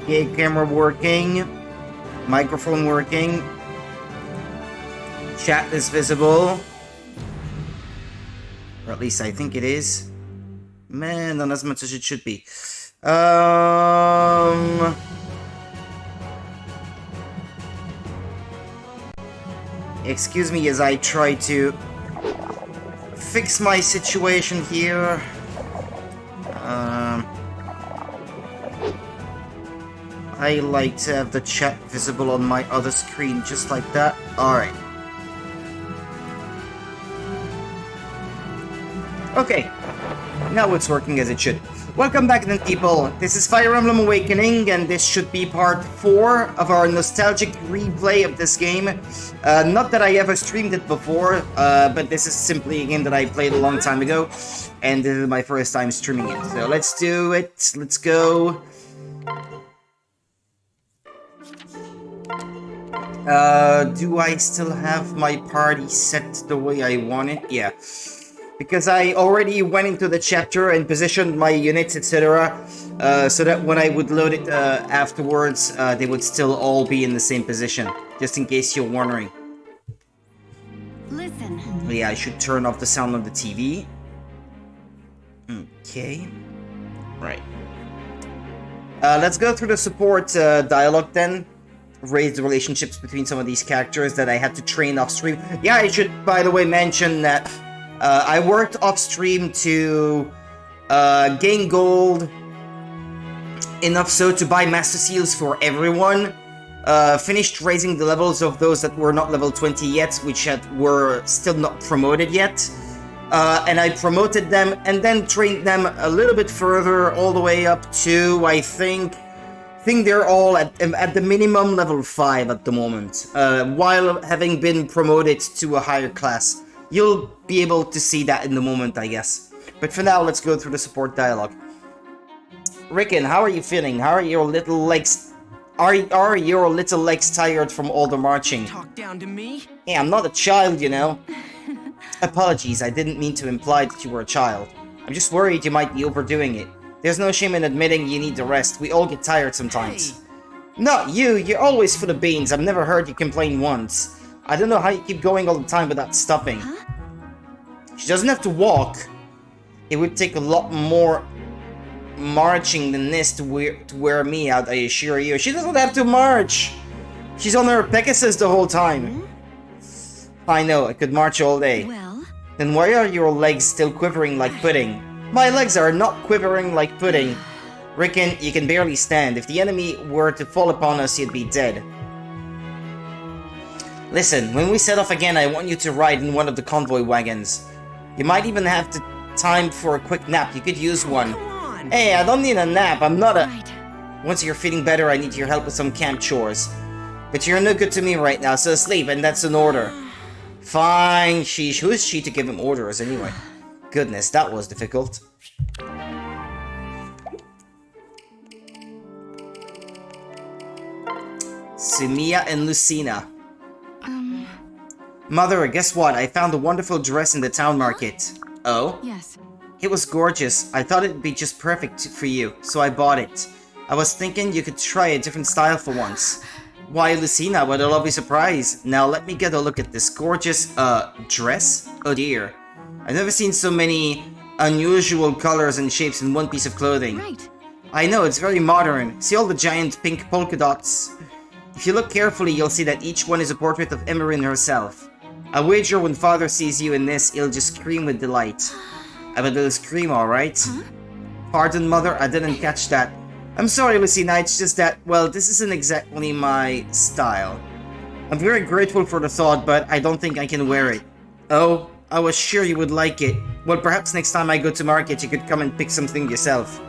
Okay, camera working. Microphone working. Chat is visible. Or at least I think it is. Man, not as much as it should be. Excuse me as I try to fix my situation here. I like to have the chat visible on my other screen, just like that. Alright. Okay. Now it's working as it should. Welcome back then, people. This is Fire Emblem Awakening, and this should be part 4 of our nostalgic replay of this game. Not that I ever streamed it before, but this is simply a game that I played a long time ago, and this is my first time streaming it. So let's do it. Let's go. Do I still have my party set the way I want it? Yeah. Because I already went into the chapter and positioned my units, etc. So that when I would load it afterwards, they would still all be in the same position. Just in case you're wondering. Listen. Yeah, I should turn off the sound on the TV. Okay. Right. Let's go through the support dialogue then. Raise the relationships between some of these characters that I had to train off stream. Yeah, I should, by the way, mention that I worked off stream to gain gold enough so to buy master seals for everyone. Finished raising the levels of those that were not level 20 yet, which were still not promoted yet. And I promoted them and then trained them a little bit further, all the way up to, I think they're all at the minimum level 5 at the moment, while having been promoted to a higher class. You'll be able to see that in the moment, I guess. But for now, let's go through the support dialogue. Rickon, how are you feeling? How are your little legs? Are your little legs tired from all the marching? Talk down to me? Hey, I'm not a child, you know. Apologies, I didn't mean to imply that you were a child. I'm just worried you might be overdoing it. There's no shame in admitting you need to rest. We all get tired sometimes. Hey. Not you, you're always full of beans. I've never heard you complain once. I don't know how you keep going all the time without stopping. Huh? She doesn't have to walk. It would take a lot more marching than this to wear me out, I assure you. She doesn't have to march. She's on her Pegasus the whole time. I know, I could march all day. Well, Then why are your legs still quivering like pudding? My legs are not quivering like pudding. Rickon, you can barely stand. If the enemy were to fall upon us, you'd be dead. Listen, when we set off again, I want you to ride in one of the convoy wagons. You might even have the time for a quick nap. You could use one. Come on. Hey, I don't need a nap. I'm not a... right. Once you're feeling better, I need your help with some camp chores. But you're no good to me right now, so sleep, and that's an order. Fine, sheesh. Who is she to give him orders, anyway? Goodness, that was difficult. Sumia and Lucina. Mother, guess what? I found a wonderful dress in the town market. Oh? Yes. It was gorgeous. I thought it'd be just perfect for you, so I bought it. I was thinking you could try a different style for once. Why, Lucina, what a lovely surprise. Now let me get a look at this gorgeous, dress? Oh dear. I've never seen so many unusual colors and shapes in one piece of clothing. Right. I know, it's very modern. See all the giant pink polka dots? If you look carefully, you'll see that each one is a portrait of Emerin herself. I wager when father sees you in this, he'll just scream with delight. I bet he'll scream, alright? Huh? Pardon, mother, I didn't catch that. I'm sorry, Lucina, it's just that, well, this isn't exactly my style. I'm very grateful for the thought, but I don't think I can wear it. Oh, I was sure you would like it. Well, perhaps next time I go to market, you could come and pick something yourself.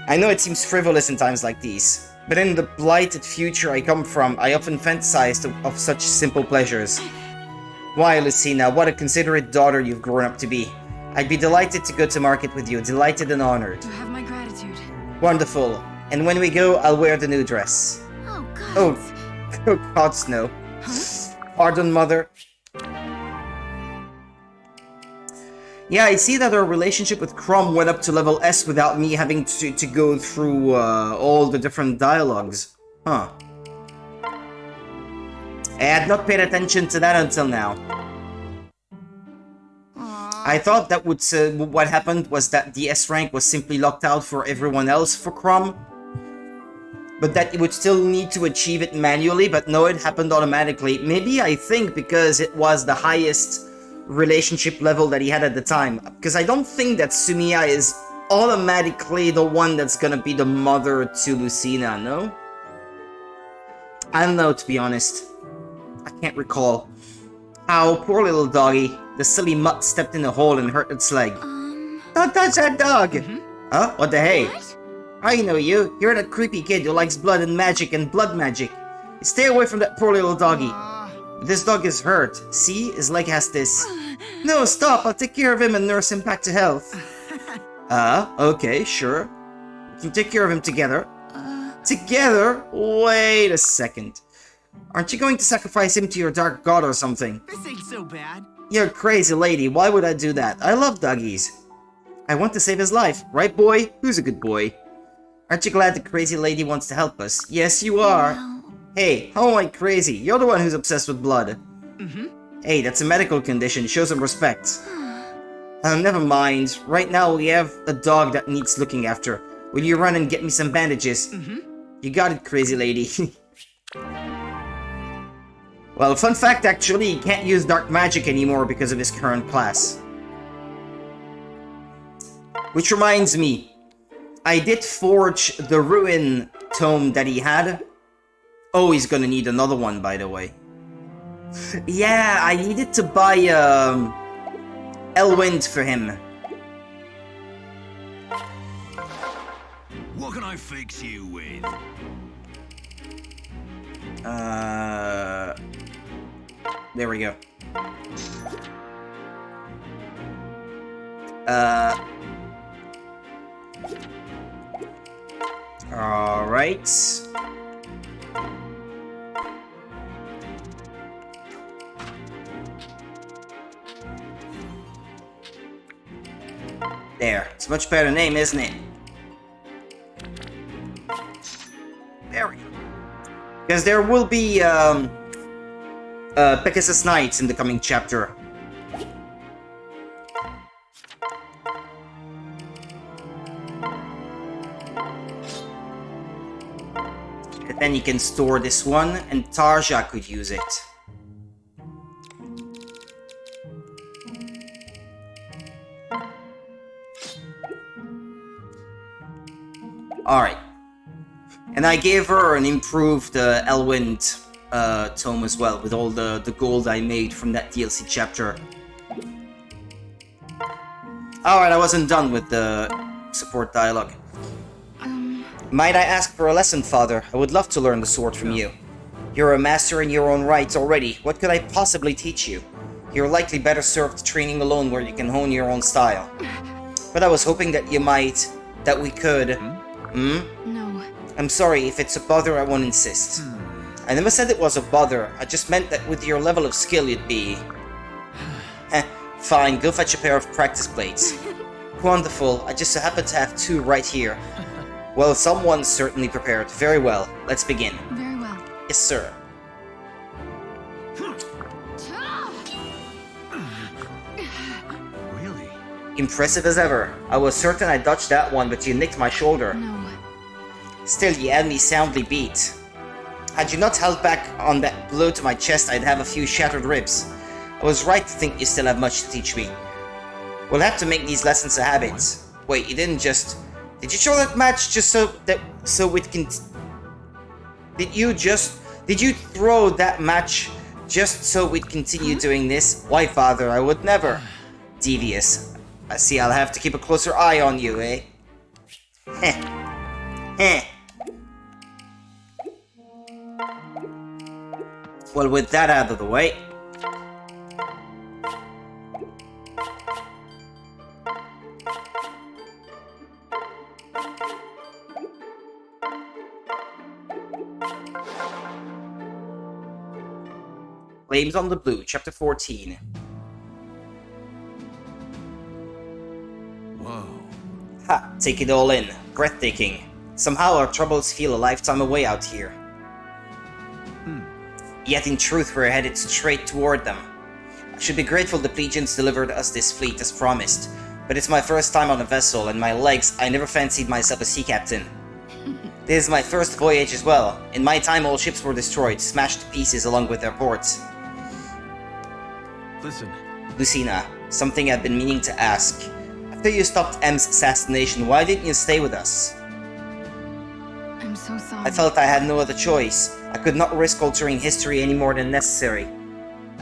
I know it seems frivolous in times like these, but in the blighted future I come from, I often fantasized of such simple pleasures. Why, Lucina, what a considerate daughter you've grown up to be. I'd be delighted to go to market with you, delighted and honored. You have my gratitude. Wonderful. And when we go, I'll wear the new dress. Oh, God. Oh gods no. Huh? Pardon, mother. Yeah, I see that our relationship with Crom went up to level S without me having to go through all the different dialogues. Huh. I had not paid attention to that until now. I thought that what happened was that the S rank was simply locked out for everyone else for Crom, but that you would still need to achieve it manually, but no, it happened automatically. Maybe I think because it was the highest relationship level that he had at the time, because I don't think that Sumiya is automatically the one that's gonna be the mother to Lucina, no? I don't know, to be honest. I can't recall. Ow, poor little doggy. The silly mutt stepped in a hole and hurt its leg. Don't touch that dog! Huh? What the hey? What? I know you. You're that creepy kid who likes blood and blood magic. Stay away from that poor little doggy. This dog is hurt. See? His leg has this. No, stop. I'll take care of him and nurse him back to health. Okay, sure. We can take care of him together. Together? Wait a second. Aren't you going to sacrifice him to your dark god or something? This ain't so bad. You're a crazy lady. Why would I do that? I love doggies. I want to save his life. Right, boy? Who's a good boy? Aren't you glad the crazy lady wants to help us? Yes, you are. Well... Hey, how am I crazy? You're the one who's obsessed with blood. Hey, that's a medical condition. Show some respect. Never mind. Right now we have a dog that needs looking after. Will you run and get me some bandages? You got it, crazy lady. Well, fun fact actually, he can't use dark magic anymore because of his current class. Which reminds me, I did forge the ruin tome that he had. Oh, he's gonna need another one, by the way. Yeah, I needed to buy Elwind for him. What can I fix you with? There we go. Alright. There. It's a much better name, isn't it? There we go. Because there will be, Pegasus Knights in the coming chapter. And then you can store this one, and Tarja could use it. Alright. And I gave her an improved Elwind tome as well, with all the gold I made from that DLC chapter. Alright, I wasn't done with the support dialogue. Might I ask for a lesson, Father? I would love to learn the sword from you. You're a master in your own right already. What could I possibly teach you? You're likely better served training alone where you can hone your own style. But I was hoping that we could... No. I'm sorry, if it's a bother, I won't insist. I never said it was a bother, I just meant that with your level of skill you'd be... Fine, go fetch a pair of practice plates. Wonderful, I just so happen to have two right here. Well, someone's certainly prepared. Very well, let's begin. Very well. Yes, sir. Really? Impressive as ever. I was certain I dodged that one, but you nicked my shoulder. No. Still, you had me soundly beat. Had you not held back on that blow to my chest, I'd have a few shattered ribs. I was right to think you still have much to teach me. We'll have to make these lessons a habit. Wait, you didn't just... Did you show that match just so it can... Did you throw that match just so we'd continue doing this? Why, Father, I would never. Devious. I see I'll have to keep a closer eye on you, eh? Heh. Heh. Well, with that out of the way... Flames on the Blue, Chapter 14. Take it all in. Breathtaking. Somehow our troubles feel a lifetime away out here. Yet in truth we're headed straight toward them. I should be grateful the Plegians delivered us this fleet as promised, but it's my first time on a vessel, and my legs, I never fancied myself a sea captain. This is my first voyage as well. In my time all ships were destroyed, smashed to pieces along with their ports. Listen. Lucina, something I've been meaning to ask. After you stopped M's assassination, why didn't you stay with us? I'm so sorry. I felt I had no other choice. I could not risk altering history any more than necessary.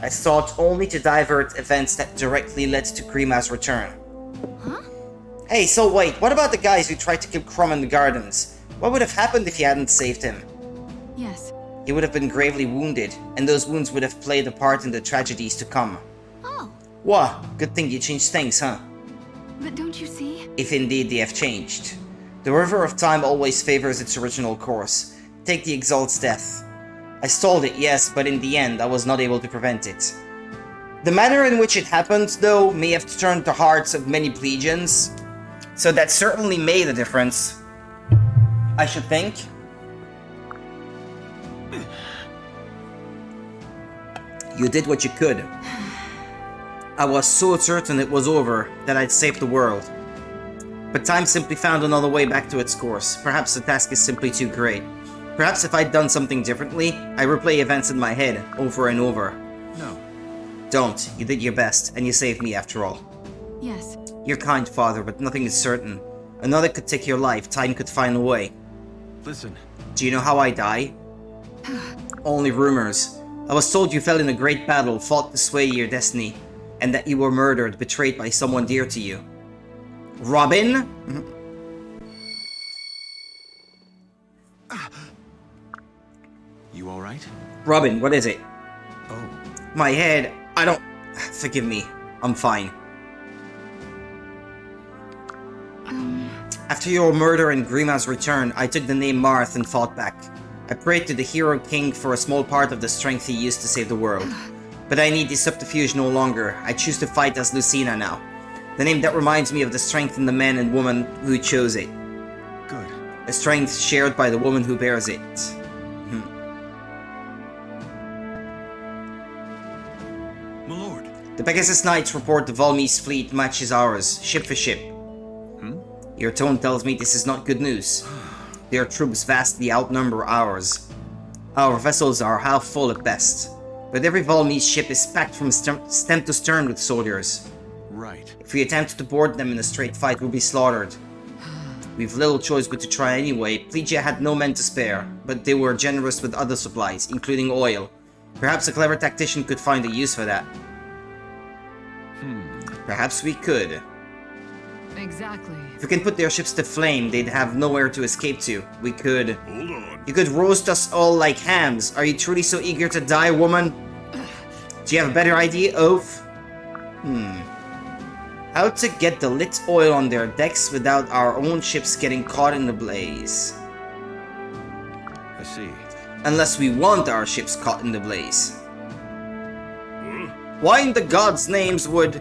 I sought only to divert events that directly led to Grima's return. Huh? Hey, so wait, what about the guys who tried to kill Crom in the gardens? What would have happened if you hadn't saved him? Yes. He would have been gravely wounded, and those wounds would have played a part in the tragedies to come. Oh, Wah, good thing you changed things, huh? but don't you see? If indeed they have changed. The river of time always favors its original course. Take the Exalt's death. I stalled it, yes, but in the end I was not able to prevent it. The manner in which it happened, though, may have turned the hearts of many Plegians, so that certainly made a difference, I should think. You did what you could. I was so certain it was over that I'd saved the world. But time simply found another way back to its course. Perhaps the task is simply too great. Perhaps if I'd done something differently, I replay events in my head over and over. No. Don't. You did your best, and you saved me after all. Yes. You're kind, Father, but nothing is certain. Another could take your life, time could find a way. Listen. Do you know how I die? Only rumors. I was told you fell in a great battle, fought to sway your destiny, and that you were murdered, betrayed by someone dear to you. Robin? You alright? Robin, what is it? Oh. My head. I don't... Forgive me. I'm fine. After your murder and Grima's return, I took the name Marth and fought back. I prayed to the Hero King for a small part of the strength he used to save the world. But I need this subterfuge no longer. I choose to fight as Lucina now. The name that reminds me of the strength in the man and woman who chose it. Good. A strength shared by the woman who bears it. My lord. The Pegasus Knights report the Valmy's fleet matches ours, ship for ship. Your tone tells me this is not good news. Their troops vastly outnumber ours. Our vessels are half full at best, but every Valmy's ship is packed from stem to stern with soldiers. Right. If we attempt to board them in a straight fight, we'll be slaughtered. We've little choice but to try anyway. Plegia had no men to spare, but they were generous with other supplies, including oil. Perhaps a clever tactician could find a use for that. Perhaps we could. Exactly. If we can put their ships to flame, they'd have nowhere to escape to. We could... Hold on. You could roast us all like hams. Are you truly so eager to die, woman? Do you have a better idea, Oaf? How to get the lit oil on their decks without our own ships getting caught in the blaze. I see. Unless we want our ships caught in the blaze. Why in the gods' names would...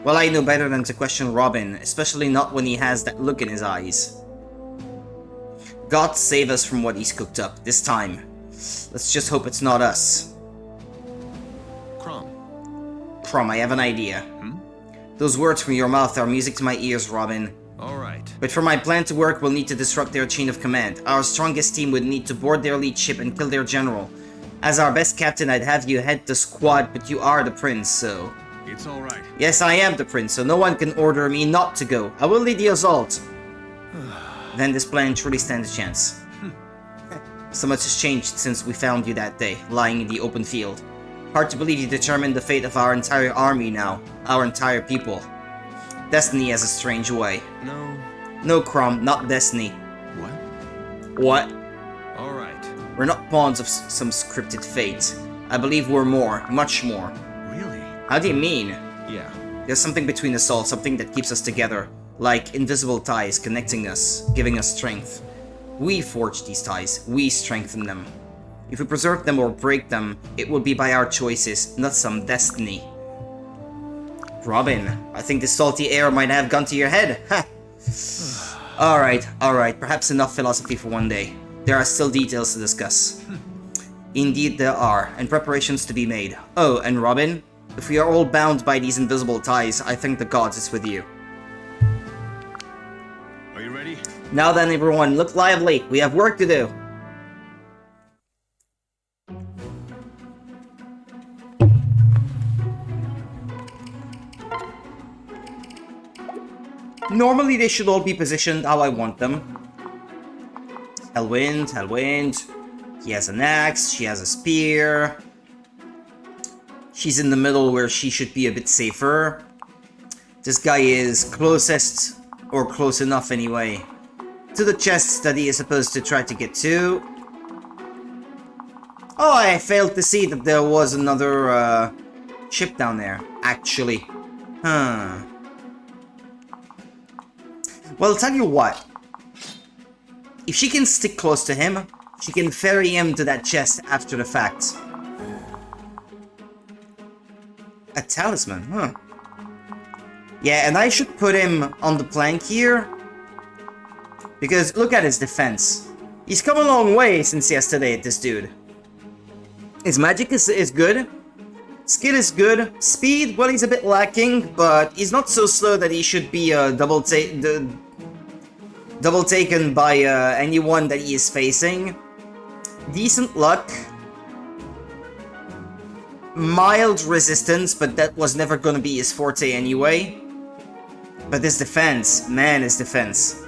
Well, I know better than to question Robin, especially not when he has that look in his eyes. God save us from what he's cooked up, this time. Let's just hope it's not us. Crom, I have an idea. Those words from your mouth are music to my ears, Robin. Alright. But for my plan to work, we'll need to disrupt their chain of command. Our strongest team would need to board their lead ship and kill their general. As our best captain, I'd have you head the squad, but you are the prince, so... It's alright. Yes, I am the prince, so no one can order me not to go. I will lead the assault. Then this plan truly stands a chance. So much has changed since we found you that day, lying in the open field. Hard to believe you determined the fate of our entire army now, our entire people. Destiny has a strange way. No. No, Crom, not destiny. What? What? Alright. We're not pawns of some scripted fate. I believe we're more, much more. Really? How do you mean? Yeah. There's something between us all, something that keeps us together. Like invisible ties connecting us, giving us strength. We forge these ties, we strengthen them. If we preserve them or break them, it will be by our choices, not some destiny. Robin, I think this salty air might have gone to your head. Ha! Alright. Perhaps enough philosophy for one day. There are still details to discuss. Indeed there are, and preparations to be made. Oh, and Robin? If we are all bound by these invisible ties, I think the gods is with you. Are you ready? Now then, everyone, look lively. We have work to do. Normally, they should all be positioned how I want them. Hellwind. He has an axe, she has a spear. She's in the middle where she should be a bit safer. This guy is closest, or close enough anyway, to the chests that he is supposed to try to get to. Oh, I failed to see that there was another ship down there, actually. Huh. Well, tell you what. If she can stick close to him, she can ferry him to that chest after the fact. A talisman, huh? Yeah, and I should put him on the plank here. Because look at his defense. He's come a long way since yesterday, this dude. His magic is good. Skill is good. Speed, well, he's a bit lacking, but he's not so slow that he should be double taken by anyone that he is facing. Decent luck. Mild resistance, but that was never gonna be his forte anyway. But his defense, man, his defense.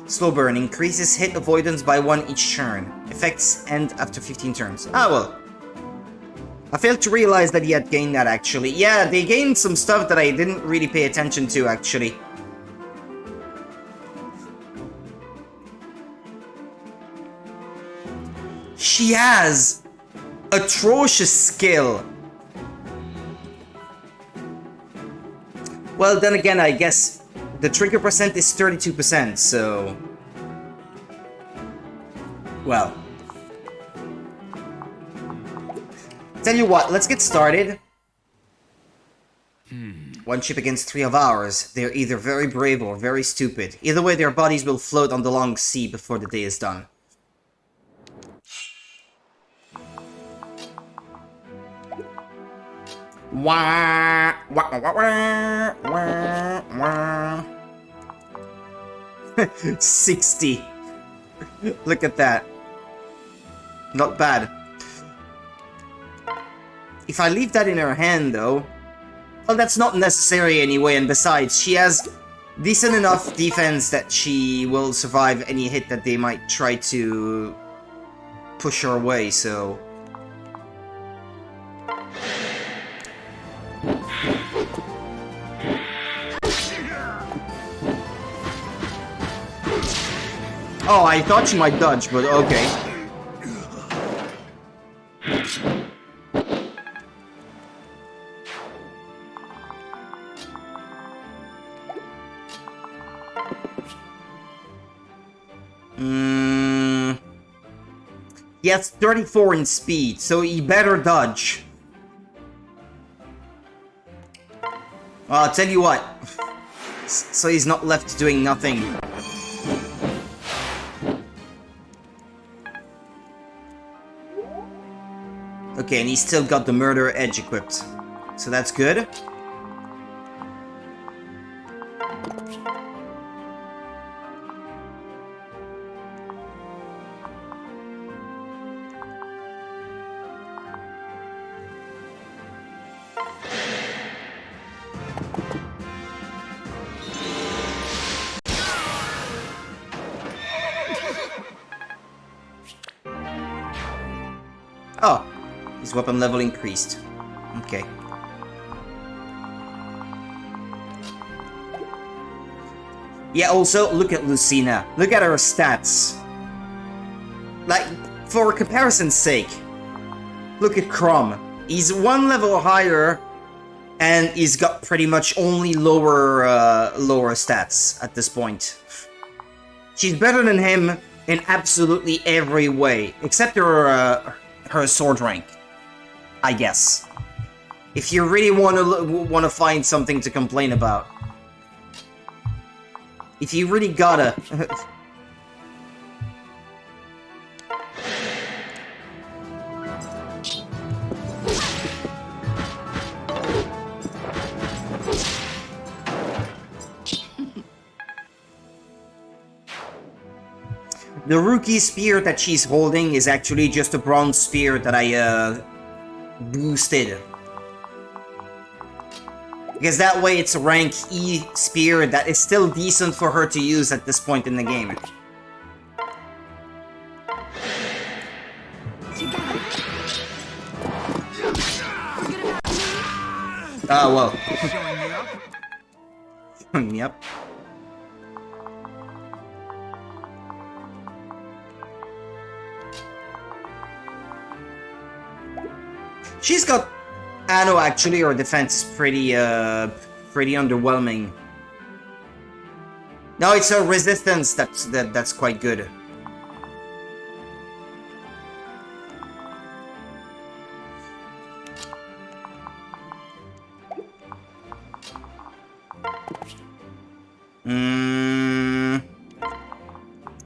Slow burn increases hit avoidance by 1 each turn. Effects end after 15 turns. Ah, well. I failed to realize that he had gained that, actually. Yeah, they gained some stuff that I didn't really pay attention to, actually. She has atrocious skill. Well, then again, I guess the trigger percent is 32%, so... Well. Tell you what, let's get started. One ship against 3 of ours. They're either very brave or very stupid. Either way, their bodies will float on the long sea before the day is done. Wah, wah, wah, wah, wah, wah. 60. Look at that. Not bad. If I leave that in her hand, though... Well, that's not necessary anyway, and besides, she has decent enough defense that she will survive any hit that they might try to push her away, so... Oh, I thought she might dodge, but okay. He has 34 in speed, so he better dodge. Well, I'll tell you what. So he's not left doing nothing. Okay, and he's still got the murder edge equipped. So that's good. Oh, his weapon level increased. Okay. Yeah, also, look at Lucina. Look at her stats. Like, for comparison's sake, look at Crom. He's 1 level higher, and he's got pretty much only lower stats at this point. She's better than him in absolutely every way, except her sword rank, I guess. If you really want to find something to complain about. If you really gotta. The rookie spear that she's holding is actually just a bronze spear that I boosted. Because that way it's a rank E spear that is still decent for her to use at this point in the game. Oh, well. Showing me up? Yep. She's got... I know, actually, her defense is pretty underwhelming. No, it's her resistance that's quite good.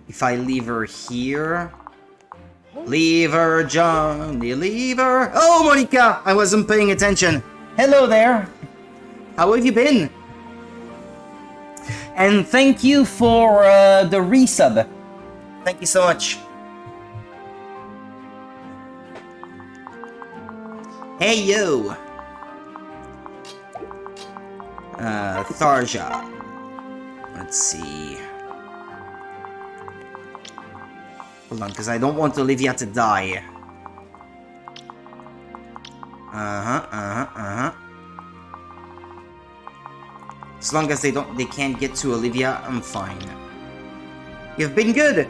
If I leave her here... Leave her, Johnny, leave her. Oh, Monica! I wasn't paying attention. Hello there. How have you been? And thank you for the resub. Thank you so much. Hey, yo. Tharja. Let's see. Hold on, because I don't want Olivia to die. As long as they can't get to Olivia, I'm fine. You've been good.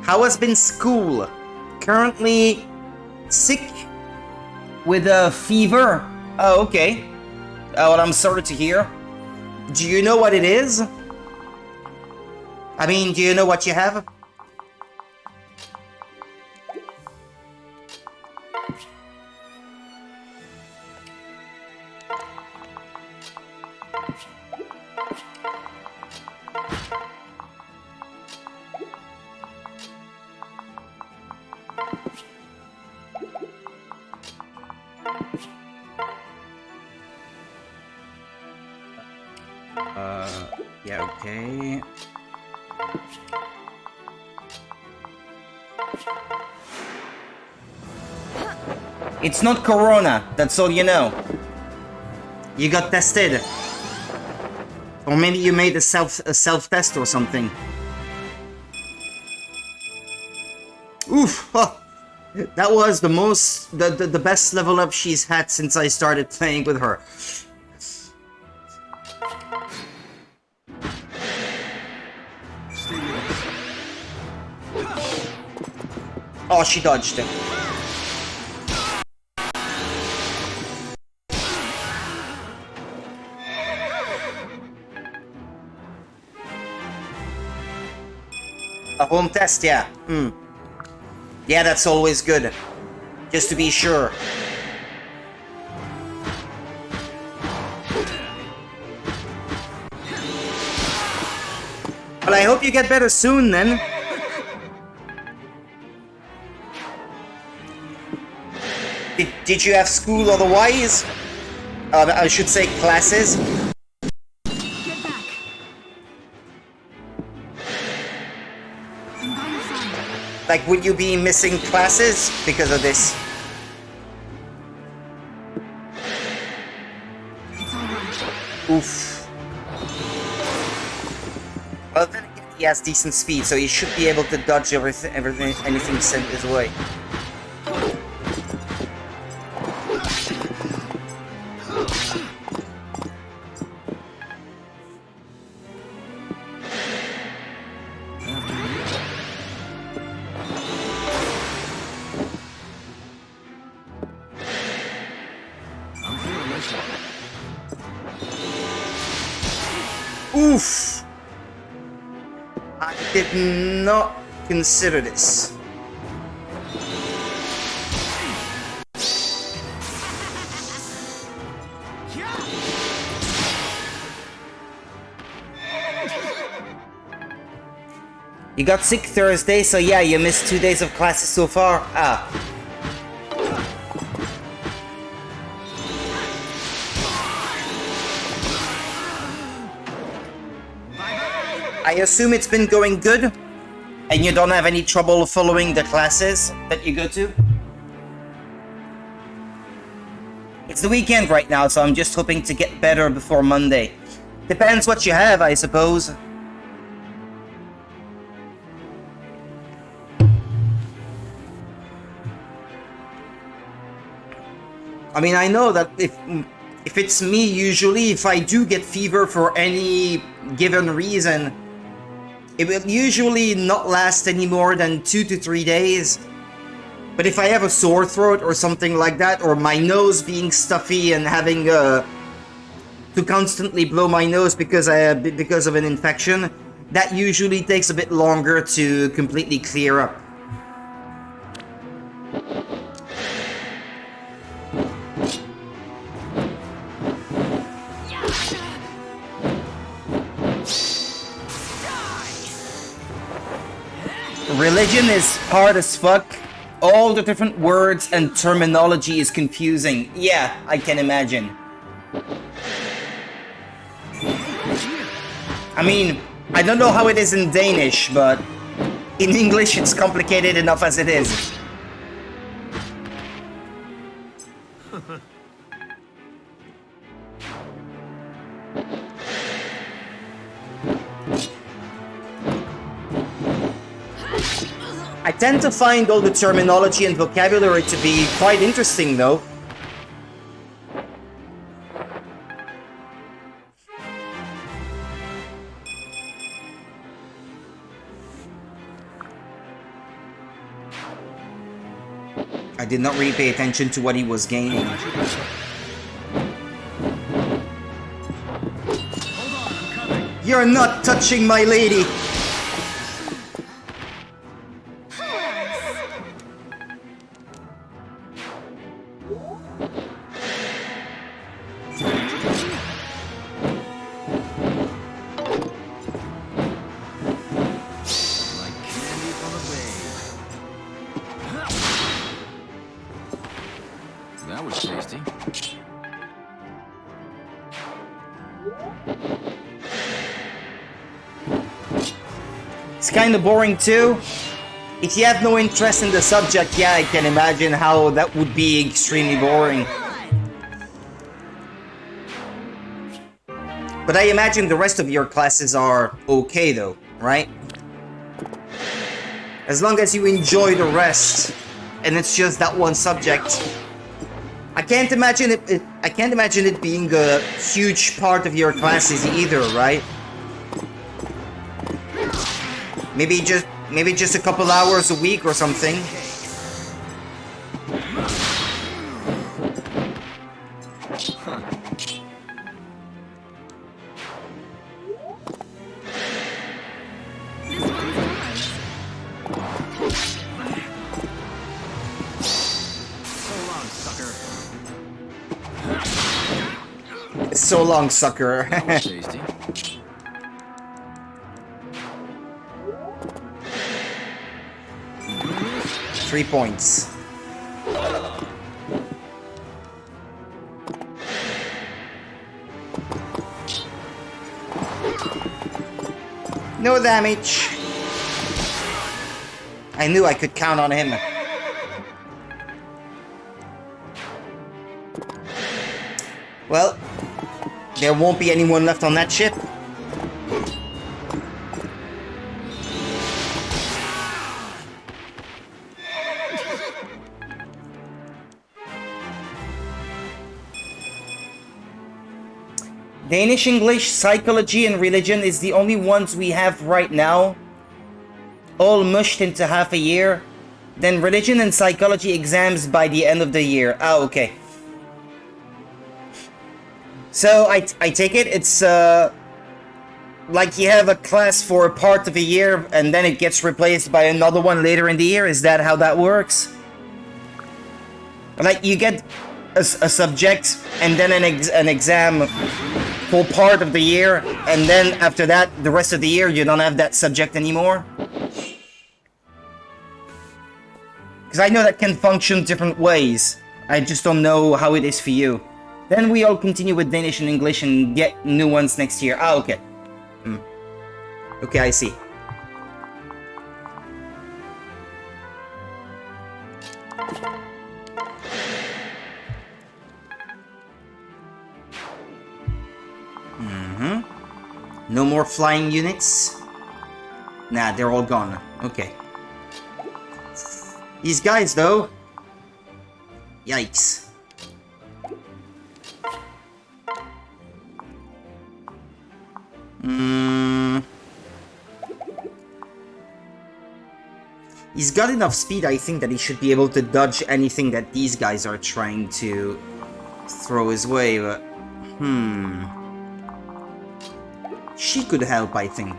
How has been school? Currently sick with a fever. Oh, okay. Oh, well, I'm sorry to hear. Do you know what it is? I mean, do you know what you have? Yeah, okay. It's not Corona, that's all you know. You got tested. Or maybe you made a self-test or something. Oof! Oh, that was the best level up she's had since I started playing with her. Oh, she dodged it. A home test, yeah. Yeah, that's always good. Just to be sure. Well, I hope you get better soon, then. Did you have school otherwise? I should say classes. Get back. I'm by your side. Like, would you be missing classes because of this? It's all right. Oof. Well, then again, he has decent speed, so he should be able to dodge anything sent his way. Oof! I did not consider this. You got sick Thursday, so yeah, you missed 2 days of classes so far. Ah. I assume it's been going good, and you don't have any trouble following the classes that you go to? It's the weekend right now, so I'm just hoping to get better before Monday. Depends what you have, I suppose. I mean, I know that if it's me, usually if I do get fever for any given reason, it will usually not last any more than 2 to 3 days. But if I have a sore throat or something like that, or my nose being stuffy and having to constantly blow my nose because of an infection, that usually takes a bit longer to completely clear up. Religion is hard as fuck. All the different words and terminology is confusing. Yeah, I can imagine. I mean, I don't know how it is in Danish, but in English it's complicated enough as it is. I tend to find all the terminology and vocabulary to be quite interesting, though. I did not really pay attention to what he was gaining. Hold on, I'm coming. You're not touching my lady! Like candy from a babe. That was tasty. It's kinda boring too. If you have no interest in the subject, yeah, I can imagine how that would be extremely boring. But I imagine the rest of your classes are okay though, right? As long as you enjoy the rest, and it's just that one subject. I can't imagine it being a huge part of your classes either, right? Maybe just a couple hours a week or something. This one's ours. So long, sucker. So long, sucker. That was tasty. 3 points. No damage. I knew I could count on him. Well, there won't be anyone left on that ship. Danish, English, psychology, and religion is the only ones we have right now. All mushed into half a year. Then religion and psychology exams by the end of the year. Ah, okay. So I take it it's like you have a class for a part of a year and then it gets replaced by another one later in the year. Is that how that works? Like you get a subject and then an exam for part of the year, and then after that, the rest of the year, you don't have that subject anymore? Because I know that can function different ways. I just don't know how it is for you. Then we all continue with Danish and English and get new ones next year. Ah, okay. Okay, I see. No more flying units? Nah, they're all gone. Okay. These guys, though. Yikes. He's got enough speed, I think, that he should be able to dodge anything that these guys are trying to throw his way, but... She could help, I think.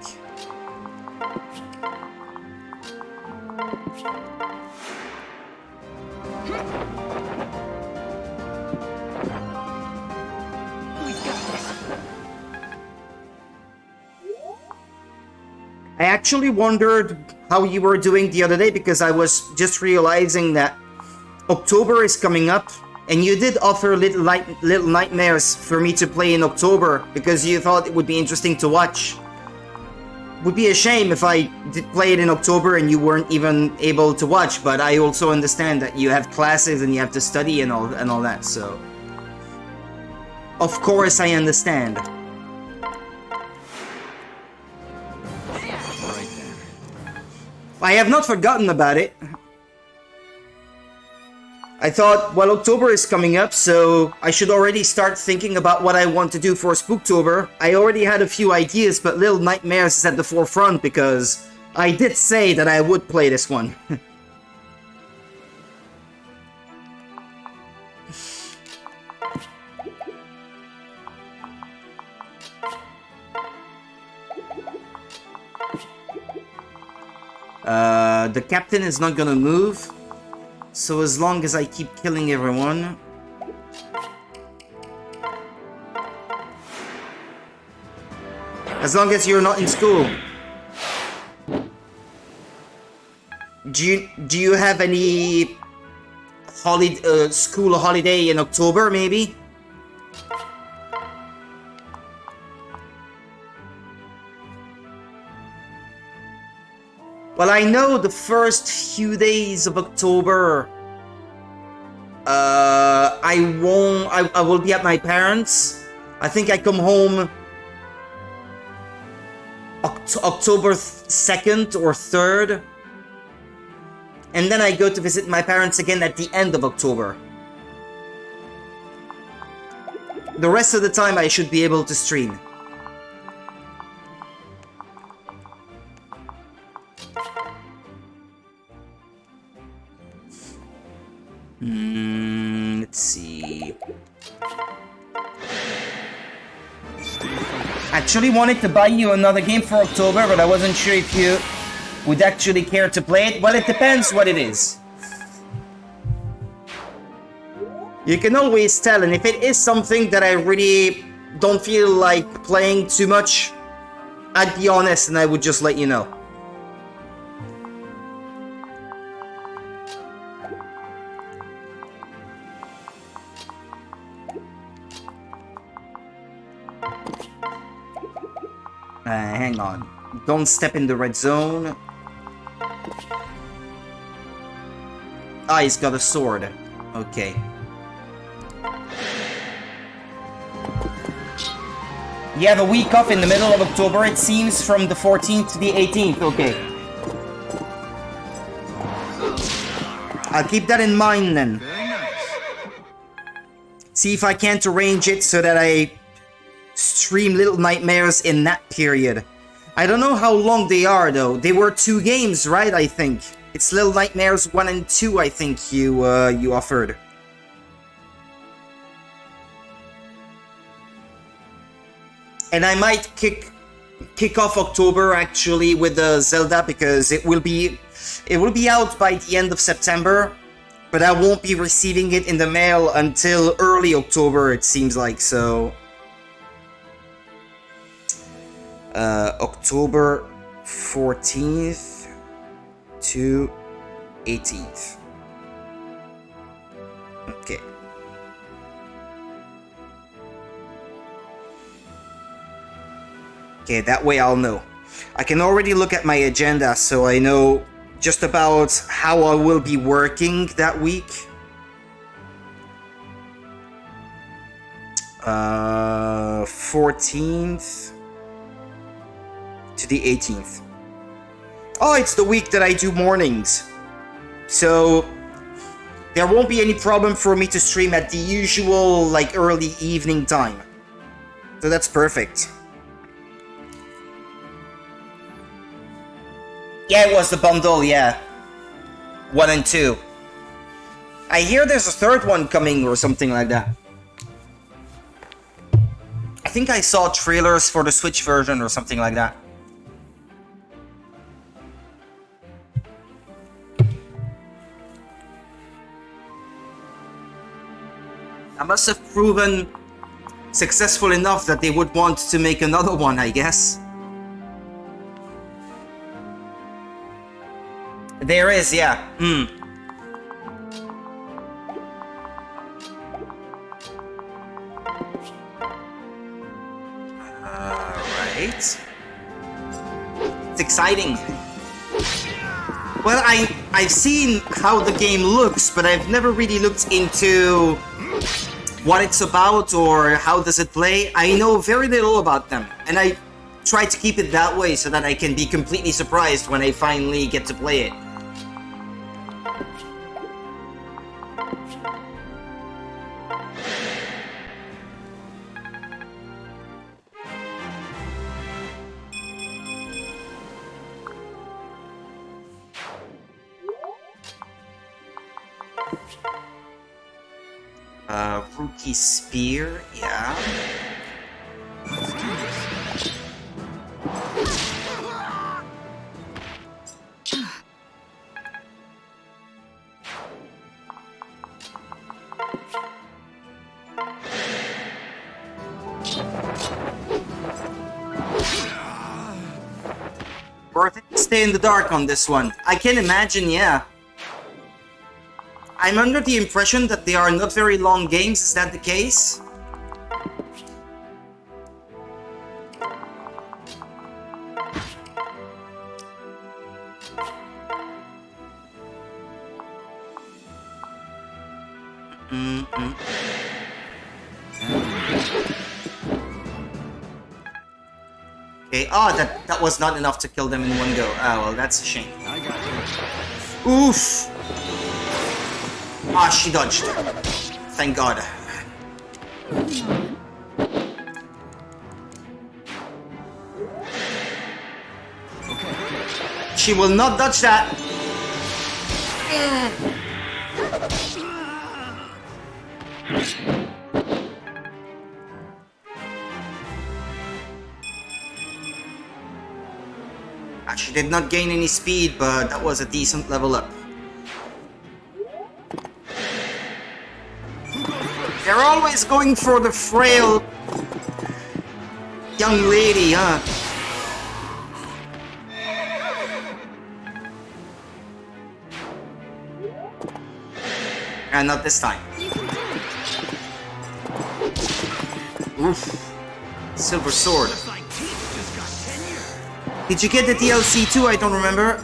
I actually wondered how you were doing the other day, because I was just realizing that October is coming up, and you did offer Little Nightmares for me to play in October because you thought it would be interesting to watch. Would be a shame if I did play it in October and you weren't even able to watch, but I also understand that you have classes and you have to study and all that, so... Of course I understand. I have not forgotten about it. I thought, well, October is coming up, so I should already start thinking about what I want to do for Spooktober. I already had a few ideas, but Little Nightmares is at the forefront because I did say that I would play this one. The captain is not gonna move. So as long as I keep killing everyone... As long as you're not in school. Do you have any school holiday in October, maybe? Well, I know the first few days of October, I will be at my parents'. I think I come home October 2nd or 3rd. And then I go to visit my parents again at the end of October. The rest of the time I should be able to stream. Let's see. Actually wanted to buy you another game for October, but I wasn't sure if you would actually care to play it. Well, it depends what it is. You can always tell, and if it is something that I really don't feel like playing too much, I'd be honest and I would just let you know. Hang on. Don't step in the red zone. Ah, he's got a sword. Okay. You have a week off in the middle of October, it seems, from the 14th to the 18th. Okay. I'll keep that in mind then. See if I can't arrange it so that I stream Little Nightmares in that period. I don't know how long they are though. They were 2 games, right? I think it's Little Nightmares 1 and 2. I think you offered. And I might kick off October actually with Zelda because it will be out by the end of September. But I won't be receiving it in the mail until early October, it seems like, so... October 14th to 18th. Okay. Okay, that way I'll know. I can already look at my agenda, so I know just about how I will be working that week. 14th to the 18th. Oh, it's the week that I do mornings. So there won't be any problem for me to stream at the usual, like, early evening time. So that's perfect. Yeah, it was the bundle, yeah. 1 and 2. I hear there's a third one coming or something like that. I think I saw trailers for the Switch version or something like that. I must have proven successful enough that they would want to make another one, I guess. There is, yeah. Alright. It's exciting. Well, I've seen how the game looks, but I've never really looked into what it's about or how does it play. I know very little about them, and I try to keep it that way so that I can be completely surprised when I finally get to play it. Rookie Spear, yeah. Worth it to stay in the dark on this one. I can imagine, yeah. I'm under the impression that they are not very long games, is that the case? Okay, oh, that was not enough to kill them in one go. Ah, well, that's a shame. I got you. Oof! Ah, she dodged. Thank God. She will not dodge that. She did not gain any speed, but that was a decent level up. They're always going for the frail young lady, huh? And not this time. Oof. Silver sword. Did you get the DLC too? I don't remember.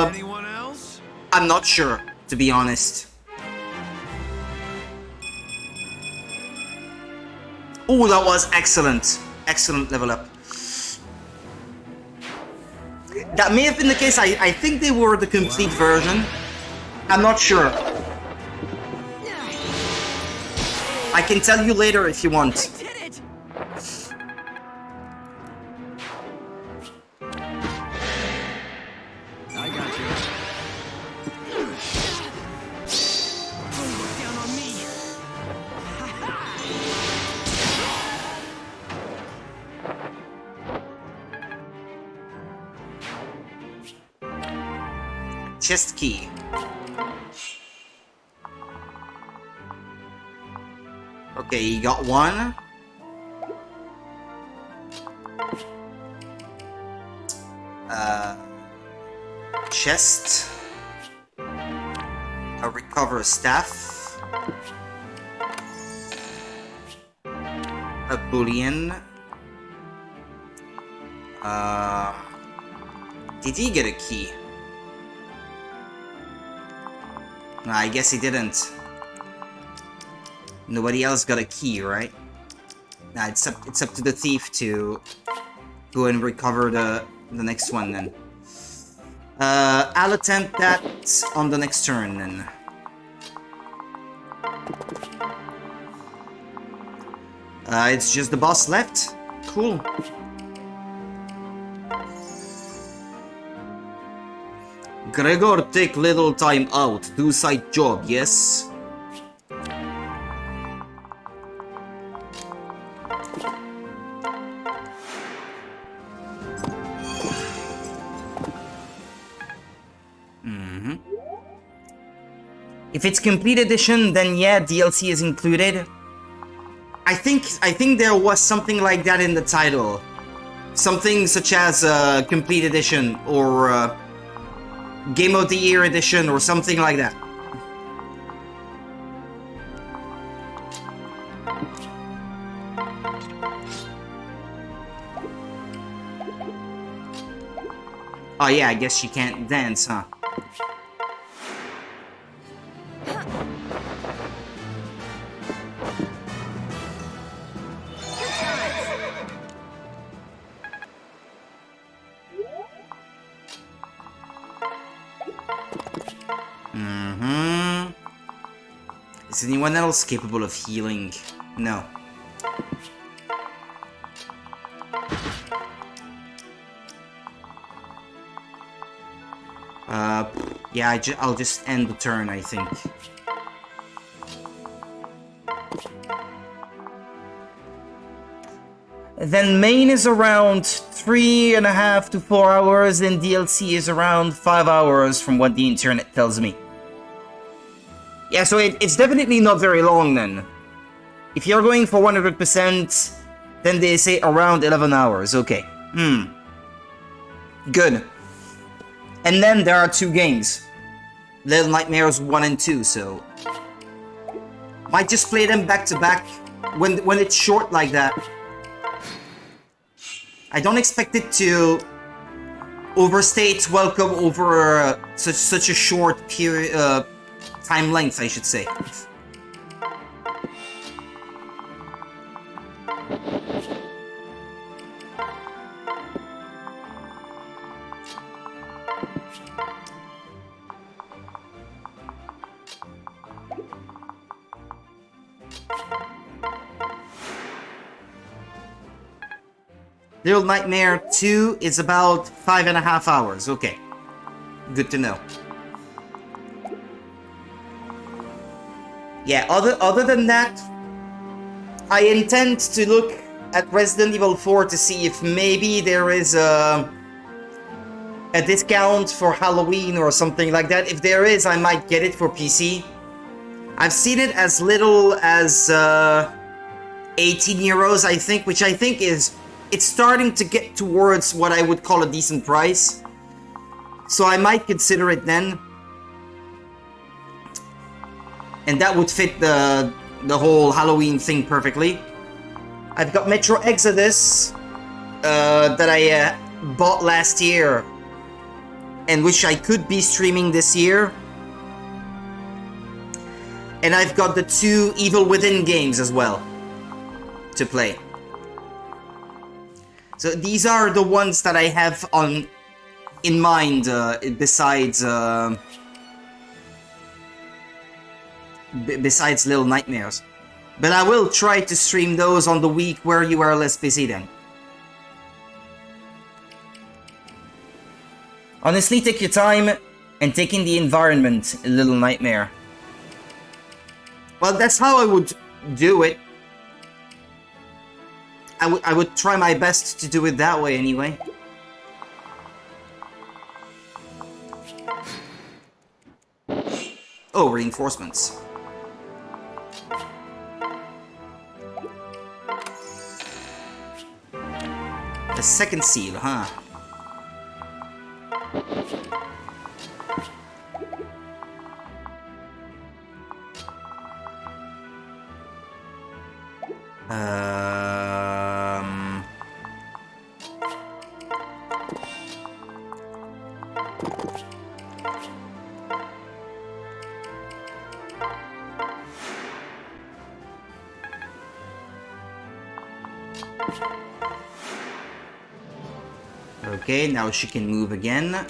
Anyone else? I'm not sure, to be honest. Oh, that was excellent. Excellent level up. That may have been the case. I think they were the complete version. I'm not sure. I can tell you later if you want. Did it! I got you. Don't look down on me. Chest key. Okay, you got one. Chest. A recover staff. A bullion. Did he get a key? No, I guess he didn't. Nobody else got a key, right? Nah, it's up to the thief to go and recover the next one then. I'll attempt that on the next turn then. It's just the boss left. Cool. Gregor, take little time out. Do side job, yes? If it's complete edition, then yeah, DLC is included. I think there was something like that in the title. Something such as complete edition or Game of the Year edition or something like that. Oh yeah, I guess she can't dance, huh? Is anyone else capable of healing? No. Yeah, I'll just end the turn, I think. Then main is around 3.5 to 4 hours, and DLC is around 5 hours from what the internet tells me. Yeah, so it's definitely not very long then. If you're going for 100%, then they say around 11 hours, okay. Good. And then there are 2 games. Little Nightmares 1 and 2, so... might just play them back to back when it's short like that. I don't expect it to overstay its welcome over such a short period, time length, I should say. Little Nightmare 2 is about 5.5 hours. Okay. Good to know. Yeah, other than that, I intend to look at Resident Evil 4 to see if maybe there is a discount for Halloween or something like that. If there is, I might get it for PC. I've seen it as little as 18 euros, I think, which I think is... it's starting to get towards what I would call a decent price. So I might consider it then. And that would fit the whole Halloween thing perfectly. I've got Metro Exodus that I bought last year and which I could be streaming this year. And I've got the 2 Evil Within games as well to play. So these are the ones that I have in mind besides besides Little Nightmares. But I will try to stream those on the week where you are less busy then. Honestly, take your time and take in the environment, Little Nightmare. Well, that's how I would do it. I would try my best to do it that way anyway. Oh, reinforcements. A second seal, huh? Um... Okay, now she can move again.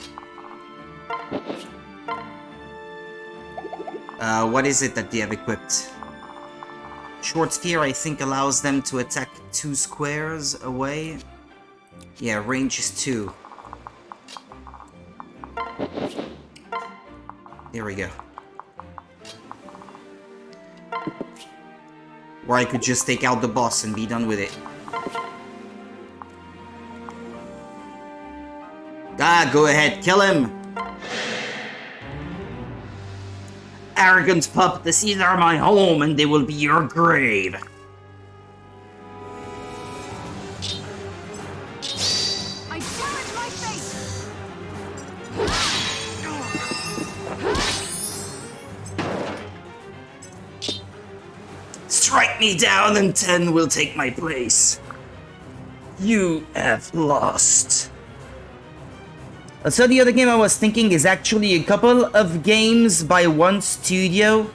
What is it that they have equipped? Short spear, I think, allows them to attack 2 squares away. Yeah, range is 2. There we go. Or I could just take out the boss and be done with it. Ah, go ahead, kill him! Arrogant pup, the seas are my home and they will be your grave. I damage my face! Strike me down and 10 will take my place. You have lost. So the other game I was thinking is actually a couple of games by one studio.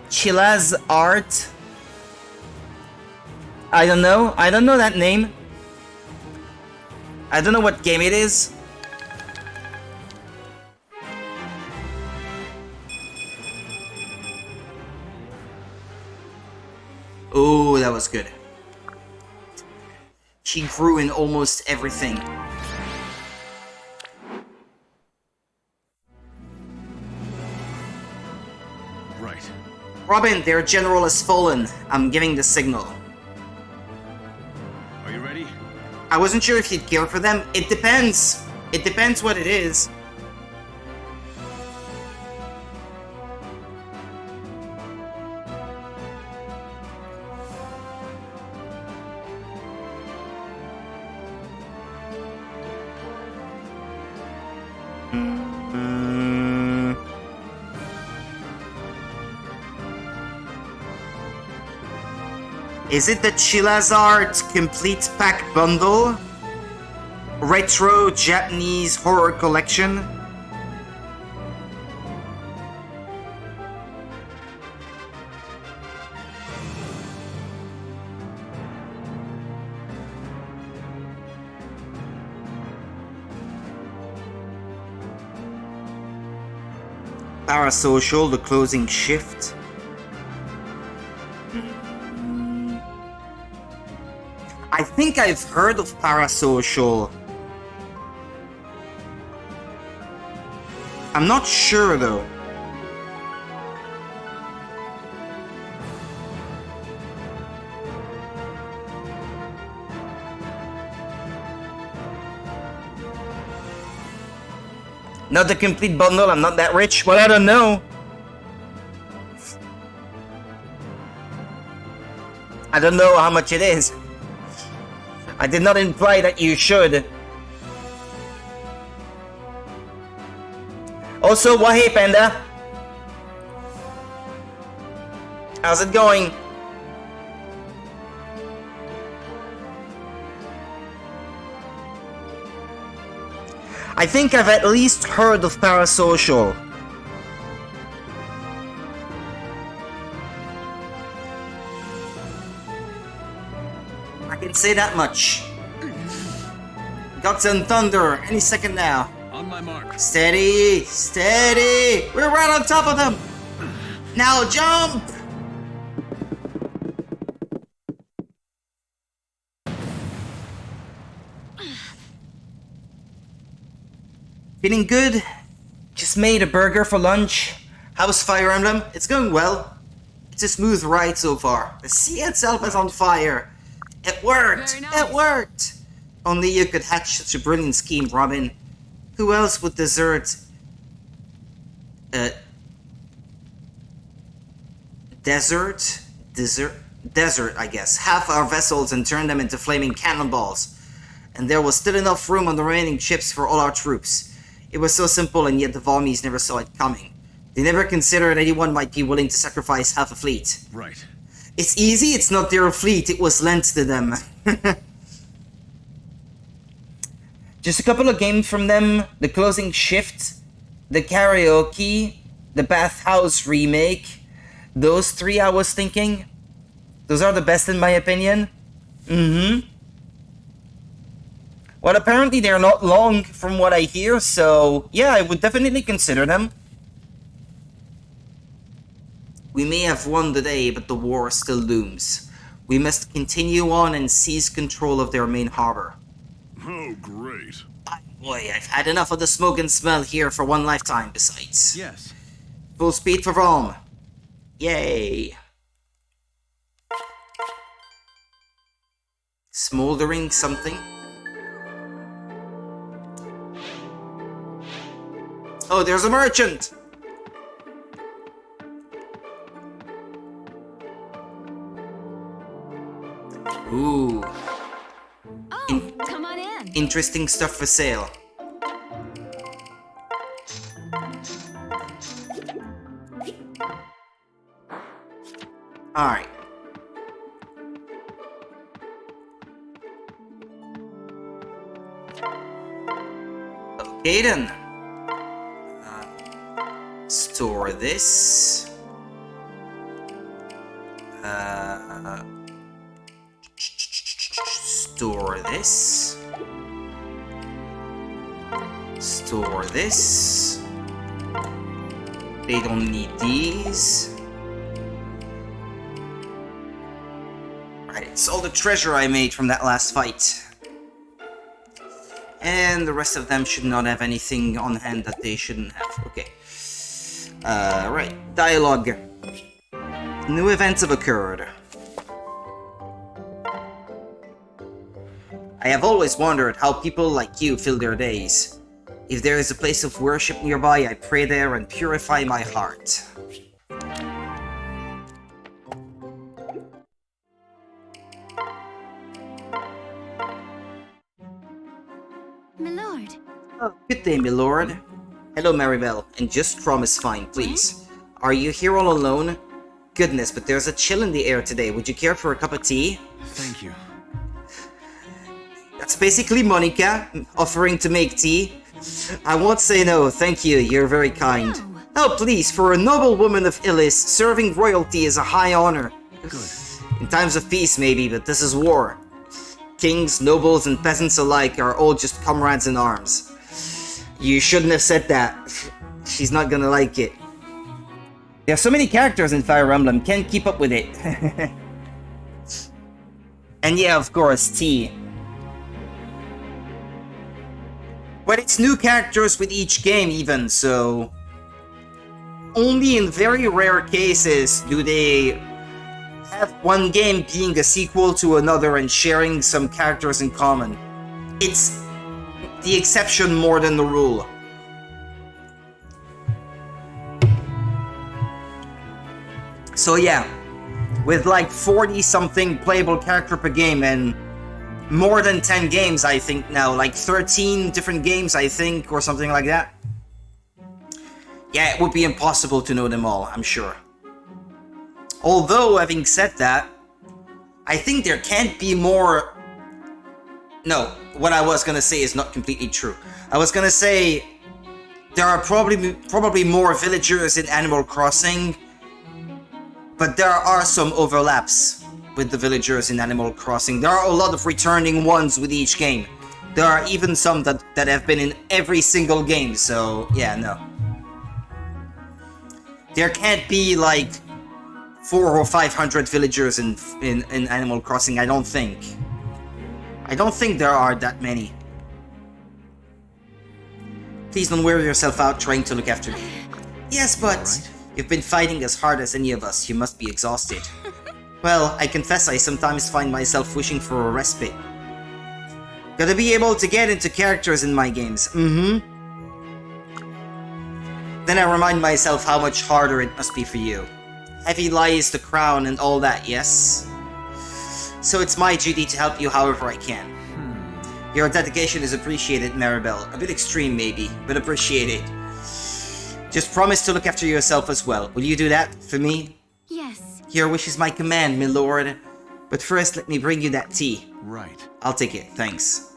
Chilla's Art. I don't know that name. I don't know what game it is. Oh, that was good. She grew in almost everything. Right. Robin, their general has fallen. I'm giving the signal. Are you ready? I wasn't sure if you'd care for them. It depends. It depends what it is. Is it the Chilla's Art Complete Pack Bundle? Retro Japanese Horror Collection? Parasocial, The Closing Shift. I think I've heard of Parasocial. I'm not sure though. Not the complete bundle, I'm not that rich. Well, I don't know. I don't know how much it is. I did not imply that you should. Also, Wahe Panda. How's it going? I think I've at least heard of Parasocial. I can say that much. Guts and Thunder, any second now. On my mark. Steady, steady. We're right on top of them. Now jump. Feeling good? Just made a burger for lunch. How's Fire Emblem? It's going well. It's a smooth ride so far. The sea itself is on fire. It worked! Very nice. It worked! Only you could hatch such a brilliant scheme, Robin. Who else would desert... Desert, I guess. Half our vessels and turn them into flaming cannonballs. and there was still enough room on the remaining ships for all our troops. It was so simple, and yet the Valmies never saw it coming. They never considered anyone might be willing to sacrifice half a fleet. Right. It's easy, it's not their fleet, it was lent to them. Just a couple of games from them, the closing shift, the karaoke, the bathhouse remake. Those 3 I was thinking. Those are the best in my opinion. Well, apparently they're not long from what I hear, so yeah, I would definitely consider them. We may have won the day, but the war still looms. We must continue on and seize control of their main harbor. Oh, great. Boy, I've had enough of the smoke and smell here for one lifetime, besides. Yes. Full speed for Rome. Yay. Smoldering something. Oh, there's a merchant! Ooh. Oh, come on in. Interesting stuff for sale. Alright. Okay then. Store this. Store this. Store this. They don't need these. Right, it's all the treasure I made from that last fight. And the rest of them should not have anything on hand that they shouldn't have. Okay. Right. Dialogue. New events have occurred. I have always wondered how people like you fill their days. If there is a place of worship nearby, I pray there and purify my heart. Milord. Oh, good day, milord. Hello, Maribel. And just Crom is fine, please. Are you here all alone? Goodness, but there's a chill in the air today. Would you care for a cup of tea? Thank you. That's basically Monica offering to make tea. I won't say no, thank you, you're very kind. No. Oh, please, for a noble woman of Illis, serving royalty is a high honor. Good. In times of peace, maybe, but this is war. Kings, nobles, and peasants alike are all just comrades in arms. You shouldn't have said that. She's not gonna like it. There are so many characters in Fire Emblem, can't keep up with it. And yeah, of course, tea. But it's new characters with each game even, so... Only in very rare cases do they have one game being a sequel to another and sharing some characters in common. It's the exception more than the rule. So yeah, with like 40-something playable character per game and more than 10 games, I think now, like 13 different games, I think, or something like that. Yeah, it would be impossible to know them all, I'm sure. Although, having said that, I think there can't be more... No, what I was gonna say is not completely true. I was gonna say there are probably more villagers in Animal Crossing, but there are some overlaps with the villagers in Animal Crossing. There are a lot of returning ones with each game. There are even some that have been in every single game, so yeah, no. There can't be like 400 or 500 villagers in Animal Crossing, I don't think. I don't think there are that many. Please don't wear yourself out trying to look after me. Yes, but Alright. you've been fighting as hard as any of us. You must be exhausted. Well, I confess I sometimes find myself wishing for a respite. Gotta be able to get into characters in my games. Then I remind myself how much harder it must be for you. Heavy lies the crown and all that, yes? So it's my duty to help you however I can. Your dedication is appreciated, Maribel. A bit extreme, maybe, but appreciated. Just promise to look after yourself as well. Will you do that for me? Yes. Your wish is my command, my lord. But first, let me bring you that tea. Right. I'll take it, thanks.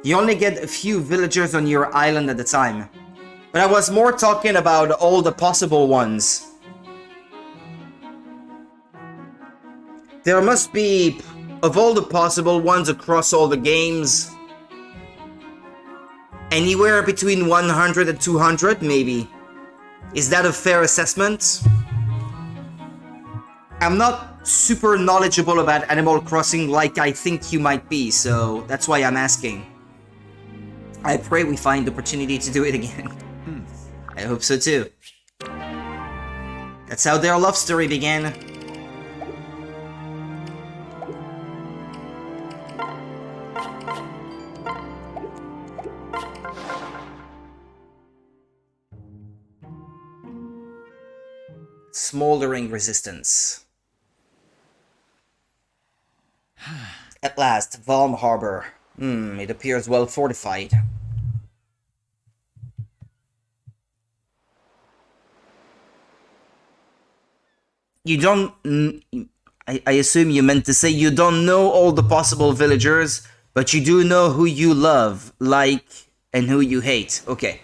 You only get a few villagers on your island at a time. But I was more talking about all the possible ones. There must be, of all the possible ones across all the games, anywhere between 100 and 200, maybe. Is that a fair assessment? I'm not super knowledgeable about Animal Crossing like I think you might be, so that's why I'm asking. I pray we find the opportunity to do it again. I hope so too. That's how their love story began. Smoldering resistance. At last, Valm Harbor. It appears well fortified. You don't... I assume you meant to say you don't know all the possible villagers, but you do know who you love, like, and who you hate. Okay.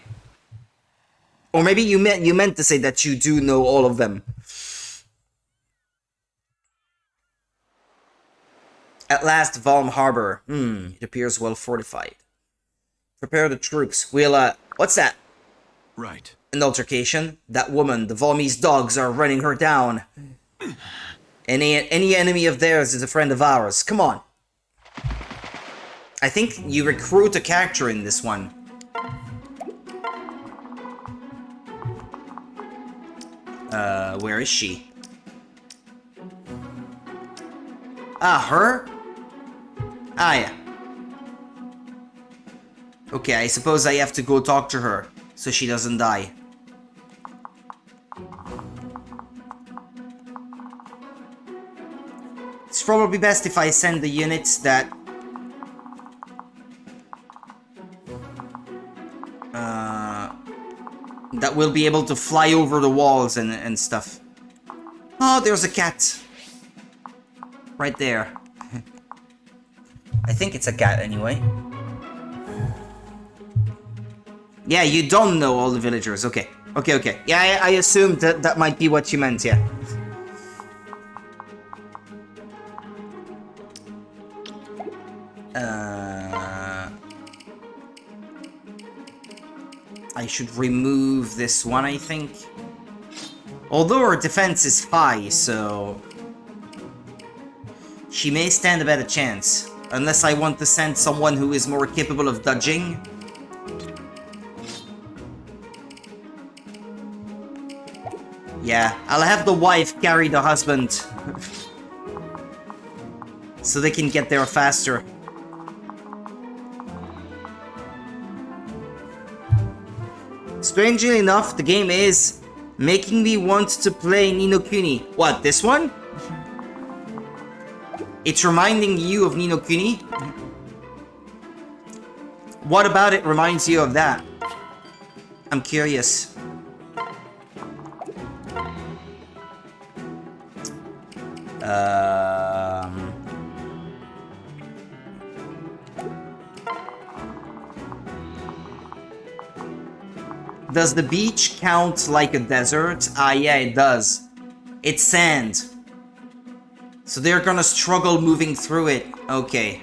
Or maybe you meant to say that you do know all of them. At last, Valm Harbor. It appears well fortified. Prepare the troops. We'll, what's that? Right. An altercation? That woman, the Valmese dogs are running her down. Any enemy of theirs is a friend of ours. Come on. I think you recruit a character in this one. Where is she? Ah, her? Ah, yeah. Okay, I suppose I have to go talk to her, so she doesn't die. It's probably best if I send the units that... that will be able to fly over the walls and stuff. Oh, there's a cat. Right there. I think it's a cat anyway. Yeah, you don't know all the villagers. Okay. Okay. Yeah, I assumed that that might be what you meant, yeah. I should remove this one, I think. Although her defense is high, so... she may stand a better chance. Unless I want to send someone who is more capable of dodging. Yeah, I'll have the wife carry the husband. So they can get there faster. Strangely enough, the game is making me want to play Ni no Kuni. What, this one? It's reminding you of Ni no Kuni? What about it reminds you of that? I'm curious. Does the beach count like a desert? Ah, yeah, it does. It's sand. So they're gonna struggle moving through it. Okay.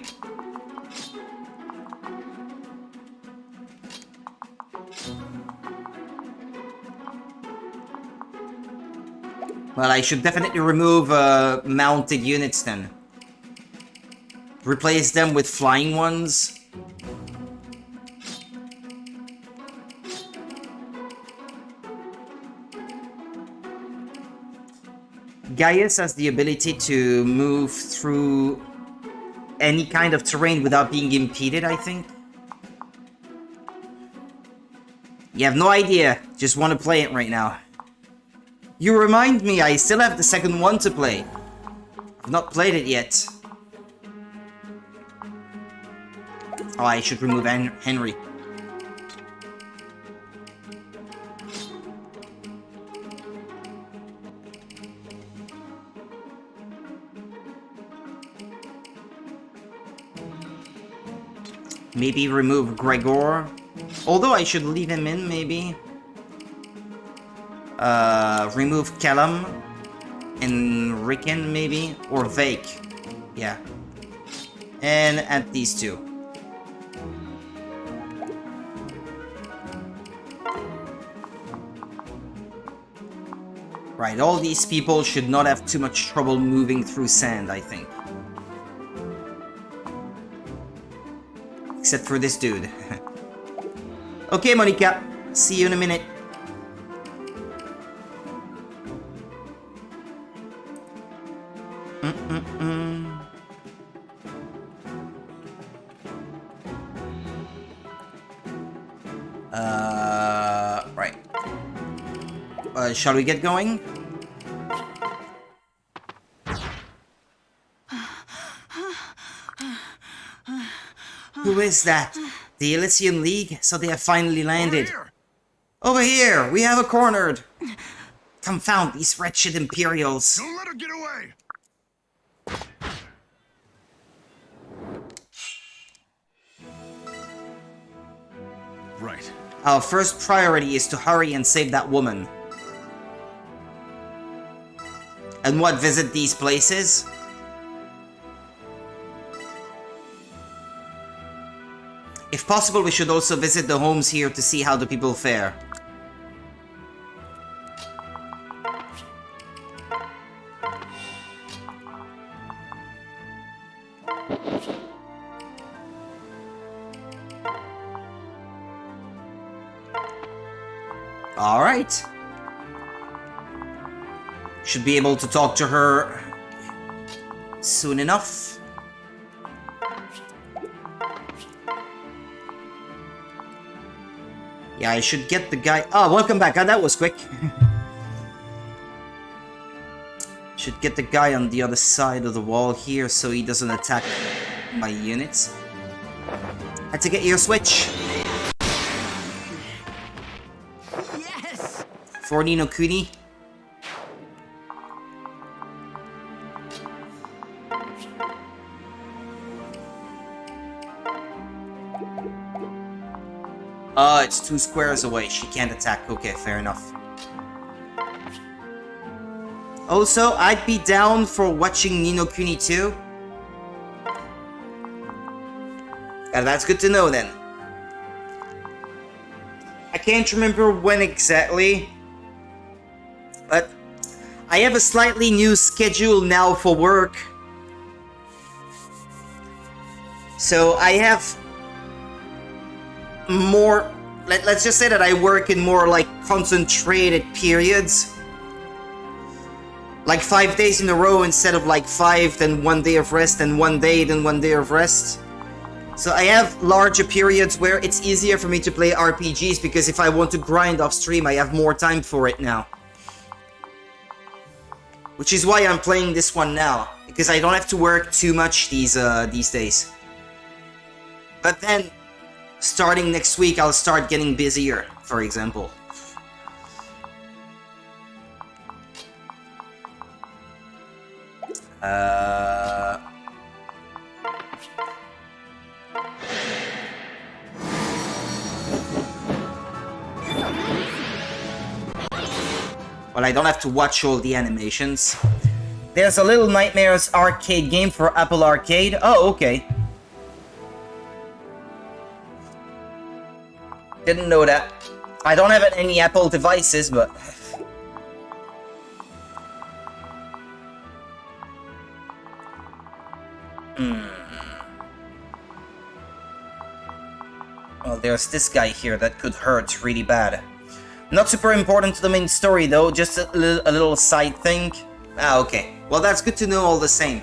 Well, I should definitely remove mounted units then. Replace them with flying ones. Gaius has the ability to move through any kind of terrain without being impeded, I think. You have no idea. Just want to play it right now. You remind me, I still have the second one to play. I've not played it yet. Oh, I should remove Henry. Maybe remove Gregor. Although I should leave him in, maybe. Remove Callum. And Rickon, maybe? Or Vake. Yeah. And add these two. Right, all these people should not have too much trouble moving through sand, I think. Except for this dude. Okay, Monica. See you in a minute. Right. Shall we get going? Who is that? The Elysian League? So they have finally landed. Over here! We have a cornered! Confound these wretched Imperials. Don't let her get away! Right. Our first priority is to hurry and save that woman. And what, visit these places? If possible, we should also visit the homes here to see how the people fare. Alright. Should be able to talk to her soon enough. Yeah, I should get the guy... Oh, welcome back. Oh, that was quick. Should get the guy on the other side of the wall here so he doesn't attack my units. Had to get your switch. Yes. For Nino Kuni. It's 2 squares away. She can't attack. Okay, fair enough. Also, I'd be down for watching Nino Kuni 2. And that's good to know then. I can't remember when exactly, but I have a slightly new schedule now for work. So I have more, let's just say that I work in more like concentrated periods. Like 5 days in a row instead of like 5, then 1 day of rest, and 1 day, then 1 day of rest. So I have larger periods where it's easier for me to play RPGs because if I want to grind off stream, I have more time for it now. Which is why I'm playing this one now, because I don't have to work too much these days. But then, starting next week, I'll start getting busier, for example. Well, I don't have to watch all the animations. There's a Little Nightmares arcade game for Apple Arcade. Oh, okay. Didn't know that. I don't have any Apple devices, but... Well, there's this guy here that could hurt really bad. Not super important to the main story though, just a little side thing. Ah, okay. Well, that's good to know all the same.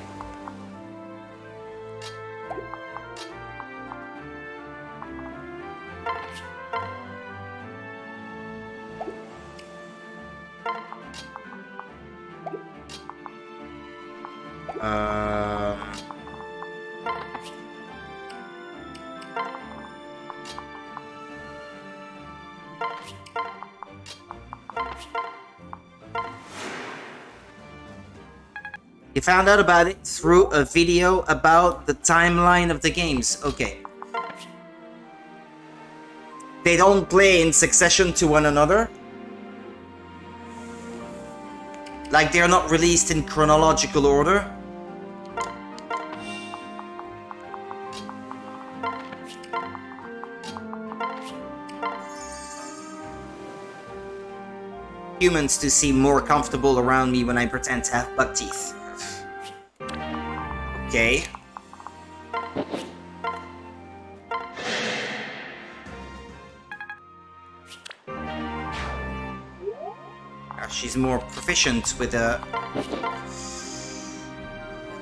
You found out about it through a video about the timeline of the games. Okay. They don't play in succession to one another. Like they're not released in chronological order. Humans to seem more comfortable around me when I pretend to have buck teeth. Okay. She's more proficient with a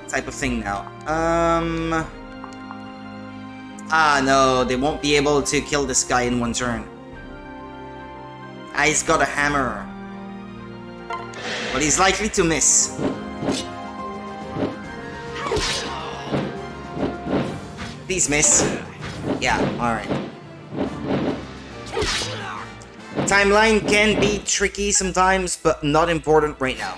type of thing now. Ah, no, they won't be able to kill this guy in one turn. Ah, he's got a hammer. But he's likely to miss. Please miss. Yeah, alright. Timeline can be tricky sometimes, but not important right now.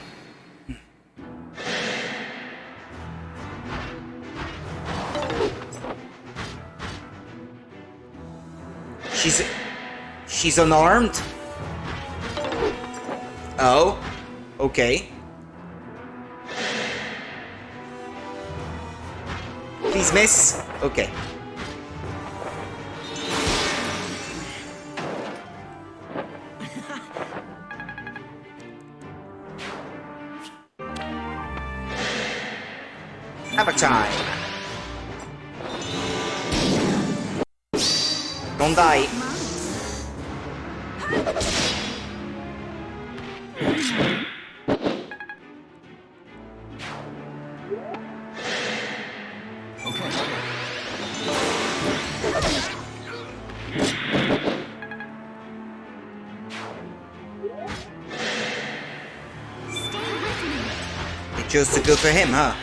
She's unarmed? Oh, okay. Please miss. Okay. Hammer time. Don't die. They chose to go for him, huh?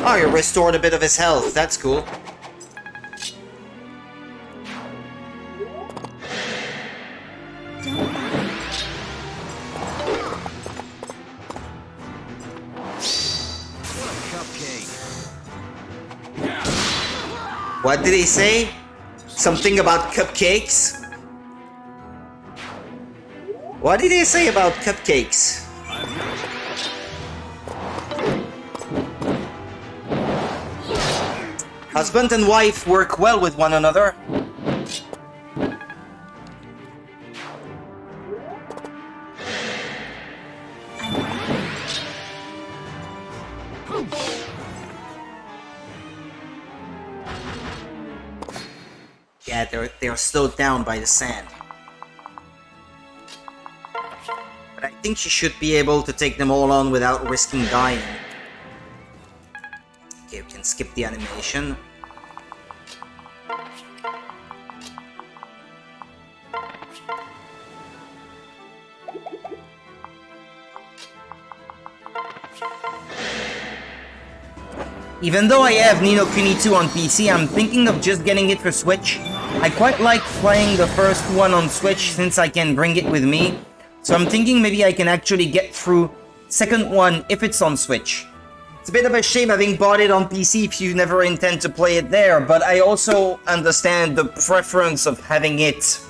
Oh, you restored a bit of his health. That's cool. What did he say? Something about cupcakes? What did he say about cupcakes? Husband and wife work well with one another. Yeah, they're slowed down by the sand. But I think she should be able to take them all on without risking dying. Okay, we can skip the animation. Even though I have Ni no Kuni 2 on PC, I'm thinking of just getting it for Switch. I quite like playing the first one on Switch since I can bring it with me. So I'm thinking maybe I can actually get through second one if it's on Switch. It's a bit of a shame having bought it on PC if you never intend to play it there, but I also understand the preference of having it.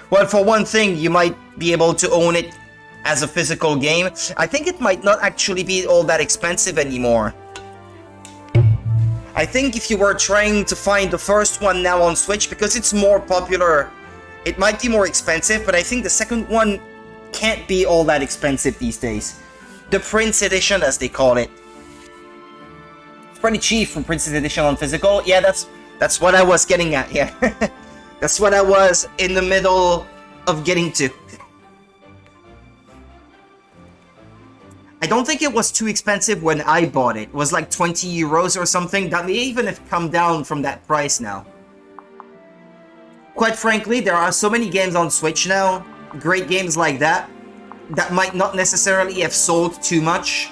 Well, for one thing, you might be able to own it as a physical game. I think it might not actually be all that expensive anymore. I think if you were trying to find the first one now on Switch, because it's more popular, it might be more expensive, but I think the second one can't be all that expensive these days. The Prince Edition, as they call it. It's pretty cheap for Prince's Edition on physical. Yeah, that's what I was getting at, yeah. That's what I was in the middle of getting to. I don't think it was too expensive when I bought it. It was like 20 euros or something. That may even have come down from that price now. Quite frankly, there are so many games on Switch now, great games like that, that might not necessarily have sold too much.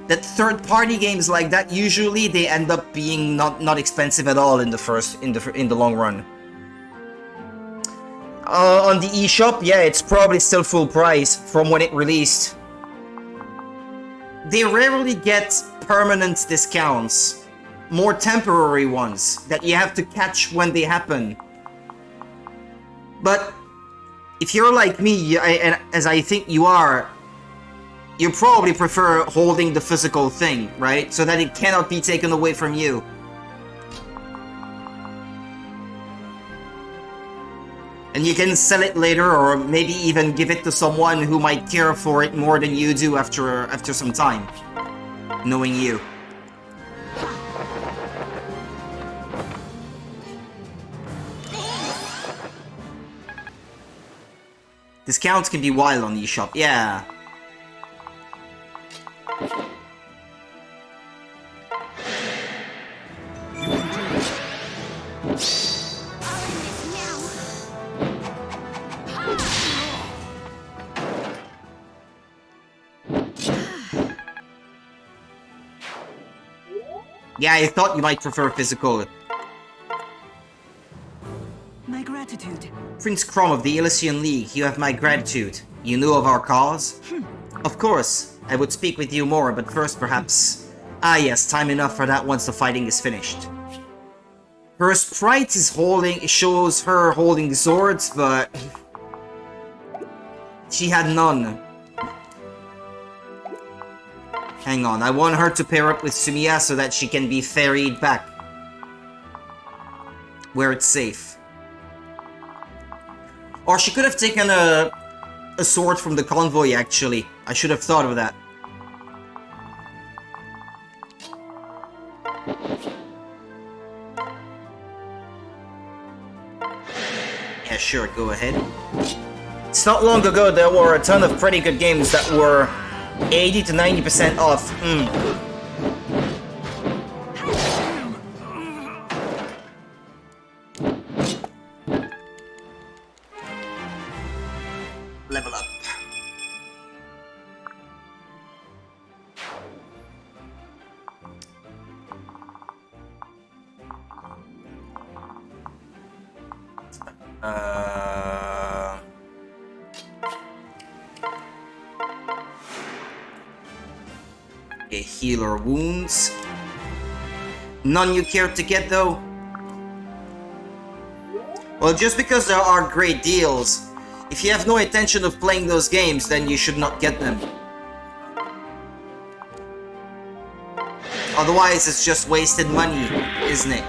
That third-party games like that, usually they end up being not expensive at all in the long run. On the eShop, yeah, it's probably still full price from when it released. They rarely get permanent discounts. More temporary ones that you have to catch when they happen. But if you're like me, and as I think you are, you probably prefer holding the physical thing, right? So that it cannot be taken away from you. And you can sell it later, or maybe even give it to someone who might care for it more than you do after some time. Knowing you. Discounts can be wild on eShop, yeah. Yeah, I thought you might prefer physical. My gratitude. Prince Crom of the Elysian League, you have my gratitude. You knew of our cause? Of course, I would speak with you more, but first perhaps... Ah yes, time enough for that once the fighting is finished. Her sprite is shows her holding swords, but... she had none. Hang on, I want her to pair up with Sumiya so that she can be ferried back. Where it's safe. Or she could have taken a sword from the convoy, actually. I should have thought of that. Yeah, sure, go ahead. It's not long ago there were a ton of pretty good games that were 80 to 90% off. Level up. Okay, healer wounds. None you care to get though? Well, just because there are great deals, if you have no intention of playing those games, then you should not get them. Otherwise, it's just wasted money, isn't it?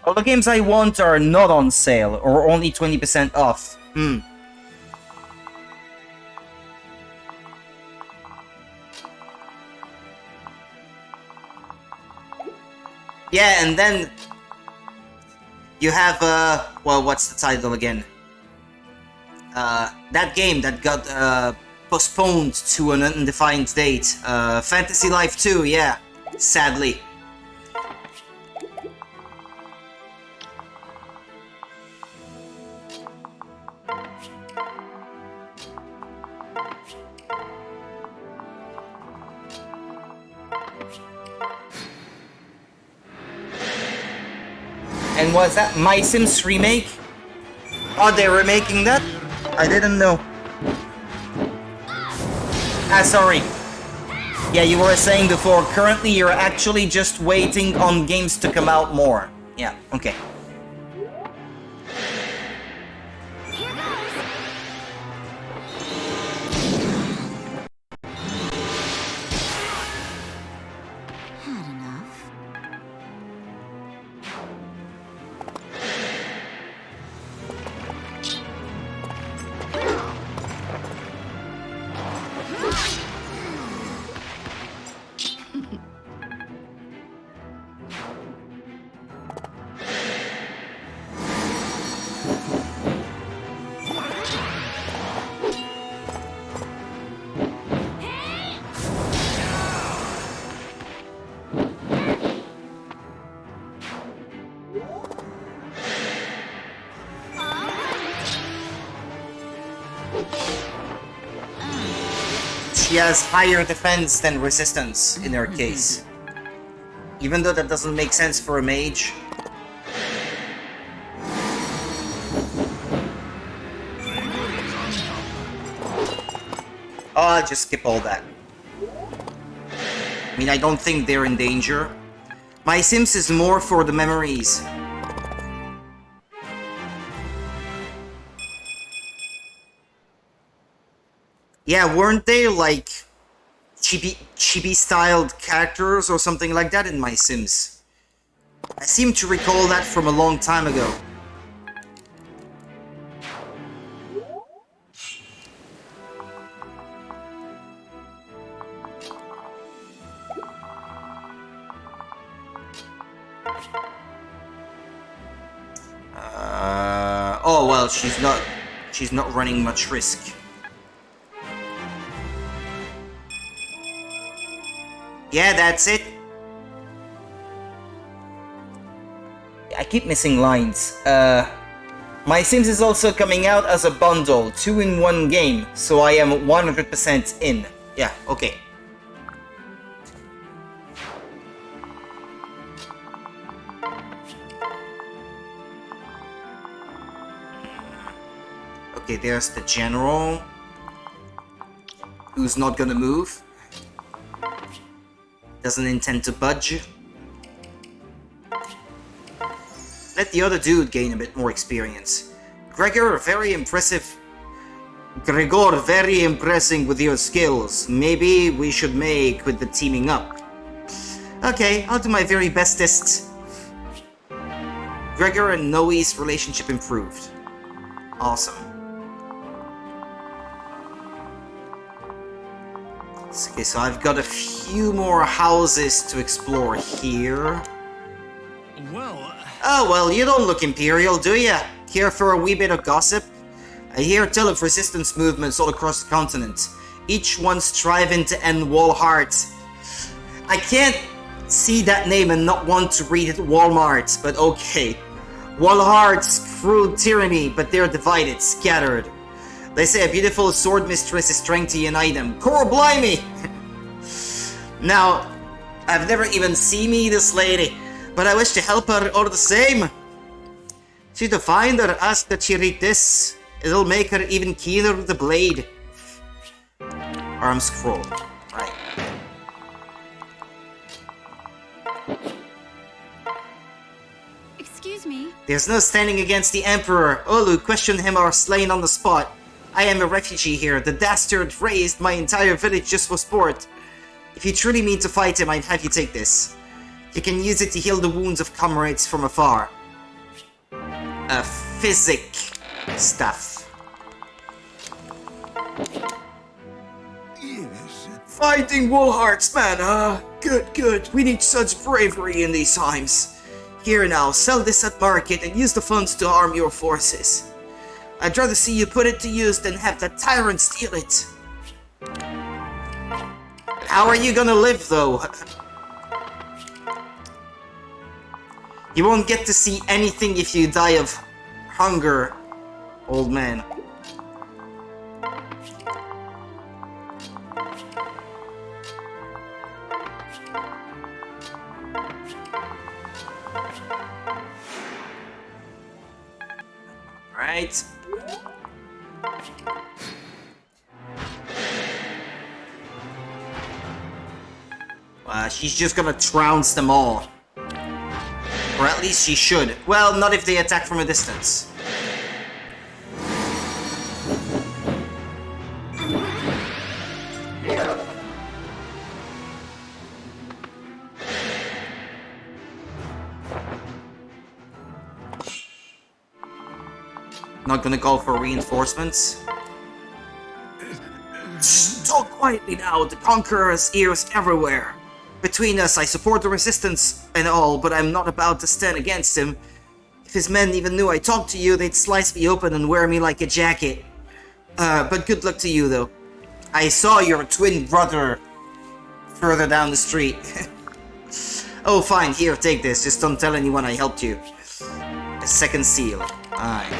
All the games I want are not on sale, or only 20% off. Yeah, and then... you have, well, what's the title again? That game that got, postponed to an undefined date. Fantasy Life 2, yeah. Sadly. And was that My Sims remake? Oh, they're remaking that? I didn't know. Ah, sorry. Yeah, you were saying before, currently you're actually just waiting on games to come out more. Yeah, okay. she has higher defense than resistance in her case. Even though that doesn't make sense for a mage. Oh, I'll just skip all that. I mean, I don't think they're in danger. My Sims is more for the memories. Yeah, weren't they like chibi-styled characters or something like that in My Sims? I seem to recall that from a long time ago. Oh well, she's not running much risk. Yeah, that's it. I keep missing lines. My Sims is also coming out as a bundle, 2-in-1 game, so I am 100% in. Yeah, okay. Okay, there's the general, who's not gonna move. Doesn't intend to budge. Let the other dude gain a bit more experience. Gregor, very impressive. Gregor, very impressing with your skills. Maybe we should make with the teaming up. Okay, I'll do my very bestest. Gregor and Noe's relationship improved. Awesome. Okay, so I've got a few more houses to explore here. Well... Oh, well, you don't look Imperial, do ya? Care for a wee bit of gossip? I hear tell of resistance movements all across the continent, each one striving to end Walhart. I can't see that name and not want to read it Walmart, but okay. Walhart's cruel tyranny, but they're divided, scattered. They say a beautiful sword mistress is trying to unite them. Cor blimey! Now, I've never even seen this lady, but I wish to help her all the same. See to find her, ask that she read this. It'll make her even keener with the blade. Arm scroll. Right. Excuse me. There's no standing against the Emperor. Olu questioned him or slain on the spot. I am a refugee here. The dastard raised my entire village just for sport. If you truly mean to fight him, I'd have you take this. You can use it to heal the wounds of comrades from afar. Physic stuff. Yes. Fighting Woolhearts, man, good. We need such bravery in these times. Here now, sell this at market and use the funds to arm your forces. I'd rather see you put it to use than have that tyrant steal it. How are you gonna live, though? You won't get to see anything if you die of hunger, old man. Right. She's just gonna trounce them all. Or at least she should. Well, not if they attack from a distance. Not gonna call for reinforcements? Shh, talk quietly now, the Conqueror's ears everywhere. Between us, I support the resistance and all, but I'm not about to stand against him. If his men even knew I talked to you, they'd slice me open and wear me like a jacket. But good luck to you, though. I saw your twin brother further down the street. Oh, fine, here, take this. Just don't tell anyone I helped you. A second seal. Aye.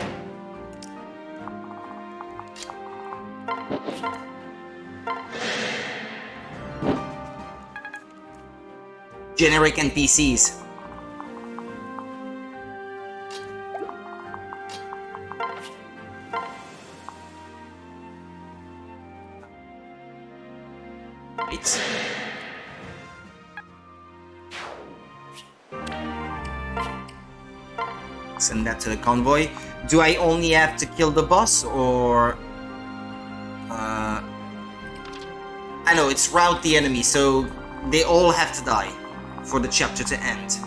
generic NPCs. Right. Send that to the convoy. Do I only have to kill the boss, or... I know, it's rout the enemy, so they all have to die for the chapter to end.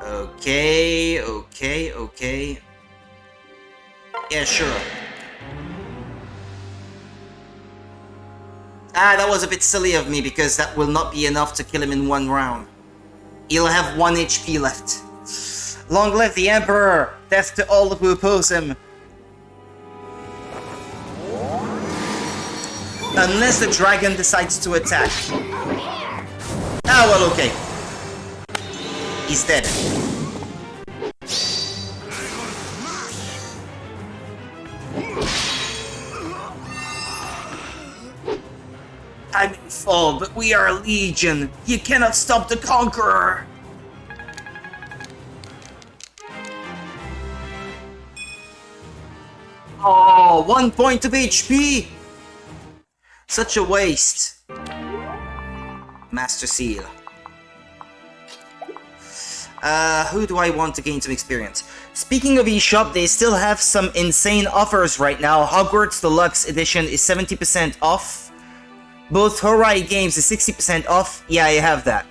Okay, okay, okay. Yeah, sure. Ah, that was a bit silly of me, because that will not be enough to kill him in one round. He'll have 1 HP left. Long live the Emperor! Death to all who oppose him! Unless the dragon decides to attack. Ah, well, okay. He's dead. I may fall, but we are a legion. You cannot stop the conqueror. Oh, 1 point of HP. Such a waste. Master Seal. Who do I want to gain some experience? Speaking of eShop, they still have some insane offers right now. Hogwarts Deluxe Edition is 70% off. Both Horai games is 60% off. Yeah, I have that.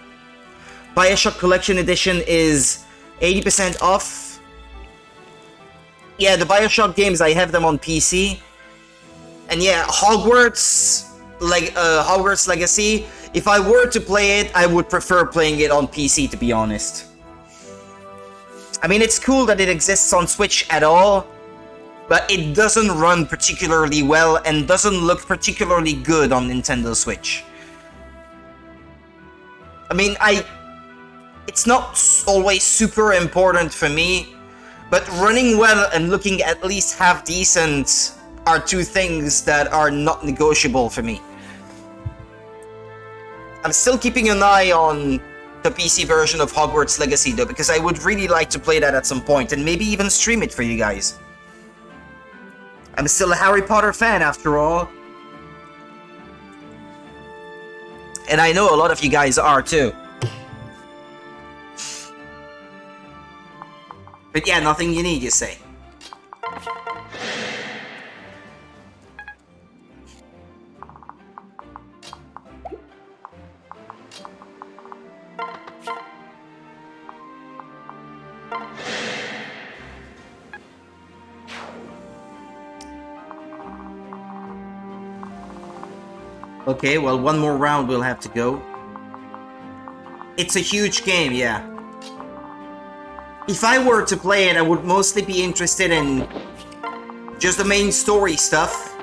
Bioshock Collection Edition is 80% off. Yeah, the Bioshock games, I have them on PC. And yeah, Hogwarts Legacy, if I were to play it, I would prefer playing it on PC, to be honest. I mean, it's cool that it exists on Switch at all, but it doesn't run particularly well and doesn't look particularly good on Nintendo Switch. I mean, it's not always super important for me, but running well and looking at least half decent are two things that are not negotiable for me. I'm still keeping an eye on the PC version of Hogwarts Legacy though, because I would really like to play that at some point and maybe even stream it for you guys. I'm still a Harry Potter fan after all. And I know a lot of you guys are too. But yeah, nothing you need, you say. Okay, well, one more round we'll have to go. It's a huge game, yeah. If I were to play it, I would mostly be interested in just the main story stuff.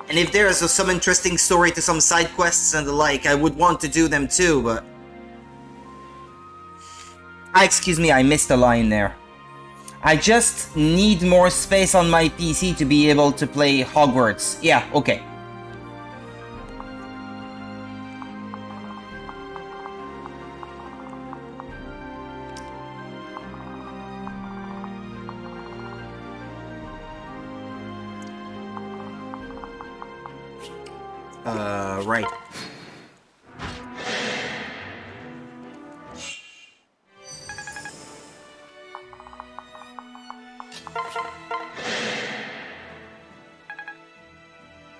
And if there is some interesting story to some side quests and the like, I would want to do them too, but... excuse me, I missed a line there. I just need more space on my PC to be able to play Hogwarts. Yeah, okay. Right.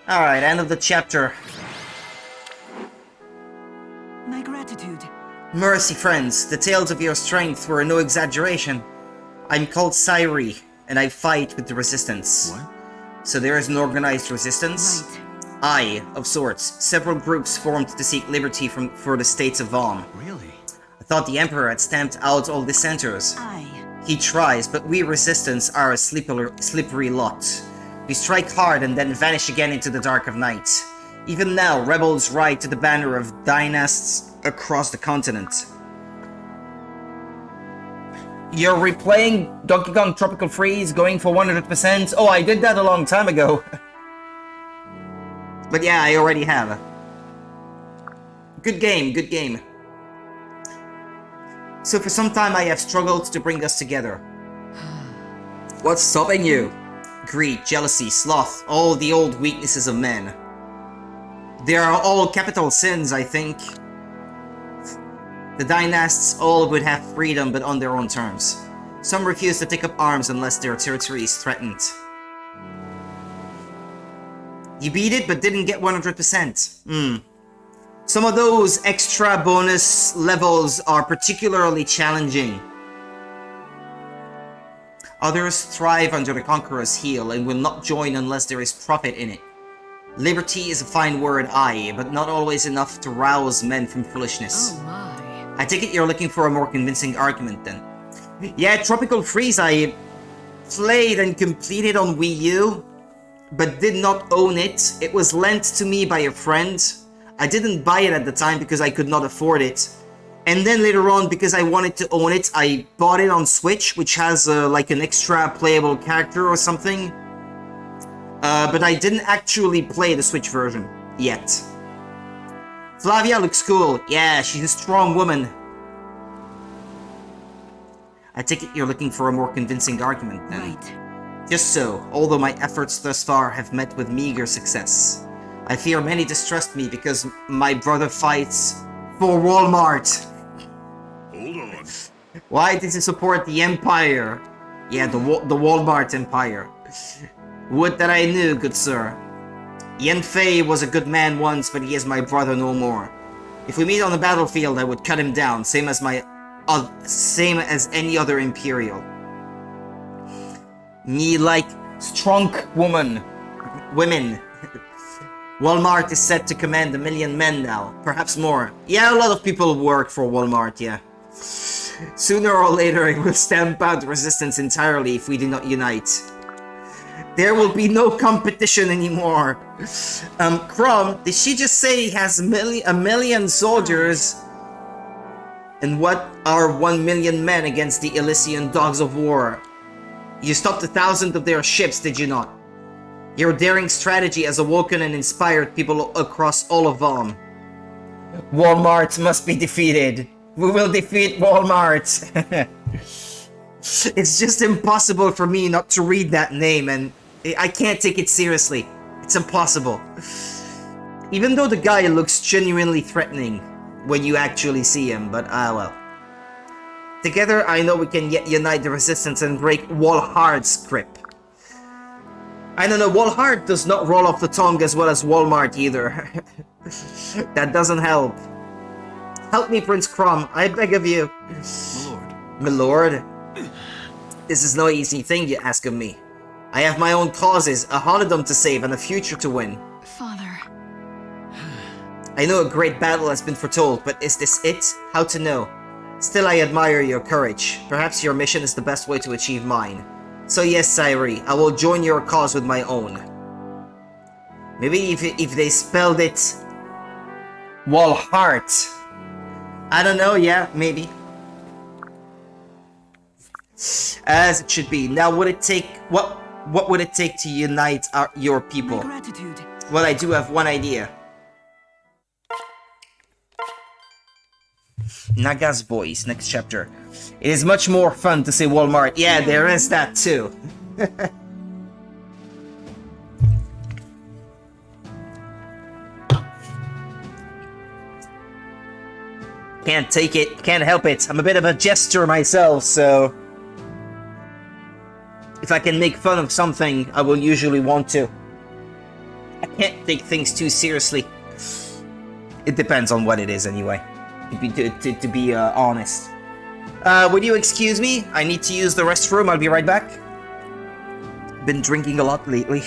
Alright, end of the chapter. My gratitude. Mercy, friends. The tales of your strength were no exaggeration. I'm called Sairi, and I fight with the Resistance. What? So there is an organized resistance? Right. Aye, of sorts. Several groups formed to seek liberty for the states of Vaughn. Really? I thought the Emperor had stamped out all dissenters. Aye. He tries, but we Resistance are a slippery lot. We strike hard and then vanish again into the dark of night. Even now, rebels ride to the banner of dynasts across the continent. You're replaying Donkey Kong Tropical Freeze, going for 100%? Oh, I did that a long time ago. But yeah, I already have. Good game, good game. So for some time I have struggled to bring us together. What's stopping you? Greed, jealousy, sloth, all the old weaknesses of men. They are all capital sins, I think. The dynasts all would have freedom, but on their own terms. Some refuse to take up arms unless their territory is threatened. You beat it, but didn't get 100%. Some of those extra bonus levels are particularly challenging. Others thrive under the Conqueror's heel and will not join unless there is profit in it. Liberty is a fine word, aye, but not always enough to rouse men from foolishness. Oh my. I take it you're looking for a more convincing argument then. Yeah, Tropical Freeze I played and completed on Wii U, but did not own it. It was lent to me by a friend. I didn't buy it at the time because I could not afford it. And then later on, because I wanted to own it, I bought it on Switch, which has like an extra playable character or something. But I didn't actually play the Switch version yet. Flavia looks cool. Yeah, she's a strong woman. I take it you're looking for a more convincing argument then. Right. Just so, although my efforts thus far have met with meager success. I fear many distrust me because my brother fights for Walmart. Hold on. Why did he support the Empire? Yeah, the Walmart Empire. Would that I knew, good sir. Yen Fei was a good man once, but he is my brother no more. If we meet on the battlefield, I would cut him down, same as any other Imperial. Me like strong women. Walmart is set to command 1 million men now, perhaps more. Yeah, a lot of people work for Walmart, yeah. Sooner or later, it will stamp out resistance entirely if we do not unite. There will be no competition anymore. Crumb, did she just say he has a million soldiers? And what are 1 million men against the Elysian dogs of war? You stopped 1,000 of their ships, did you not? Your daring strategy has awoken and inspired people across all of Valm. Walmart must be defeated. We will defeat Walmart. It's just impossible for me not to read that name, and I can't take it seriously. It's impossible. Even though the guy looks genuinely threatening when you actually see him, but well. Together, I know we can yet unite the resistance and break Walhart's grip. I don't know, Walhart does not roll off the tongue as well as Walmart either. That doesn't help. Help me, Prince Crom, I beg of you. My lord. My lord? This is no easy thing you ask of me. I have my own causes, a Holidom to save, and a future to win. Father. I know a great battle has been foretold, but is this it? How to know? Still, I admire your courage. Perhaps your mission is the best way to achieve mine. So yes, Sairi, I will join your cause with my own. Maybe if they spelled it Walhart. I don't know, yeah, maybe. As it should be. Now, would it take what would it take to unite your people? My gratitude. Well, I do have one idea. Naga's voice, next chapter. It is much more fun to say Walmart. Yeah, there is that too. Can't take it, can't help it. I'm a bit of a jester myself, so if I can make fun of something, I will usually want to. I can't take things too seriously. It depends on what it is anyway, to be honest. Would you excuse me? I need to use the restroom, I'll be right back. Been drinking a lot lately.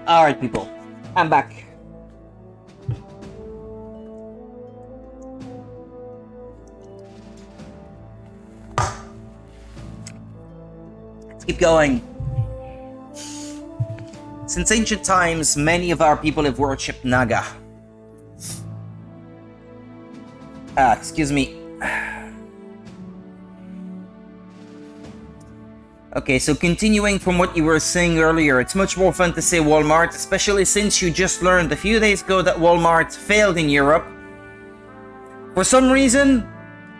Alright, people. I'm back. Let's keep going. Since ancient times, many of our people have worshipped Naga. Excuse me. Okay, so continuing from what you were saying earlier, it's much more fun to say Walmart, especially since you just learned a few days ago that Walmart failed in Europe. For some reason,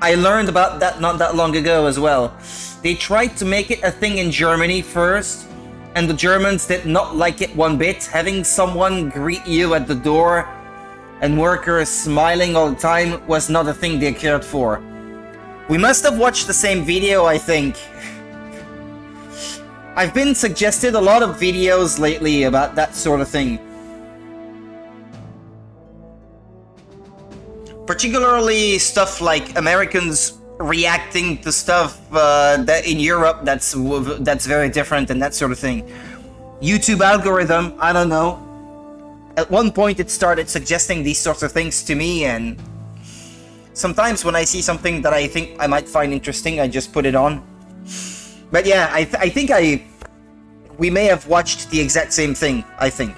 I learned about that not that long ago as well. They tried to make it a thing in Germany first, and the Germans did not like it one bit. Having someone greet you at the door and workers smiling all the time was not a thing they cared for. We must have watched the same video, I think. I've been suggested a lot of videos lately about that sort of thing. Particularly stuff like Americans reacting to stuff that in Europe that's very different and that sort of thing. YouTube algorithm, I don't know. At one point it started suggesting these sorts of things to me, and sometimes when I see something that I think I might find interesting, I just put it on. But yeah, I think we may have watched the exact same thing, I think.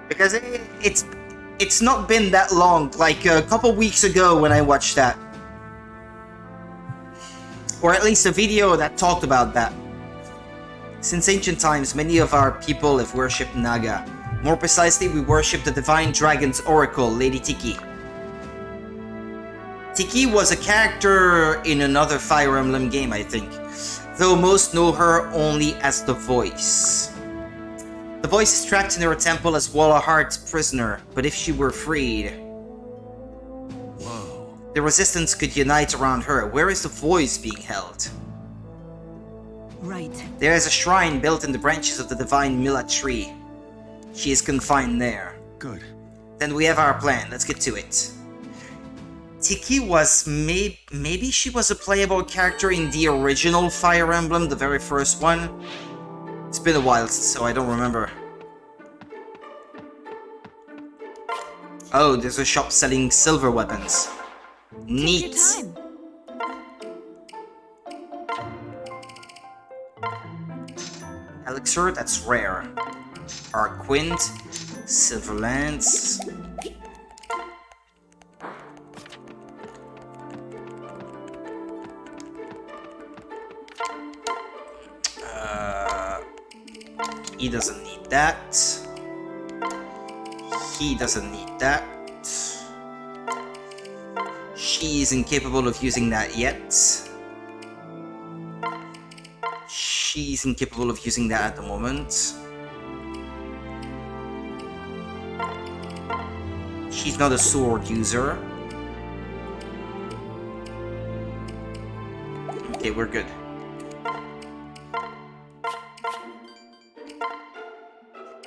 Because it's not been that long, like a couple weeks ago when I watched that. Or at least a video that talked about that. Since ancient times, many of our people have worshipped Naga. More precisely, we worship the divine dragon's oracle, Lady Tiki. Tiki was a character in another Fire Emblem game, I think, though most know her only as the Voice. The Voice is trapped in her temple as Wallerhart's prisoner, but if she were freed... Whoa. The Resistance could unite around her. Where is the Voice being held? Right. There is a shrine built in the branches of the divine Mila tree. She is confined there. Good. Then we have our plan. Let's get to it. Tiki was maybe she was a playable character in the original Fire Emblem, the very first one. It's been a while, so I don't remember. Oh, there's a shop selling silver weapons. Neat. Take your time. Elixir, that's rare. Arquint, silver lance. He doesn't need that. He doesn't need that. She is incapable of using that yet. She's incapable of using that at the moment. She's not a sword user. Okay, we're good.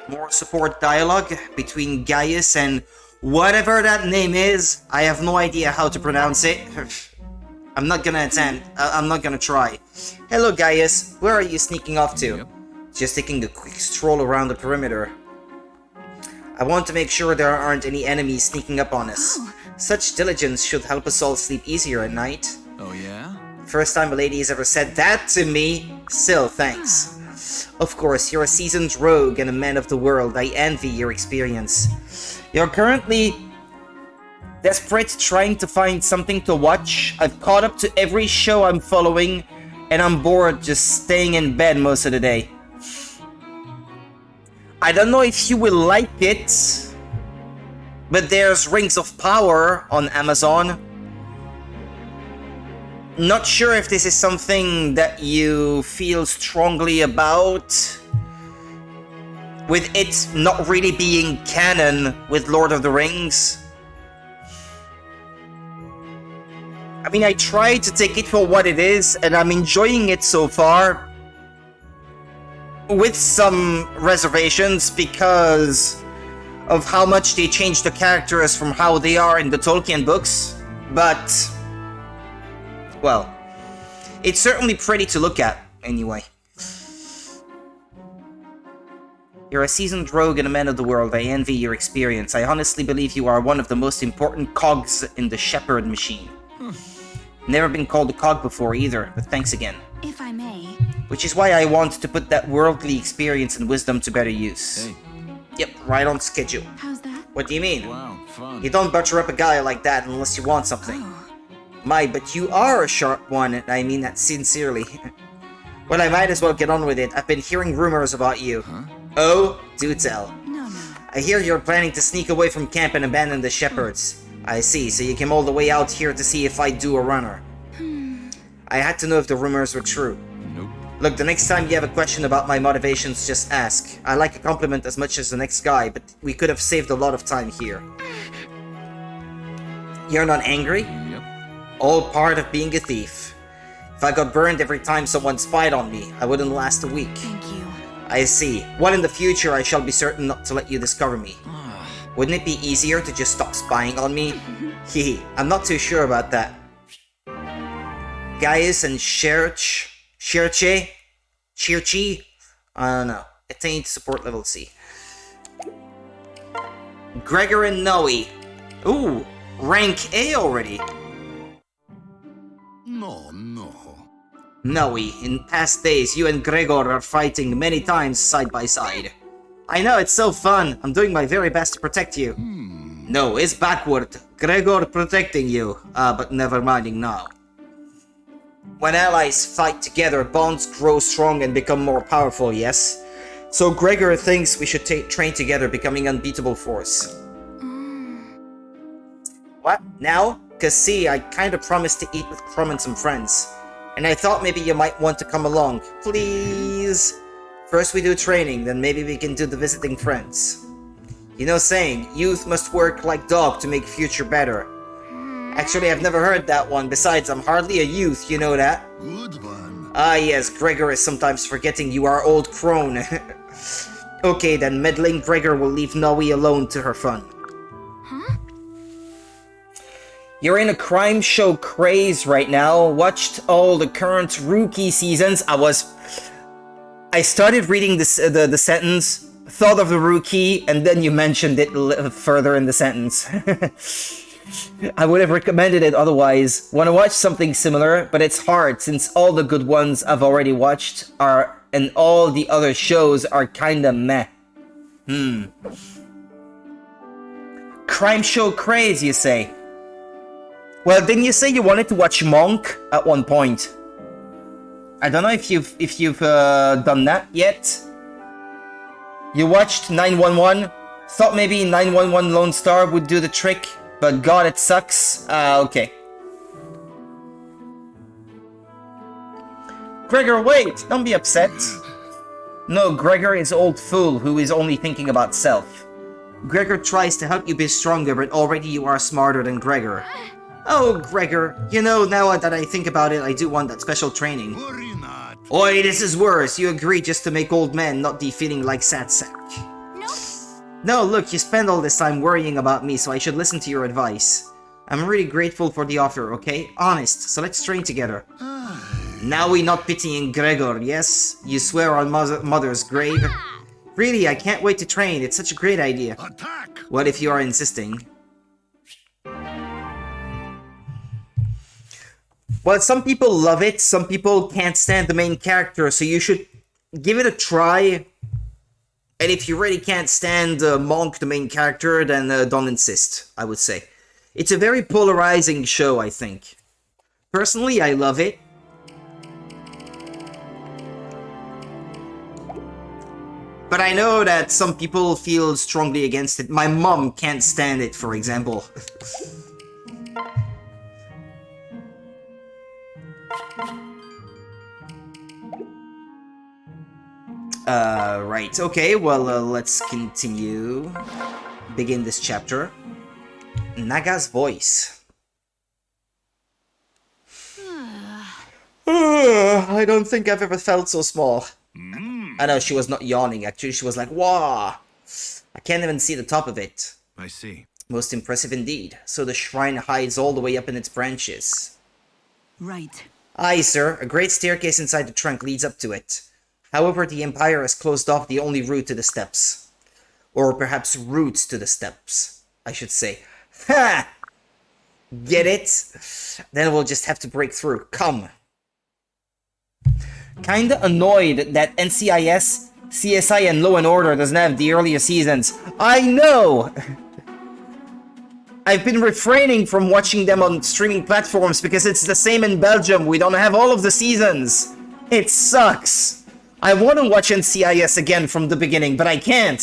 More support dialogue between Gaius and whatever that name is. I have no idea how to pronounce it. I'm not gonna attempt. I'm not gonna try. Hello, Gaius. Where are you sneaking off to? Yep. Just taking a quick stroll around the perimeter. I want to make sure there aren't any enemies sneaking up on us. Oh. Such diligence should help us all sleep easier at night. Oh yeah? First time a lady has ever said that to me. Still, thanks. Of course, you're a seasoned rogue and a man of the world. I envy your experience. You're currently desperate trying to find something to watch. I've caught up to every show I'm following, and I'm bored just staying in bed most of the day. I don't know if you will like it, but there's Rings of Power on Amazon. Not sure if this is something that you feel strongly about, with it not really being canon with Lord of the Rings. I mean, I try to take it for what it is, and I'm enjoying it so far, with some reservations because of how much they changed the characters from how they are in the Tolkien books, but... well, it's certainly pretty to look at, anyway. You're a seasoned rogue and a man of the world. I envy your experience. I honestly believe you are one of the most important cogs in the shepherd machine. Never been called a cog before either, but thanks again. If I may. Which is why I want to put that worldly experience and wisdom to better use. Hey. Yep, right on schedule. How's that? What do you mean? Wow, fun. You don't butcher up a guy like that unless you want something. Oh. My, but you are a sharp one, and I mean that sincerely. Well, I might as well get on with it. I've been hearing rumors about you. Huh? Oh, do tell. No. I hear you're planning to sneak away from camp and abandon the shepherds. I see, so you came all the way out here to see if I'd do a runner. I had to know if the rumors were true. Nope. Look, the next time you have a question about my motivations, just ask. I like a compliment as much as the next guy, but we could have saved a lot of time here. You're not angry? Yep. All part of being a thief. If I got burned every time someone spied on me, I wouldn't last a week. Thank you. I see. Well, in the future, I shall be certain not to let you discover me. Wouldn't it be easier to just stop spying on me? Hehe, I'm not too sure about that. Gaius and Shirchi? I don't know. Attained support level C. Gregor and Noe. Ooh, rank A already. No. Noe, in past days, you and Gregor are fighting many times side by side. I know, it's so fun. I'm doing my very best to protect you. No, it's backward. Gregor protecting you. But never minding now. When allies fight together, bonds grow strong and become more powerful, yes? So Gregor thinks we should train together, becoming unbeatable force. What? Now? Cause see, I kinda promised to eat with Crumb and some friends. And I thought maybe you might want to come along. Please? First we do training, then maybe we can do the visiting friends. You know saying, youth must work like dog to make future better. Actually, I've never heard that one. Besides, I'm hardly a youth, you know that? Good one. Ah yes, Gregor is sometimes forgetting you are old crone. Okay then, meddling Gregor will leave Noe alone to her fun. You're in a crime show craze right now. Watched all the current rookie seasons. I started reading this, the sentence, thought of the rookie, and then you mentioned it further in the sentence. I would have recommended it otherwise. Want to watch something similar, but it's hard since all the good ones I've already watched are, and all the other shows are kinda meh. Crime show craze, you say? Well, didn't you say you wanted to watch Monk at one point? I don't know if you've done that yet. You watched 911, thought maybe 911 Lone Star would do the trick, but god, it sucks. Okay. Gregor, wait! Don't be upset. No, Gregor is old fool who is only thinking about self. Gregor tries to help you be stronger, but already you are smarter than Gregor. Oh, Gregor, you know, now that I think about it, I do want that special training. Worry not. Oi, this is worse. You agree just to make old men not be feeling like sad sack. No, look, you spend all this time worrying about me, so I should listen to your advice. I'm really grateful for the offer, okay? Honest, so let's train together. Now we not pitying Gregor, yes? You swear on mother's grave? Really, I can't wait to train. It's such a great idea. Attack. What if you are insisting? Well, some people love it, some people can't stand the main character, so you should give it a try. And if you really can't stand Monk, the main character, then don't insist, I would say. It's a very polarizing show, I think. Personally, I love it. But I know that some people feel strongly against it. My mom can't stand it, for example. Right, okay, well, let's continue. Begin this chapter. Naga's voice. I don't think I've ever felt so small. I know, she was not yawning, actually, she was like, "Wah!" I can't even see the top of it. I see. Most impressive indeed. So the shrine hides all the way up in its branches. Right. Aye, sir. A great staircase inside the trunk leads up to it. However, the Empire has closed off the only route to the steppes. Or perhaps routes to the steppes, I should say. Ha! Get it? Then we'll just have to break through. Come. Kinda annoyed that NCIS, CSI, and Law & Order doesn't have the earlier seasons. I know! I've been refraining from watching them on streaming platforms because it's the same in Belgium. We don't have all of the seasons. It sucks. I want to watch NCIS again from the beginning, but I can't.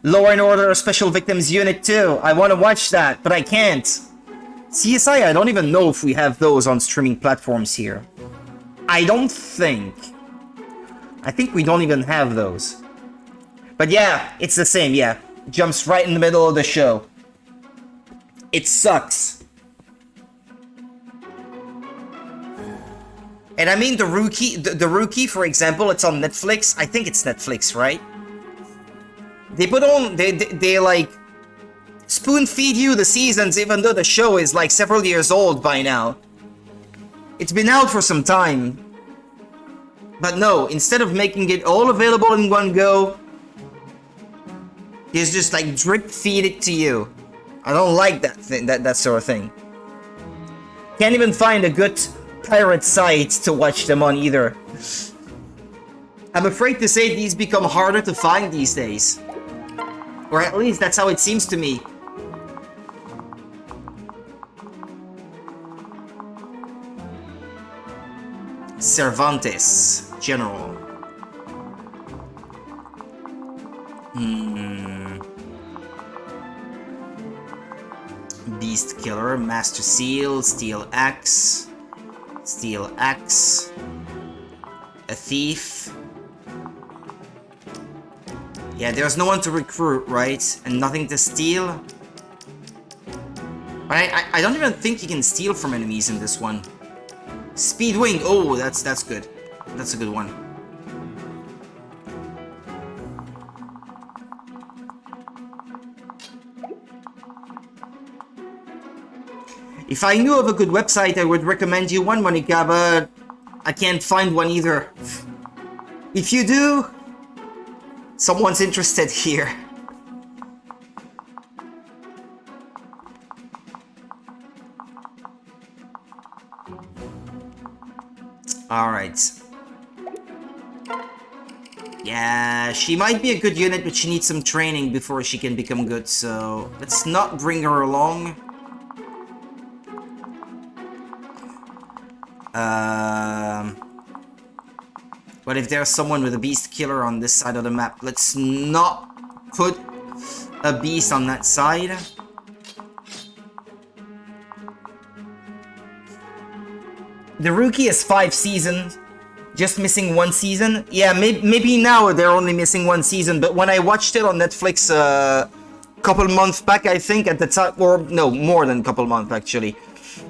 Law & Order Special Victims Unit 2. I want to watch that, but I can't. CSI, I don't even know if we have those on streaming platforms here. I don't think. I think we don't even have those. But yeah, it's the same, yeah. Jumps right in the middle of the show. It sucks. And I mean the Rookie, for example, it's on Netflix. I think it's Netflix, right? They put on, they like spoon feed you the seasons even though the show is like several years old by now. It's been out for some time. But no, instead of making it all available in one go, it's just like drip feed it to you. I don't like that thing, that sort of thing. Can't even find a good pirate site to watch them on either. I'm afraid to say these become harder to find these days. Or at least that's how it seems to me. Cervantes, General. Beast Killer, Master Seal, Steel Axe, a Thief. Yeah, there's no one to recruit, right? And nothing to steal. But I don't even think you can steal from enemies in this one. Speedwing, oh, that's good. That's a good one. If I knew of a good website, I would recommend you one, Monica, but I can't find one either. If you do, someone's interested here. Alright. Yeah, she might be a good unit, but she needs some training before she can become good, so let's not bring her along. But if there's someone with a beast killer on this side of the map, let's not put a beast on that side. The Rookie is 5 seasons, just missing 1 season. Yeah, maybe now they're only missing 1 season, but when I watched it on Netflix a couple months back, I think at the time, or no, more than a couple months actually.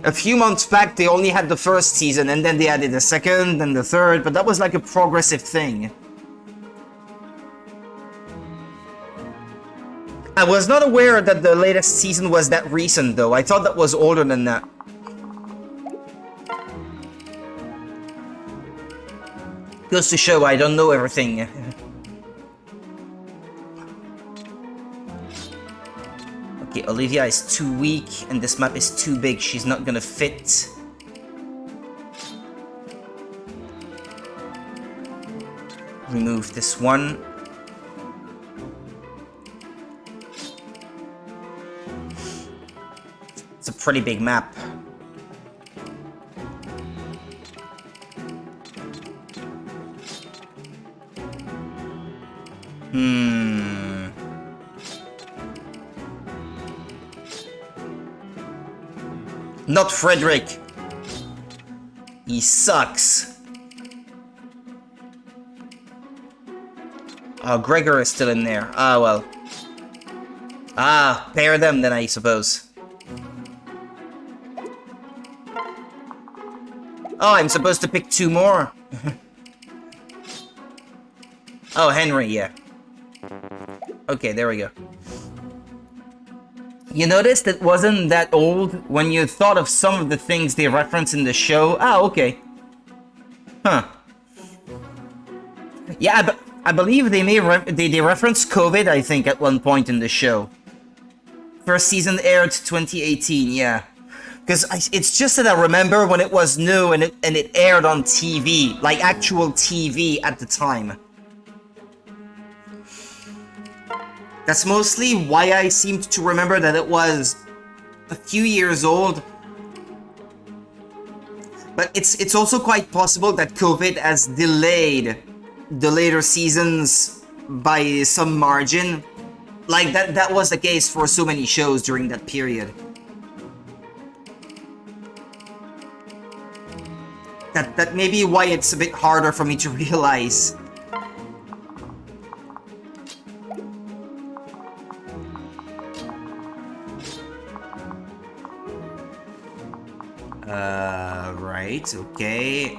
A few months back, they only had the 1st season, and then they added the 2nd and the 3rd, but that was like a progressive thing. I was not aware that the latest season was that recent, though. I thought that was older than that. Goes to show I don't know everything. Okay, Olivia is too weak, and this map is too big. She's not gonna fit. Remove this one. It's a pretty big map. Not Frederick. He sucks. Oh, Gregor is still in there. Ah, well. Ah, pair them then, I suppose. Oh, I'm supposed to pick 2 more. Oh, Henry, yeah. Okay, there we go. You noticed it wasn't that old when you thought of some of the things they reference in the show? Ah, okay. Huh. Yeah, but I believe they they referenced COVID, I think, at one point in the show. First season aired 2018, yeah. Because it's just that I remember when it was new and it aired on TV, like actual TV at the time. That's mostly why I seemed to remember that it was a few years old. But it's also quite possible that COVID has delayed the later seasons by some margin. Like that was the case for so many shows during that period. That may be why it's a bit harder for me to realize. Right, okay.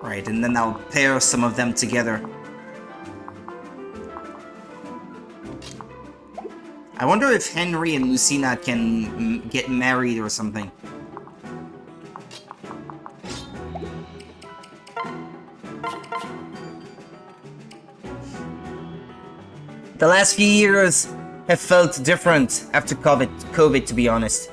Right, and then I'll pair some of them together. I wonder if Henry and Lucina can get married or something. The last few years have felt different after COVID, to be honest.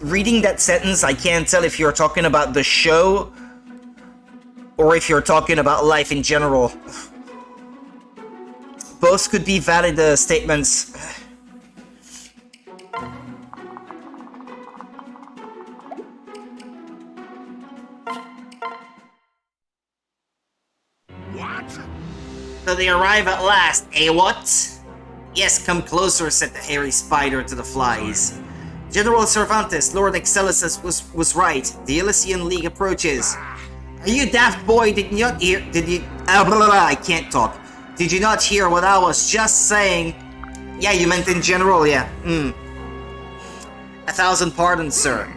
Reading that sentence, I can't tell if you're talking about the show or if you're talking about life in general. Both could be valid statements. What? So they arrive at last, eh what? Yes, come closer, said the hairy spider to the flies. General Cervantes, Lord Excelsis was right. The Elysian League approaches. Are you daft boy? Did you not hear? I can't talk. Did you not hear what I was just saying? Yeah, you meant in general, yeah. 1,000 pardons, sir.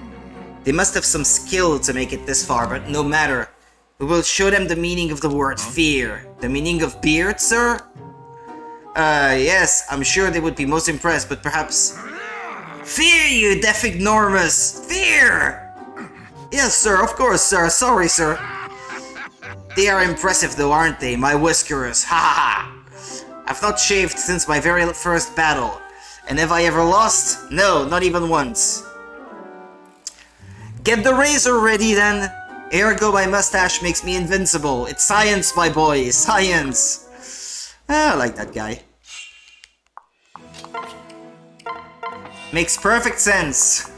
They must have some skill to make it this far, but no matter. We will show them the meaning of the word fear. The meaning of beard, sir? Yes, I'm sure they would be most impressed, but perhaps... Fear, you deaf ignoramus! Fear! Yes, sir, of course, sir. Sorry, sir. They are impressive though, aren't they? My whiskers. Ha ha ha! I've not shaved since my very first battle. And have I ever lost? No, not even once. Get the razor ready then! Ergo my mustache makes me invincible. It's science, my boy, science! I like that guy. Makes perfect sense.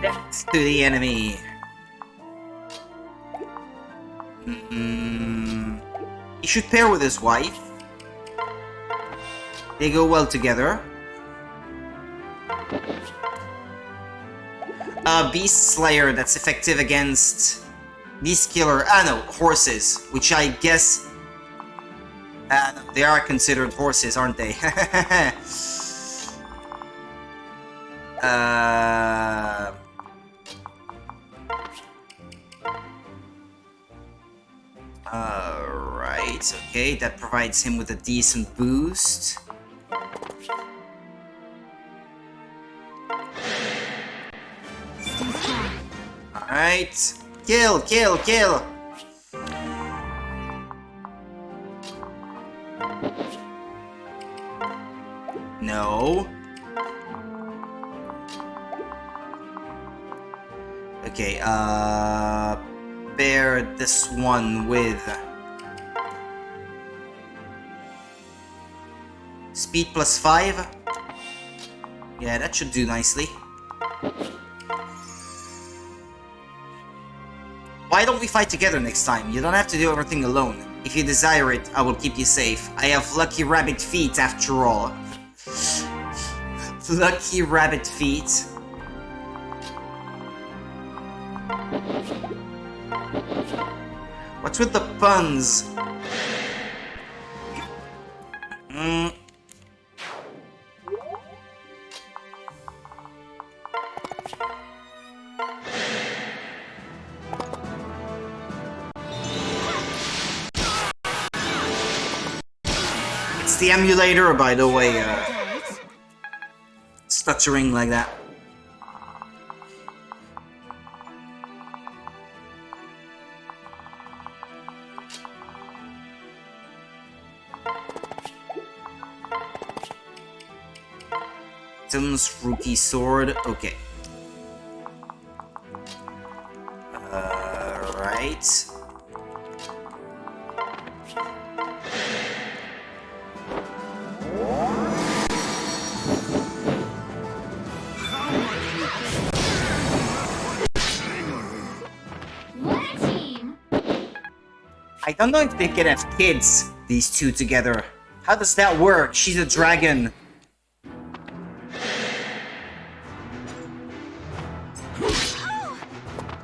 Death to the enemy. He should pair with his wife. They go well together. Beast Slayer, that's effective against Beast Killer. No, horses, which I guess no, they are considered horses, aren't they? Alright, okay, that provides him with a decent boost. Alright, kill, kill, kill! No. Okay, pair this one with speed plus 5. Yeah, that should do nicely. Why don't we fight together next time? You don't have to do everything alone. If you desire it, I will keep you safe. I have lucky rabbit feet after all. Lucky rabbit feet. What's with the puns? It's the emulator, by the way, stuttering like that. Tim's rookie sword, okay. Right. I don't know if they can have kids, these two together. How does that work? She's a dragon.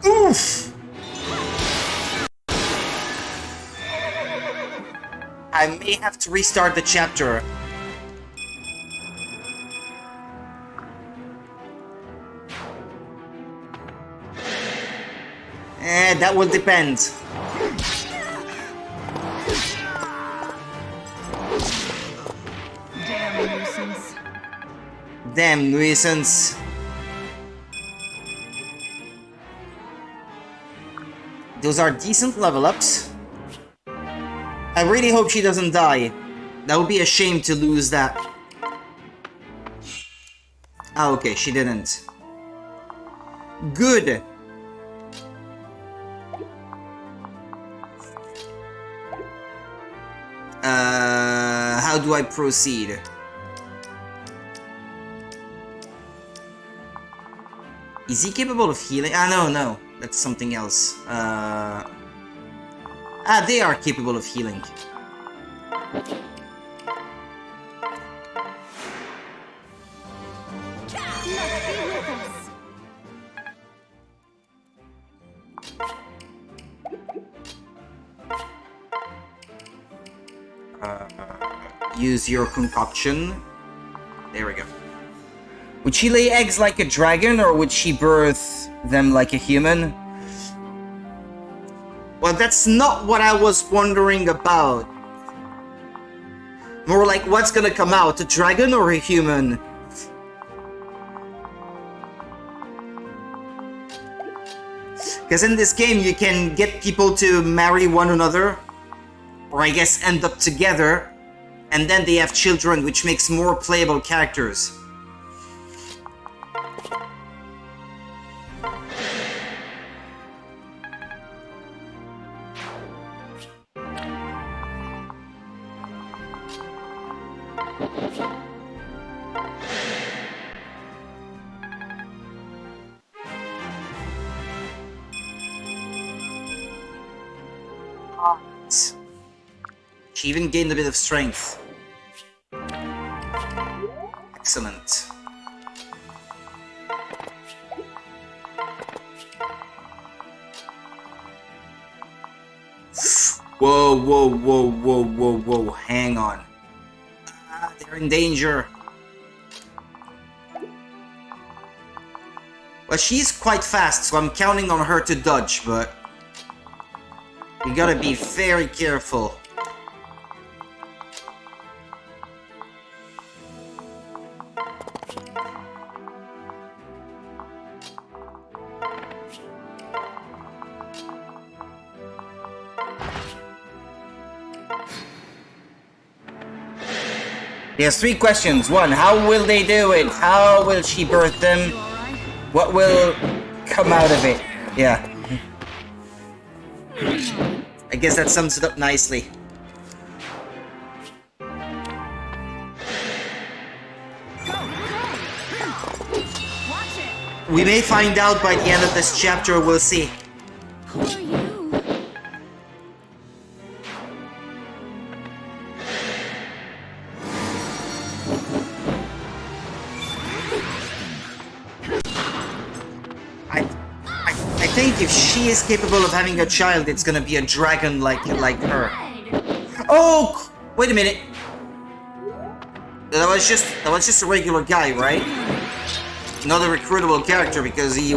Oof! I may have to restart the chapter. That will depend. Damn nuisance. Damn nuisance. Those are decent level ups. I really hope she doesn't die. That would be a shame to lose that. Ah, okay, she didn't. Good. How do I proceed? Is he capable of healing? Ah, no. That's something else. They are capable of healing. Use your concoction. There we go. Would she lay eggs like a dragon, or would she birth them like a human? Well, that's not what I was wondering about. More like, what's gonna come out, a dragon or a human? Because in this game, you can get people to marry one another, or I guess end up together, and then they have children, which makes more playable characters. She even gained a bit of strength. Excellent. Whoa, hang on. They're in danger. Well, she's quite fast, so I'm counting on her to dodge, but you gotta be very careful. He has 3 questions. 1, how will they do it? How will she birth them? What will come out of it? Yeah. I guess that sums it up nicely. We may find out by the end of this chapter, we'll see. Who are you? I think if she is capable of having a child, it's gonna be a dragon like her. Oh, wait a minute. That was just a regular guy, right? Not a recruitable character because he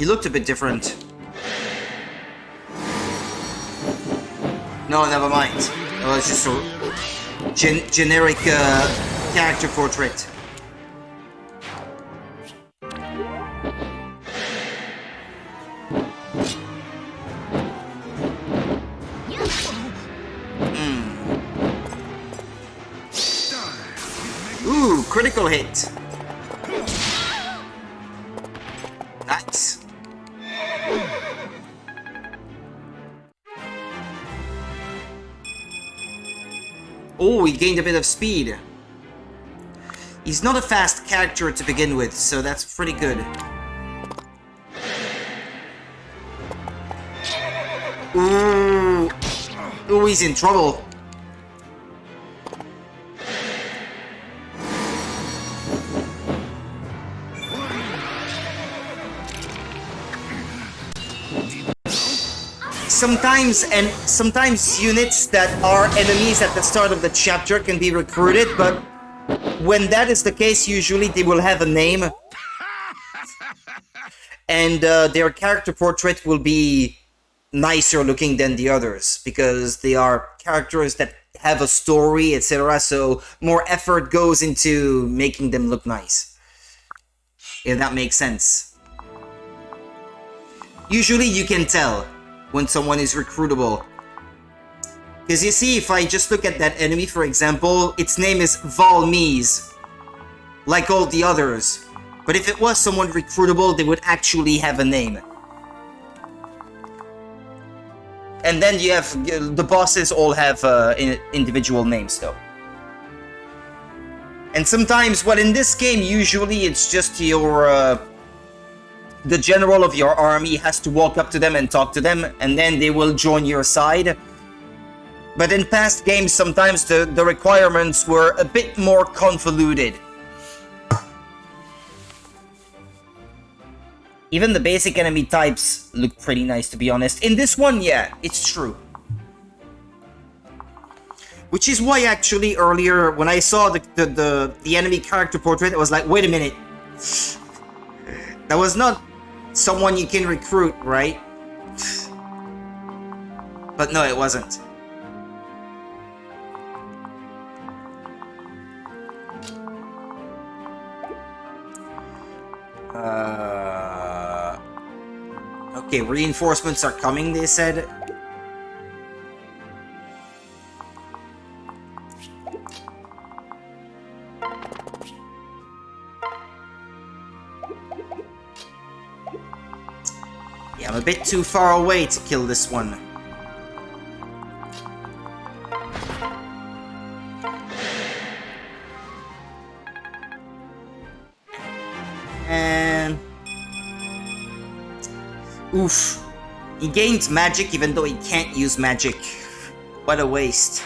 looked a bit different. No, never mind. That was just a generic character portrait. Ooh, critical hit. Nice. Oh, he gained a bit of speed. He's not a fast character to begin with, so that's pretty good. Ooh. Ooh, he's in trouble. Sometimes units that are enemies at the start of the chapter can be recruited, but when that is the case, usually they will have a name. And their character portrait will be nicer looking than the others, because they are characters that have a story, etc. So more effort goes into making them look nice. If that makes sense. Usually you can tell when someone is recruitable. Because you see, if I just look at that enemy, for example, its name is Valmise, like all the others. But if it was someone recruitable, they would actually have a name. And then you have, the bosses all have individual names though. And sometimes, well, in this game, usually it's just your, the general of your army has to walk up to them and talk to them, and then they will join your side. But in past games, sometimes the requirements were a bit more convoluted. Even the basic enemy types look pretty nice, to be honest. In this one, yeah, it's true. Which is why, actually, earlier, when I saw the enemy character portrait, I was like, wait a minute. That was not someone you can recruit, right? But no, it wasn't. Okay, reinforcements are coming, they said. Yeah, I'm a bit too far away to kill this one. And... oof. He gains magic even though he can't use magic. What a waste.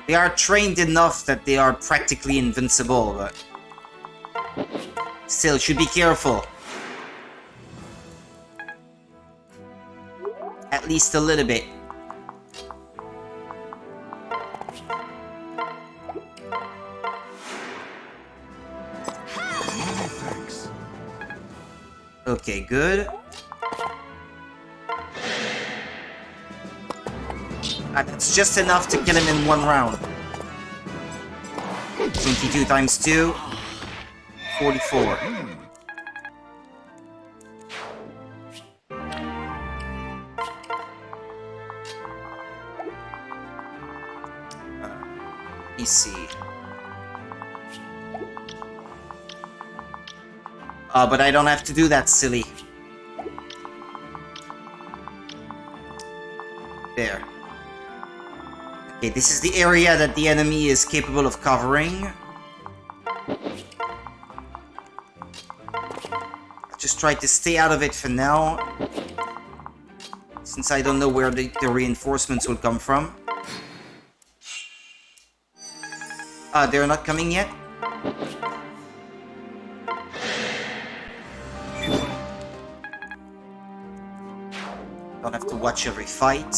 They are trained enough that they are practically invincible, but still, should be careful. At least a little bit. Okay, good. That's just enough to kill him in one round. 22 times 2. 44. Let me see. But I don't have to do that, silly. There. Okay, this is the area that the enemy is capable of covering. I'll just try to stay out of it for now, since I don't know where the reinforcements will come from. They're not coming yet? Don't have to watch every fight.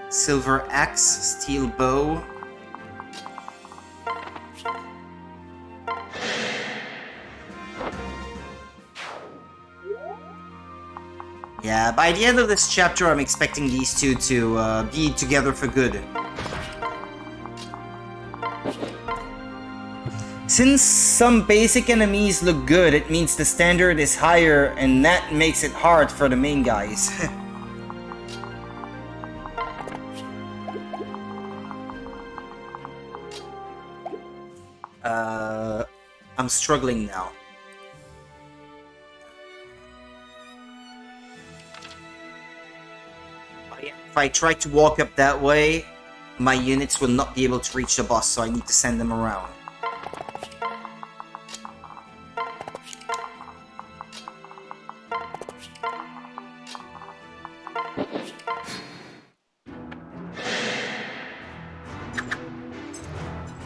Silver axe, steel bow. Yeah, by the end of this chapter, I'm expecting these two to be together for good. Since some basic enemies look good, it means the standard is higher, and that makes it hard for the main guys. I'm struggling now. If I try to walk up that way, my units will not be able to reach the boss, so I need to send them around.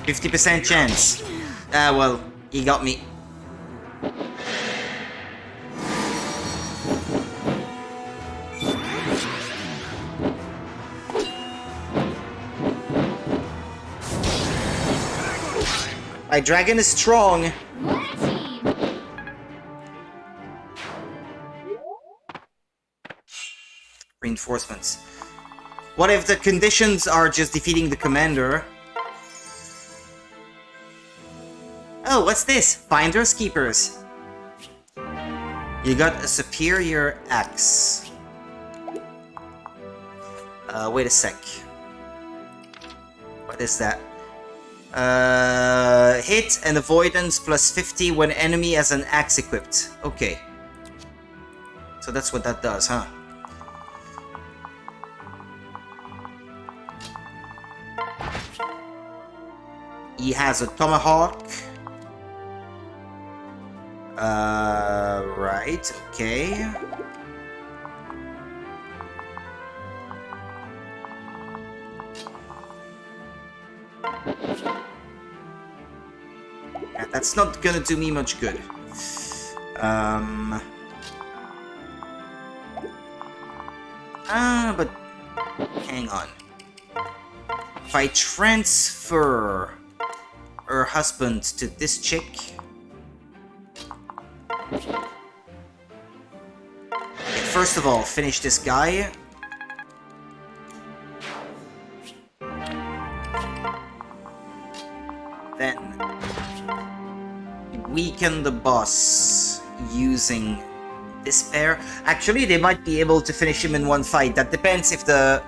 %50 chance. Ah, well, he got me. My dragon is strong. Reinforcements. What if the conditions are just defeating the commander? Oh, what's this? Finders Keepers. You got a superior axe. Wait a sec. What is that? Hit and avoidance plus 50 when enemy has an axe equipped. Okay. So that's what that does, huh? He has a tomahawk. Right, okay. Yeah, that's not gonna do me much good. But hang on. If I transfer her husband to this chick. Okay, first of all, finish this guy. Then weaken the boss using this pair. Actually, they might be able to finish him in one fight. That depends if the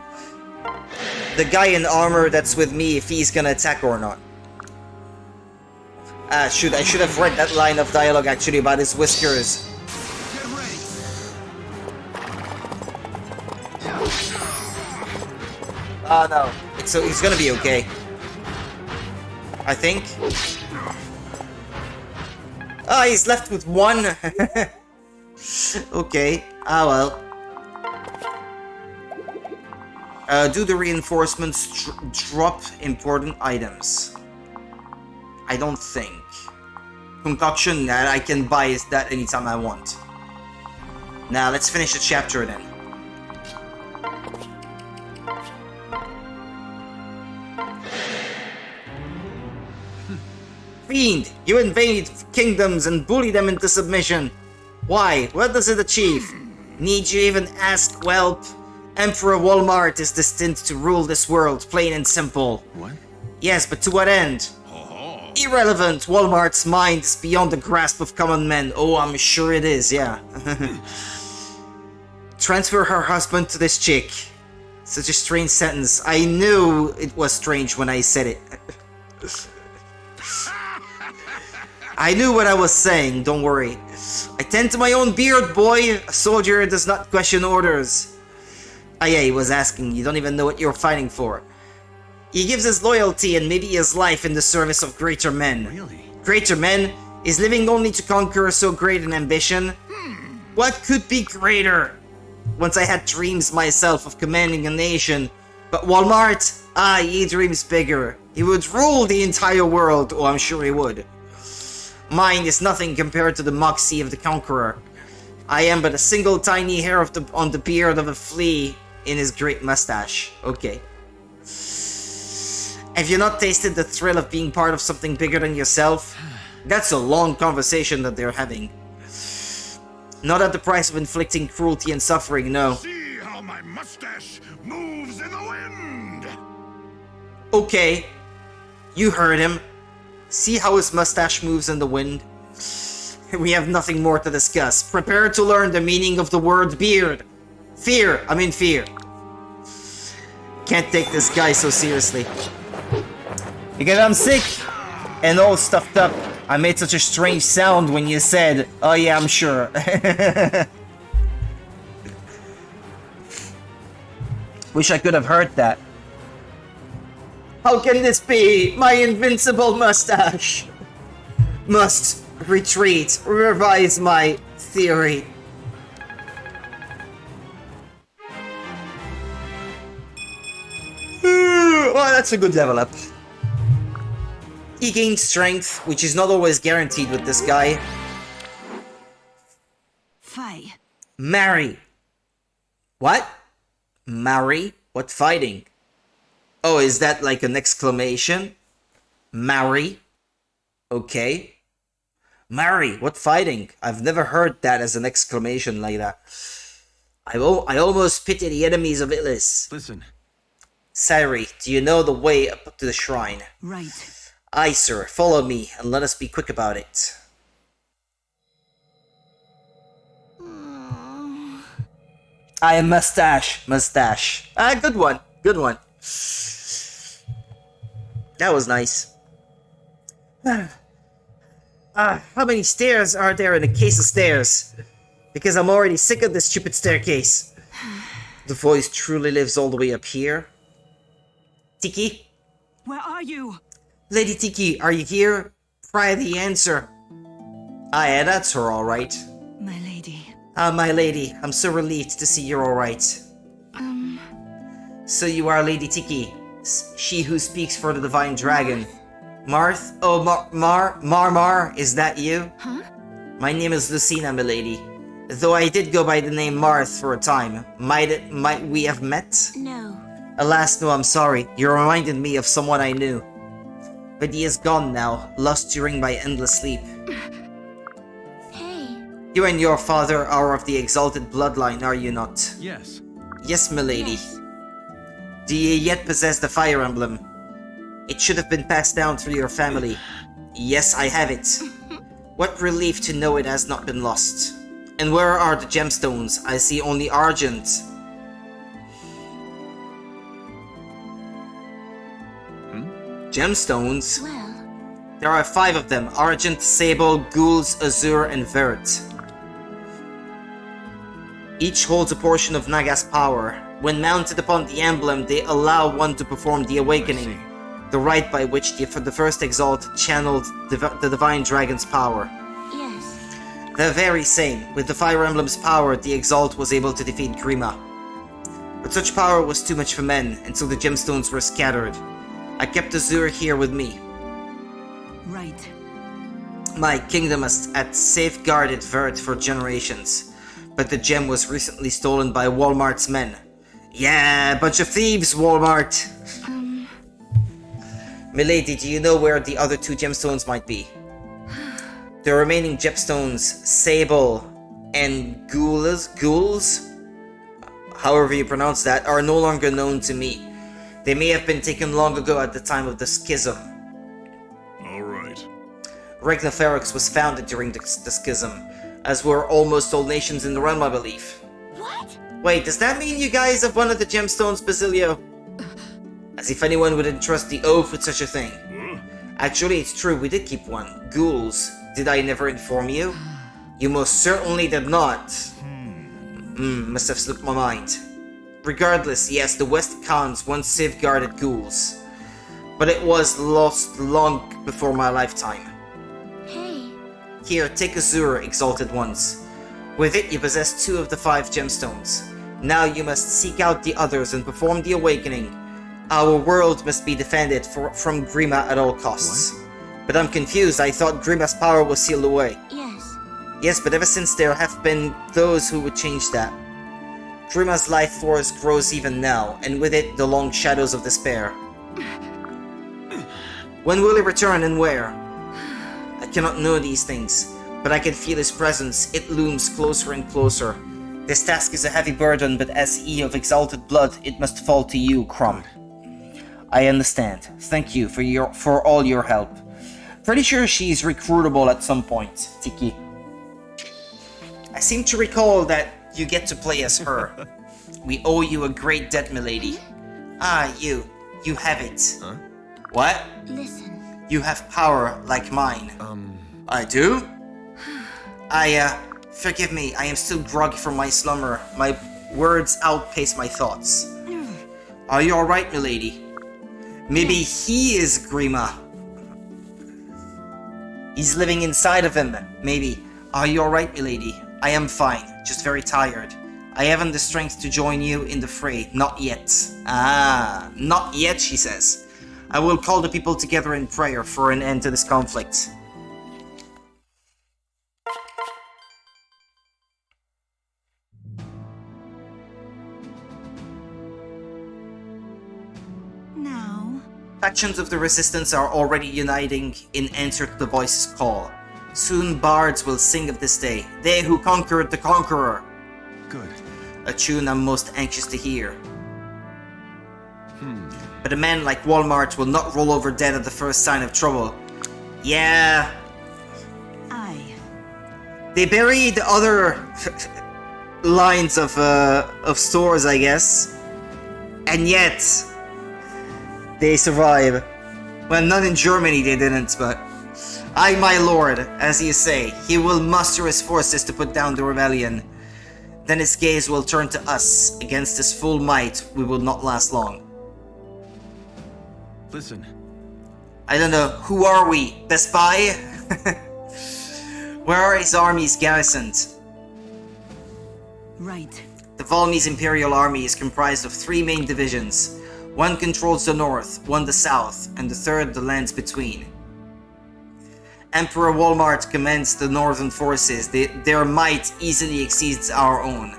guy in armor that's with me, if he's gonna attack or not. Shoot, I should have read that line of dialogue actually about his whiskers. Oh no, it's gonna be okay. I think. Ah, he's left with one. Okay, well. Do the reinforcements drop important items? I don't think. Concoction, that I can buy that anytime I want. Now, let's finish the chapter then. Fiend, you invade kingdoms and bully them into submission. Why? What does it achieve? Need you even ask, whelp? Emperor Walmart is destined to rule this world, plain and simple. What? Yes, but to what end? Irrelevant! Walmart's mind is beyond the grasp of common men. Oh, I'm sure it is, yeah. Transfer her husband to this chick. Such a strange sentence. I knew it was strange when I said it. I knew what I was saying, don't worry. I tend to my own beard, boy. A soldier does not question orders. Ah yeah, he was asking, you don't even know what you're fighting for. He gives his loyalty and maybe his life in the service of greater men. Really? Greater men? Is living only to conquer so great an ambition? What could be greater? Once I had dreams myself of commanding a nation. But Walmart? Ah, he dreams bigger. He would rule the entire world. Oh, I'm sure he would. Mine is nothing compared to the moxie of the conqueror. I am but a single tiny hair on the beard of a flea in his great mustache. Okay. Have you not tasted the thrill of being part of something bigger than yourself? That's a long conversation that they're having. Not at the price of inflicting cruelty and suffering, no. See how my mustache moves in the wind! Okay. You heard him. See how his mustache moves in the wind? We have nothing more to discuss. Prepare to learn the meaning of the word beard. Fear. Can't take this guy so seriously. Because I'm sick and all stuffed up. I made such a strange sound when you said, oh yeah, I'm sure. Wish I could have heard that. How can this be? My invincible mustache must retreat. Revise my theory. Well, that's a good level up. He gains strength, which is not always guaranteed with this guy. Fight. Marry. What? Marry? What fighting? Oh, is that like an exclamation? Marry? Okay. Marry, what fighting? I've never heard that as an exclamation like that. I almost pity the enemies of Illis. Listen. Sari, do you know the way up to the shrine? Right. Aye, sir. Follow me, and let us be quick about it. I mustache. Ah, good one. That was nice. How many stairs are there in a case of stairs? Because I'm already sick of this stupid staircase. The voice truly lives all the way up here. Tiki? Where are you? Lady Tiki, are you here? Pry the answer. Ah, yeah, that's her, alright. My lady. Ah, my lady, I'm so relieved to see you're alright. So you are Lady Tiki, she who speaks for the Divine Dragon. Marth? Oh, Mar, is that you? Huh? My name is Lucina, milady. Though I did go by the name Marth for a time. Might we have met? No. Alas, no, I'm sorry. You reminded me of someone I knew. But he is gone now, lost during my endless sleep. Hey. You and your father are of the exalted bloodline, are you not? Yes. Yes, milady. Yes. Do ye yet possess the fire emblem? It should have been passed down through your family. Yes, I have it. What relief to know it has not been lost. And where are the gemstones? I see only argent. Gemstones? Well. There are 5 of them. Argent, Sable, Ghouls, Azure, and Vert. Each holds a portion of Naga's power. When mounted upon the emblem, they allow one to perform the awakening, the rite by which the first Exalt channeled the Divine Dragon's power. Yes. The very same. With the Fire Emblem's power, the Exalt was able to defeat Grima. But such power was too much for men, and so the gemstones were scattered. I kept Azure here with me. Right. My kingdom had safeguarded Vert for generations, but the gem was recently stolen by Walmart's men. Yeah, bunch of thieves, Walmart! Milady, do you know where the other 2 gemstones might be? The remaining gemstones, Sable and Ghouls, however you pronounce that, are no longer known to me. They may have been taken long ago at the time of the schism. Alright. Regnaferox was founded during the schism, as were almost all nations in the realm, I believe. What? Wait, does that mean you guys have one of the gemstones, Basilio? As if anyone would entrust the oath with such a thing. Huh? Actually, it's true, we did keep one. Ghouls. Did I never inform you? You most certainly did not. Must have slipped my mind. Regardless, yes, the West Khans once safeguarded ghouls. But it was lost long before my lifetime. Hey. Here, take Azure, Exalted Ones. With it, you possess 2 of the 5 gemstones. Now you must seek out the others and perform the awakening. Our world must be defended from Grima at all costs. What? But I'm confused, I thought Grima's power was sealed away. Yes. Yes, but ever since there have been those who would change that. Grima's life force grows even now, and with it, the long shadows of despair. When will he return and where? I cannot know these things, but I can feel his presence. It looms closer and closer. This task is a heavy burden, but as he of exalted blood, it must fall to you, Crumb. I understand. Thank you for all your help. Pretty sure she's recruitable at some point, Tiki. I seem to recall that you get to play as her. We owe you a great debt, milady. Ah, you have it. Huh? What? Listen. You have power like mine. I do? Forgive me, I am still groggy from my slumber. My words outpace my thoughts. Are you alright, milady? Maybe he is Grima. He's living inside of him, maybe. Are you alright, milady? I am fine, just very tired. I haven't the strength to join you in the fray, not yet. Ah, not yet, she says. I will call the people together in prayer for an end to this conflict. Now. Factions of the Resistance are already uniting in answer to the Voice's call. Soon bards will sing of this day, they who conquered the Conqueror. Good. A tune I'm most anxious to hear. But a man like Walmart will not roll over dead at the first sign of trouble. Yeah. I. They buried other lines of stores, I guess. And yet, they survive. Well, not in Germany they didn't, but... I, my lord, as you say, he will muster his forces to put down the rebellion. Then his gaze will turn to us. Against his full might, we will not last long. Listen. I don't know, who are we? The spy? Where are his armies garrisoned? Right. The Valmy's Imperial Army is comprised of 3 main divisions. One controls the north, one the south, and the third the lands between. Emperor Walmart commands the northern forces. Their might easily exceeds our own.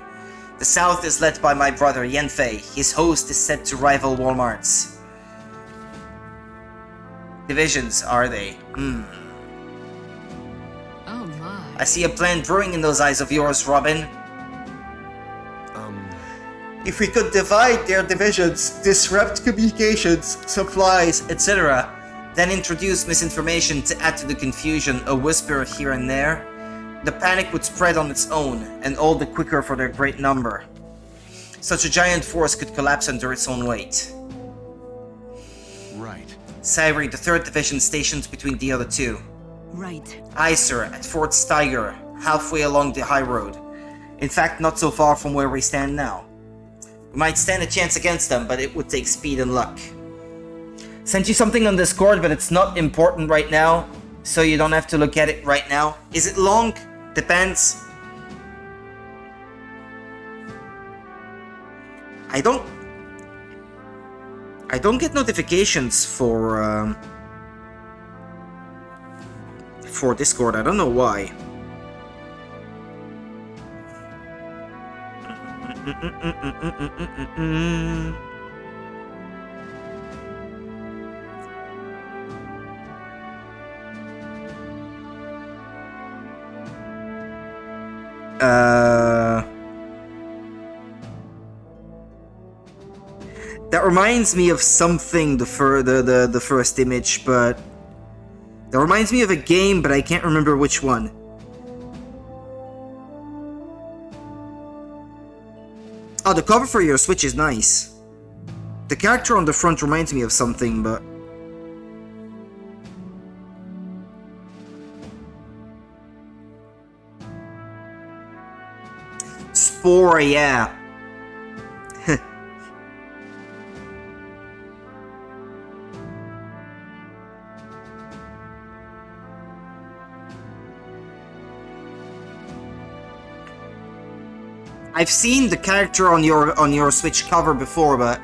The south is led by my brother Yenfei. His host is said to rival Walmart's. Divisions, are they? Oh my. I see a plan brewing in those eyes of yours, Robin. If we could divide their divisions, disrupt communications, supplies, etc., then introduce misinformation to add to the confusion, a whisper here and there, the panic would spread on its own, and all the quicker for their great number. Such a giant force could collapse under its own weight. Right. Sairi, the 3rd Division stationed between the other 2. Right. Aye, sir, at Fort Steiger, halfway along the high road. In fact, not so far from where we stand now. We might stand a chance against them, but it would take speed and luck. Sent you something on Discord, but it's not important right now, so you don't have to look at it right now. Is it long? Depends. I don't get notifications for Discord. I don't know why. That reminds me of something, the first image, but that reminds me of a game, but I can't remember which one. Oh, the cover for your Switch is nice. The character on the front reminds me of something, but spore, yeah. I've seen the character on your Switch cover before, but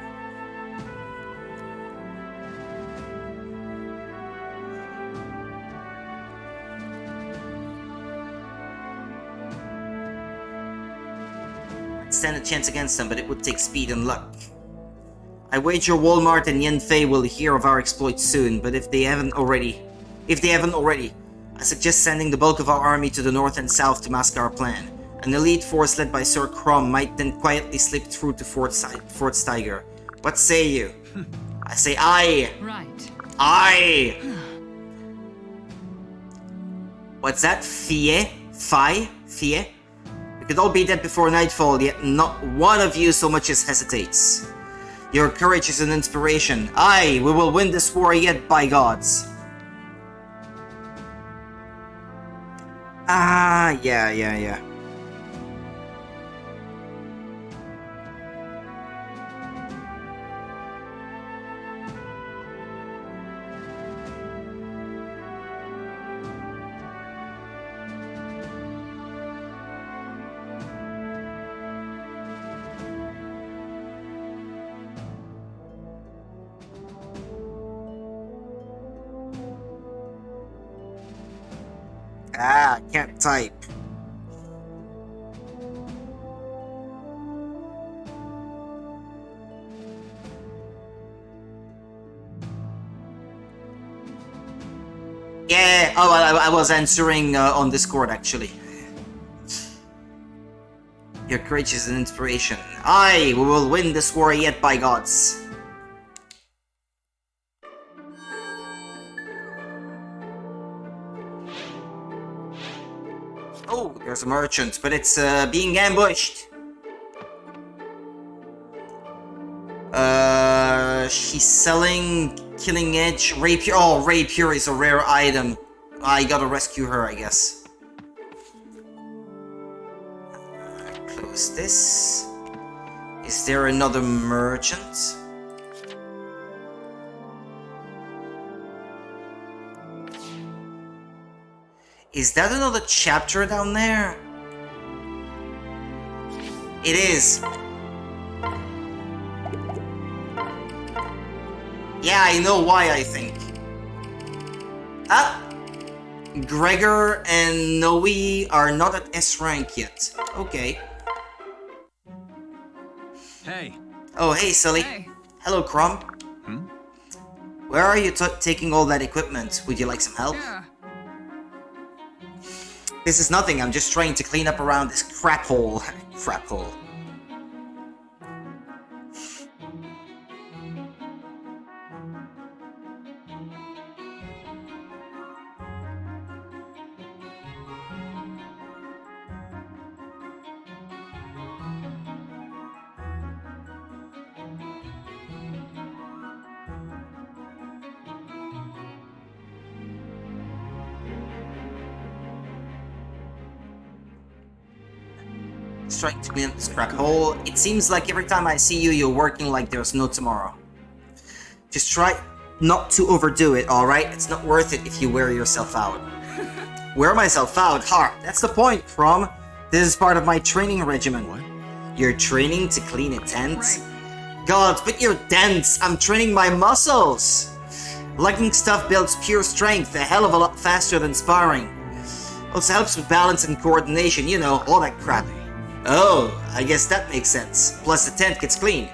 I'd stand a chance against them, but it would take speed and luck. I wager Walmart and Yanfei will hear of our exploits soon, but if they haven't already, I suggest sending the bulk of our army to the north and south to mask our plan. An elite force led by Sir Crom might then quietly slip through to Fort Steiger. What say you? I say aye. Right. Aye. What's that? Fie? Fi? Fie? We could all be dead before nightfall, yet not one of you so much as hesitates. Your courage is an inspiration. Aye, we will win this war yet, by gods. Ah, yeah. Ah, can't type. Yeah, oh, I was answering on Discord actually. Your courage is an inspiration. Aye, we will win this war yet, by gods. Oh, there's a merchant, but it's being ambushed. She's selling Killing Edge, Rapier. Oh, Rapier is a rare item. I gotta rescue her, I guess. Close this. Is there another merchant? Is that another chapter down there? It is. Yeah, I know why, I think. Ah! Gregor and Noe are not at S rank yet. Okay. Hey. Oh, hey, Sully. Hey. Hello, Crom. Where are you taking all that equipment? Would you like some help? Yeah. This is nothing, I'm just trying to clean up around this crap hole. Crap hole. Trying to clean up this crap hole. It seems like every time I see you, you're working like there's no tomorrow. Just try not to overdo it, alright? It's not worth it if you wear yourself out. Wear myself out? Ha! That's the point, Crom. This is part of my training regimen. What? You're training to clean a tent? Right. God, but you're dense! I'm training my muscles! Lugging stuff builds pure strength, a hell of a lot faster than sparring. Also helps with balance and coordination, you know, all that crap. Oh, I guess that makes sense. Plus the tent gets clean.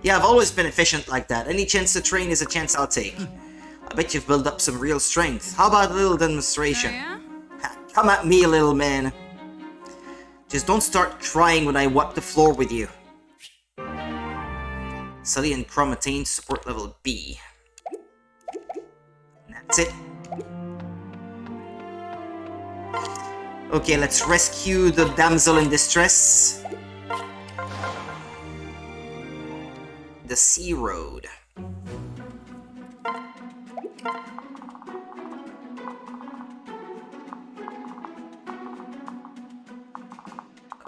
Yeah, I've always been efficient like that. Any chance to train is a chance I'll take. I bet you've built up some real strength. How about a little demonstration? Yeah? Ha, come at me, little man. Just don't start crying when I wipe the floor with you. Sully and Crom attained support level B. That's it. Okay, let's rescue the damsel in distress. The Sea Road.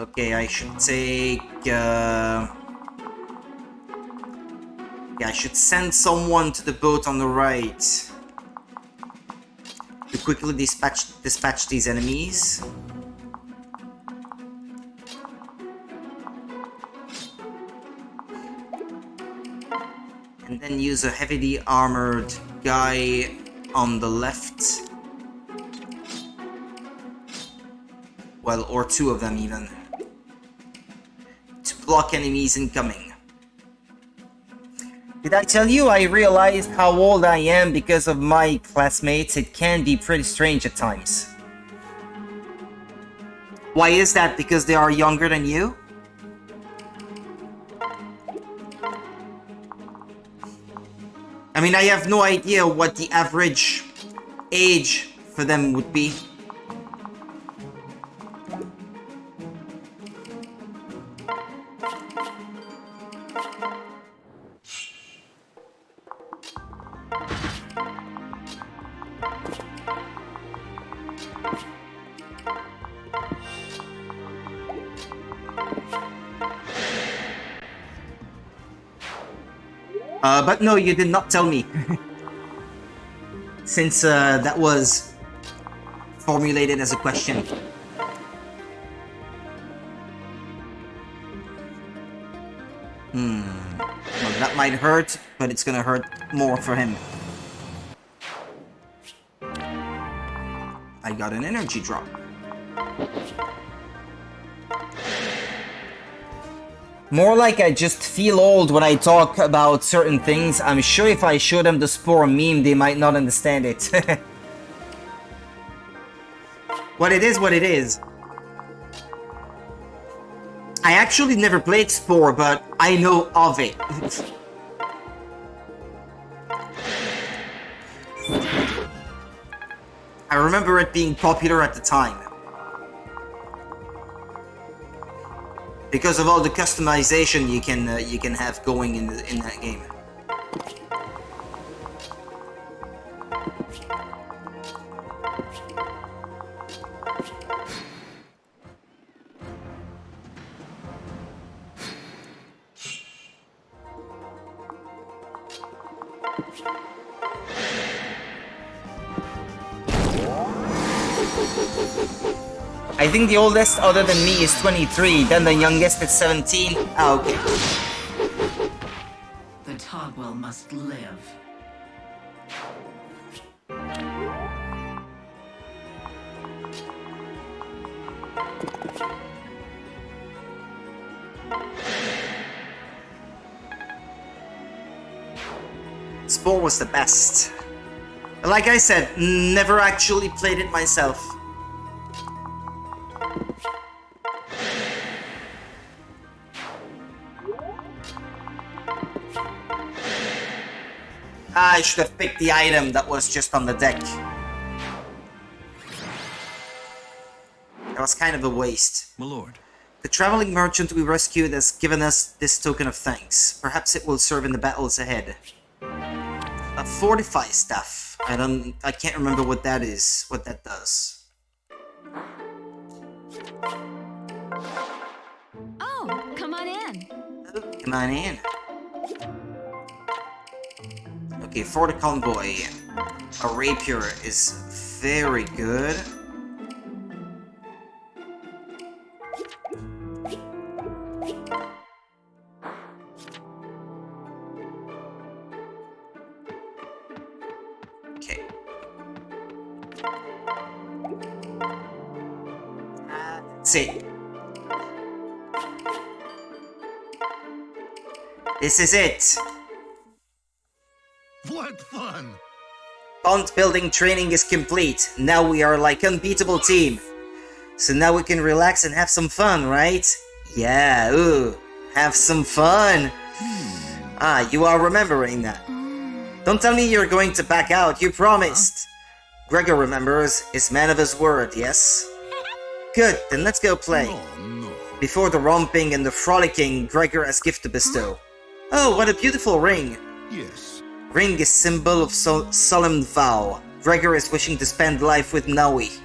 Okay, I should take... Yeah, I should send someone to the boat on the right to quickly dispatch these enemies. And then use a heavily armored guy on the left. Well, or two of them even. To block enemies incoming. Did I tell you I realized how old I am because of my classmates? It can be pretty strange at times. Why is that? Because they are younger than you? I mean, I have no idea what the average age for them would be. But no, you did not tell me. Since that was formulated as a question. Well, that might hurt, but it's gonna hurt more for him. I got an energy drop. More like I just feel old when I talk about certain things. I'm sure if I show them the Spore meme, they might not understand it. What it is, what it is. I actually never played Spore, but I know of it. I remember it being popular at the time. Because of all the customization you can have going in that game. I think the oldest other than me is 23, then the youngest is 17. Ah, okay. The Togwell must live. Spore was the best. Like I said, never actually played it myself. I should have picked the item that was just on the deck. That was kind of a waste. My lord. The traveling merchant we rescued has given us this token of thanks. Perhaps it will serve in the battles ahead. A fortify stuff. I can't remember what that is. What that does. Oh, come on in. Oh, come on in. Okay, for the convoy, a rapier is very good. Okay. That's it. This is it. What fun! Bond building training is complete. Now we are like unbeatable team. So now we can relax and have some fun, right? Yeah, ooh, have some fun. Ah, you are remembering that. Don't tell me you're going to back out, you promised. Gregor remembers, is man of his word, yes? Good, then let's go play. Oh no. Before the romping and the frolicking, Gregor has gift to bestow. Oh, what a beautiful ring. Yes. Ring is symbol of solemn vow. Gregor is wishing to spend life with Naui.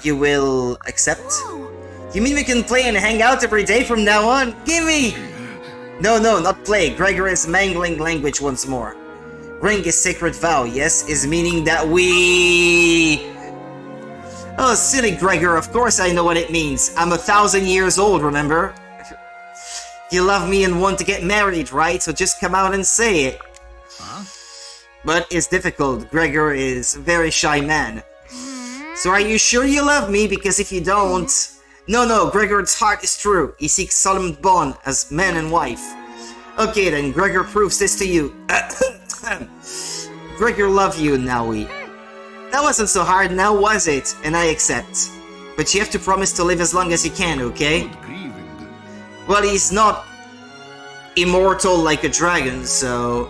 You will accept? Oh, You mean we can play and hang out every day from now on? Gimme! No, not play. Gregor is mangling language once more. Ring is sacred vow, yes? Is meaning that we... Oh, silly Gregor, of course I know what it means. I'm 1,000 years old, remember? You love me and want to get married, right? So just come out and say it. Huh? But it's difficult. Gregor is a very shy man. So are you sure you love me? Because if you don't... No, Gregor's heart is true. He seeks solemn bond as man and wife. Okay then, Gregor proves this to you. Gregor love you, Naui. That wasn't so hard now, was it? And I accept. But you have to promise to live as long as you can, okay? Good grieving. Well, he's not immortal like a dragon, so...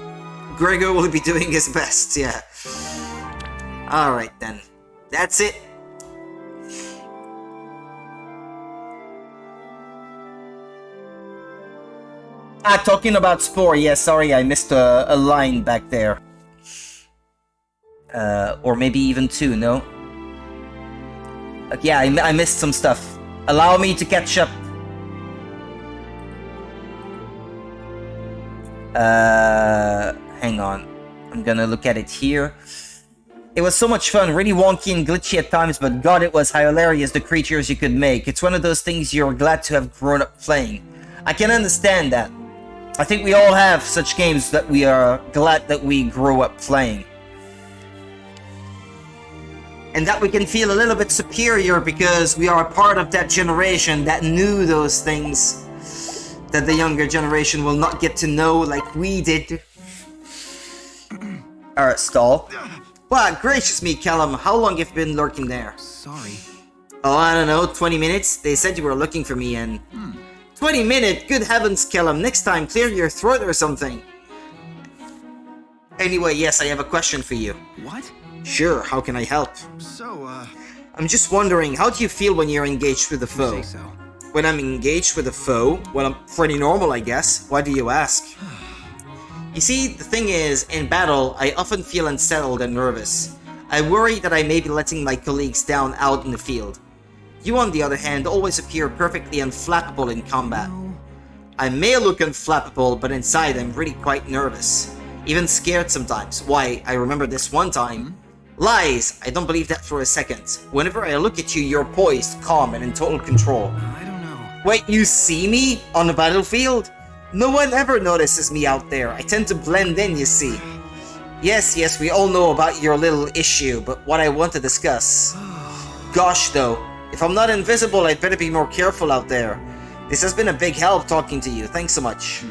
Gregor will be doing his best, yeah. Alright then. That's it. Talking about Spore, yeah, sorry, I missed a line back there. Or maybe even two, no? Yeah, I missed some stuff. Allow me to catch up. Hang on. I'm gonna look at it here. It was so much fun, really wonky and glitchy at times, but god, it was hilarious, the creatures you could make. It's one of those things you're glad to have grown up playing. I can understand that. I think we all have such games that we are glad that we grew up playing. And that we can feel a little bit superior because we are a part of that generation that knew those things that the younger generation will not get to know like we did. Alright, stall. Wow, gracious me, Callum, how long have you been lurking there? Sorry. Oh, I don't know, 20 minutes? They said you were looking for me and... 20 minutes? Good heavens, Callum, next time clear your throat or something. Anyway, yes, I have a question for you. What? Sure, how can I help? So, I'm just wondering, how do you feel when you're engaged with a foe? say so. When I'm engaged with a foe? Well, I'm pretty normal, I guess. Why do you ask? You see, the thing is, in battle, I often feel unsettled and nervous. I worry that I may be letting my colleagues down out in the field. You, on the other hand, always appear perfectly unflappable in combat. I may look unflappable, but inside I'm really quite nervous. Even scared sometimes. Why, I remember this one time. Lies! I don't believe that for a second. Whenever I look at you, you're poised, calm, and in total control. I don't know. Wait, you see me? On the battlefield? No one ever notices me out there. I tend to blend in, you see. Yes, we all know about your little issue, but what I want to discuss... Gosh, though. If I'm not invisible, I'd better be more careful out there. This has been a big help talking to you. Thanks so much.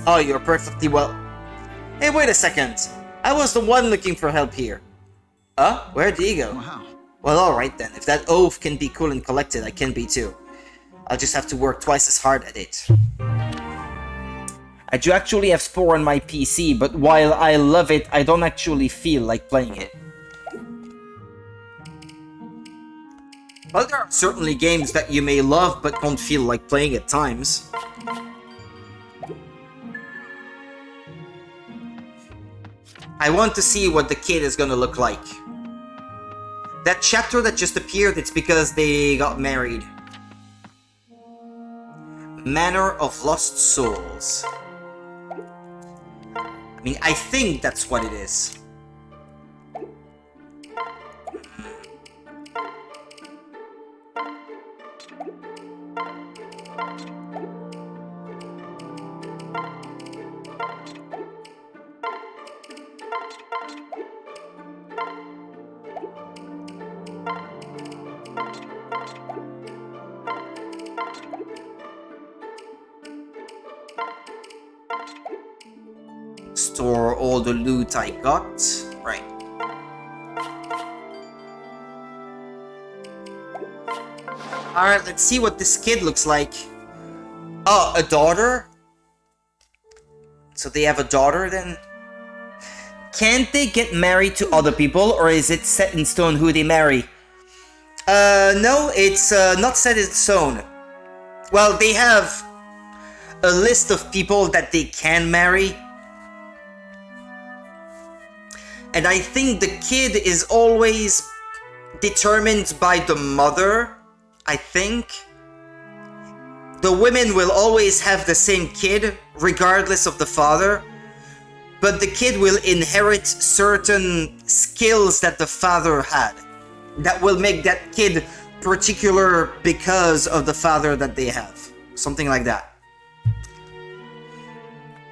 Oh, you're perfectly well... Hey, wait a second. I was the one looking for help here. Where'd he go? Wow. Well, alright then. If that oaf can be cool and collected, I can be too. I'll just have to work twice as hard at it. I do actually have Spore on my PC, but while I love it, I don't actually feel like playing it. Well, there are certainly games that you may love, but don't feel like playing at times. I want to see what the kid is gonna look like. That chapter that just appeared, it's because they got married. Manor of Lost Souls. I mean, I think that's what it is. Store all the loot I got. Right. Alright, let's see what this kid looks like. Oh, a daughter? So they have a daughter then? Can't they get married to other people, or is it set in stone who they marry? No, it's not set in stone. Well, they have a list of people that they can marry. And I think the kid is always determined by the mother, I think. the women will always have the same kid, regardless of the father, but the kid will inherit certain skills that the father had, that will make that kid particular because of the father that they have. Something like that.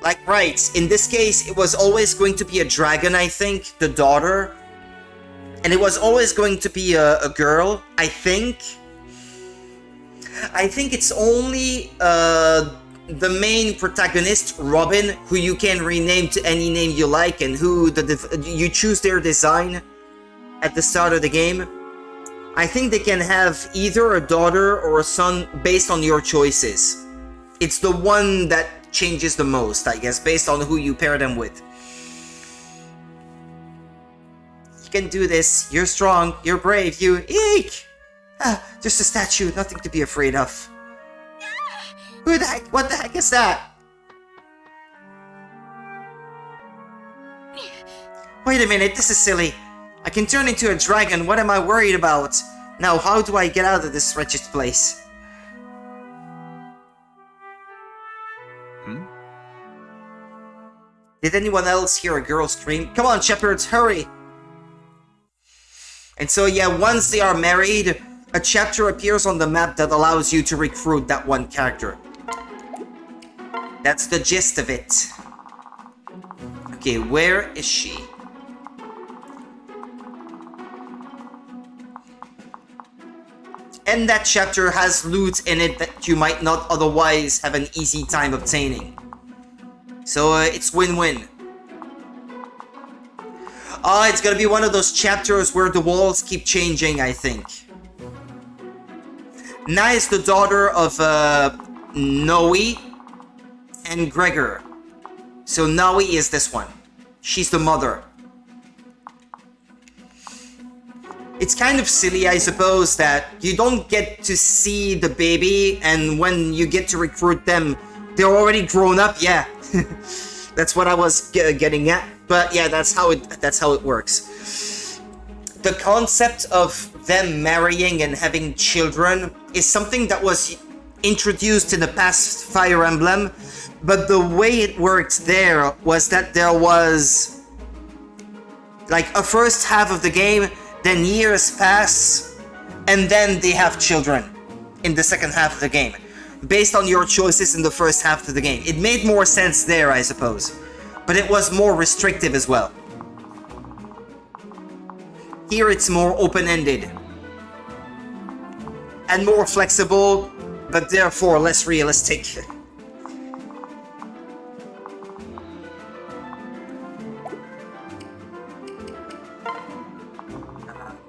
Like, right, in this case, it was always going to be a dragon, I think, the daughter. And it was always going to be a girl, I think. I think it's only the main protagonist, Robin, who you can rename to any name you like, and who you choose their design at the start of the game. I think they can have either a daughter or a son based on your choices. It's the one that changes the most, I guess, based on who you pair them with. You can do this. You're strong. You're brave. You... Eek! Ah, just a statue. Nothing to be afraid of. Who the heck? What the heck is that? Wait a minute. This is silly. I can turn into a dragon. What am I worried about? Now, how do I get out of this wretched place? Did anyone else hear a girl scream? Come on, shepherds, hurry! And so, yeah, once they are married, a chapter appears on the map that allows you to recruit that one character. That's the gist of it. Okay, where is she? And that chapter has loot in it that you might not otherwise have an easy time obtaining. So it's win-win. Oh, it's gonna be one of those chapters where the walls keep changing, I think. Na is the daughter of Noe and Gregor. So Noe is this one. She's the mother. It's kind of silly, I suppose, that you don't get to see the baby, and when you get to recruit them, they're already grown up. Yeah, that's what I was getting at. But yeah, that's how it works. The concept of them marrying and having children is something that was introduced in the past Fire Emblem, but the way it worked there was that there was like a first half of the game, then years pass, and then they have children in the second half of the game, based on your choices in the first half of the game. It made more sense there, I suppose, but it was more restrictive as well. Here it's more open-ended and more flexible, but therefore less realistic.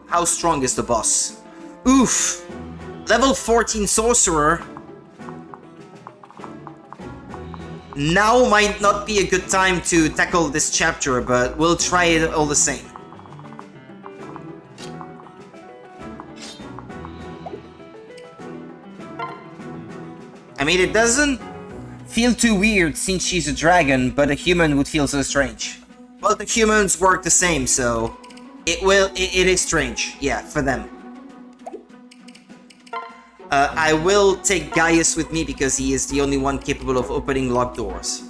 How strong is the boss? Oof! Level 14 Sorcerer. Now might not be a good time to tackle this chapter, but we'll try it all the same. I mean, it doesn't feel too weird since she's a dragon, but a human would feel so strange. Well, the humans work the same, so it is strange, yeah, for them. I will take Gaius with me because he is the only one capable of opening locked doors.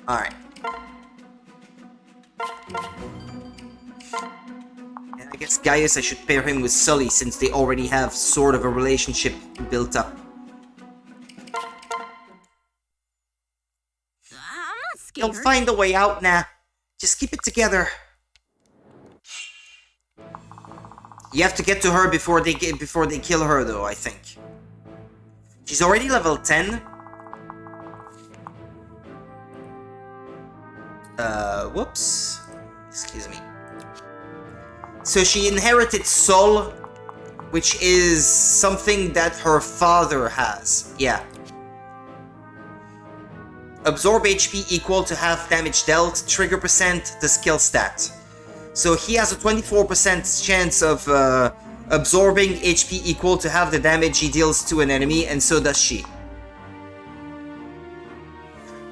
Alright. And I guess Gaius, I should pair him with Sully since they already have sort of a relationship built up. I'm not scared. You'll find a way out now. Just keep it together. You have to get to her before they kill her, though, I think. She's already level 10. Whoops. Excuse me. So she inherited Soul, which is something that her father has. Yeah. Absorb HP equal to half damage dealt, trigger percent, the skill stat. So he has a 24% chance of absorbing HP equal to half the damage he deals to an enemy, and so does she.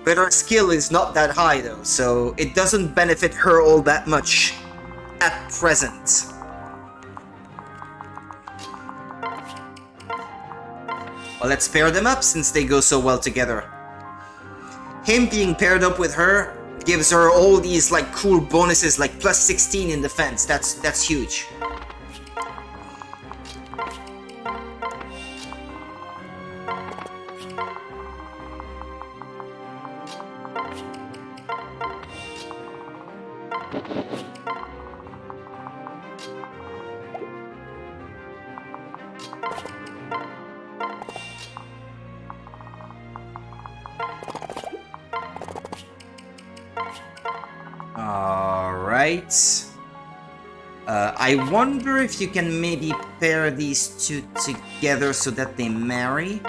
But her skill is not that high though, so it doesn't benefit her all that much at present. Well, let's pair them up since they go so well together. Him being paired up with her gives her all these like cool bonuses, like plus 16 in defense. That's huge. Alright. I wonder if you can maybe pair these two together so that they marry.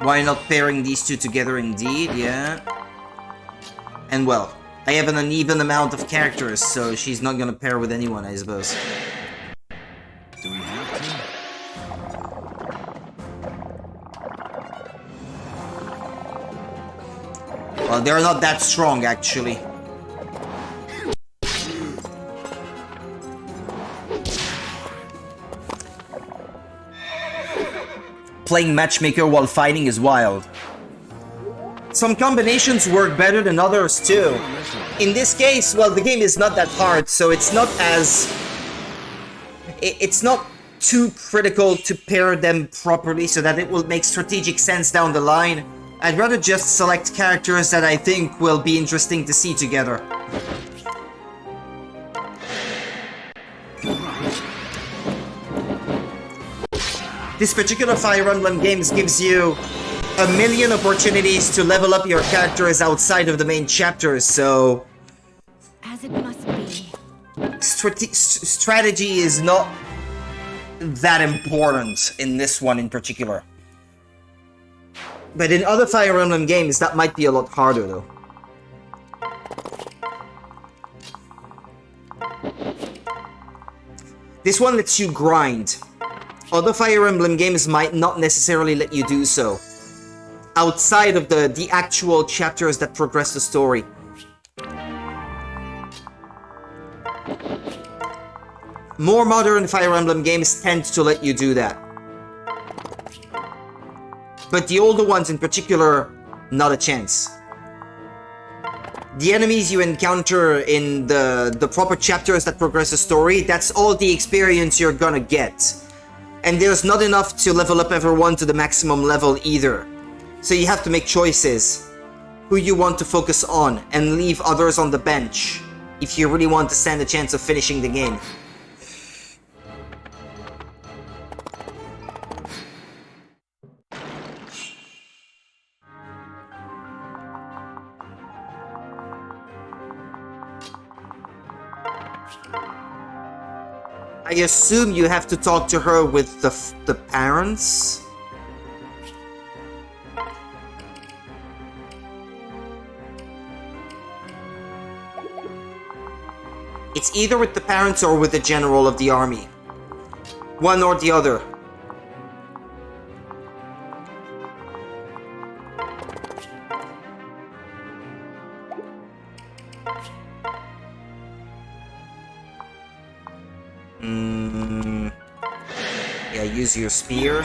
Why not pairing these two together indeed, yeah. And well, I have an uneven amount of characters, so she's not gonna pair with anyone, I suppose. Do we have to? Well, they're not that strong, actually. Playing matchmaker while fighting is wild. Some combinations work better than others too. In this case, well, the game is not that hard, so it's not as... It's not too critical to pair them properly so that it will make strategic sense down the line. I'd rather just select characters that I think will be interesting to see together. This particular Fire Emblem games gives you a million opportunities to level up your characters outside of the main chapters, so... As it must be. Strategy is not that important in this one in particular. But in other Fire Emblem games, that might be a lot harder, though. This one lets you grind. Other Fire Emblem games might not necessarily let you do so. Outside of the actual chapters that progress the story. More modern Fire Emblem games tend to let you do that. But the older ones in particular, not a chance. The enemies you encounter in the proper chapters that progress the story, that's all the experience you're gonna get. And there's not enough to level up everyone to the maximum level either. So you have to make choices. Who you want to focus on and leave others on the bench if you really want to stand a chance of finishing the game. I assume you have to talk to her with the parents? It's either with the parents or with the general of the army. One or the other. Yeah, use your spear.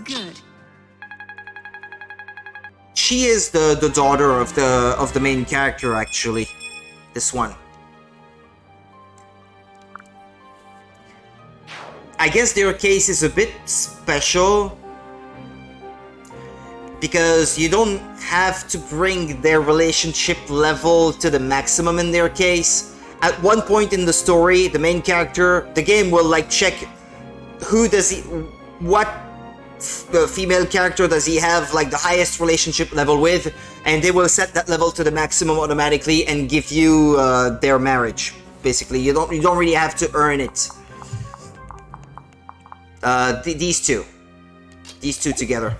Good. She is the daughter of the main character, actually. This one. I guess their case is a bit special because you don't have to bring their relationship level to the maximum in their case. At one point in the story, the main character, the game will like check what female character does he have like the highest relationship level with, and they will set that level to the maximum automatically and give you their marriage. Basically, you don't really have to earn it. These two together.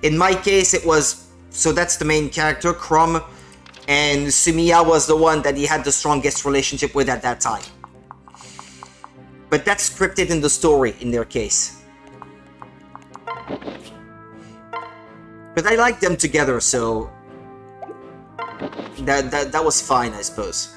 In my case, it was, so that's the main character, Crom, and Sumiya was the one that he had the strongest relationship with at that time. But that's scripted in the story in their case. But I like them together, so that was fine, I suppose.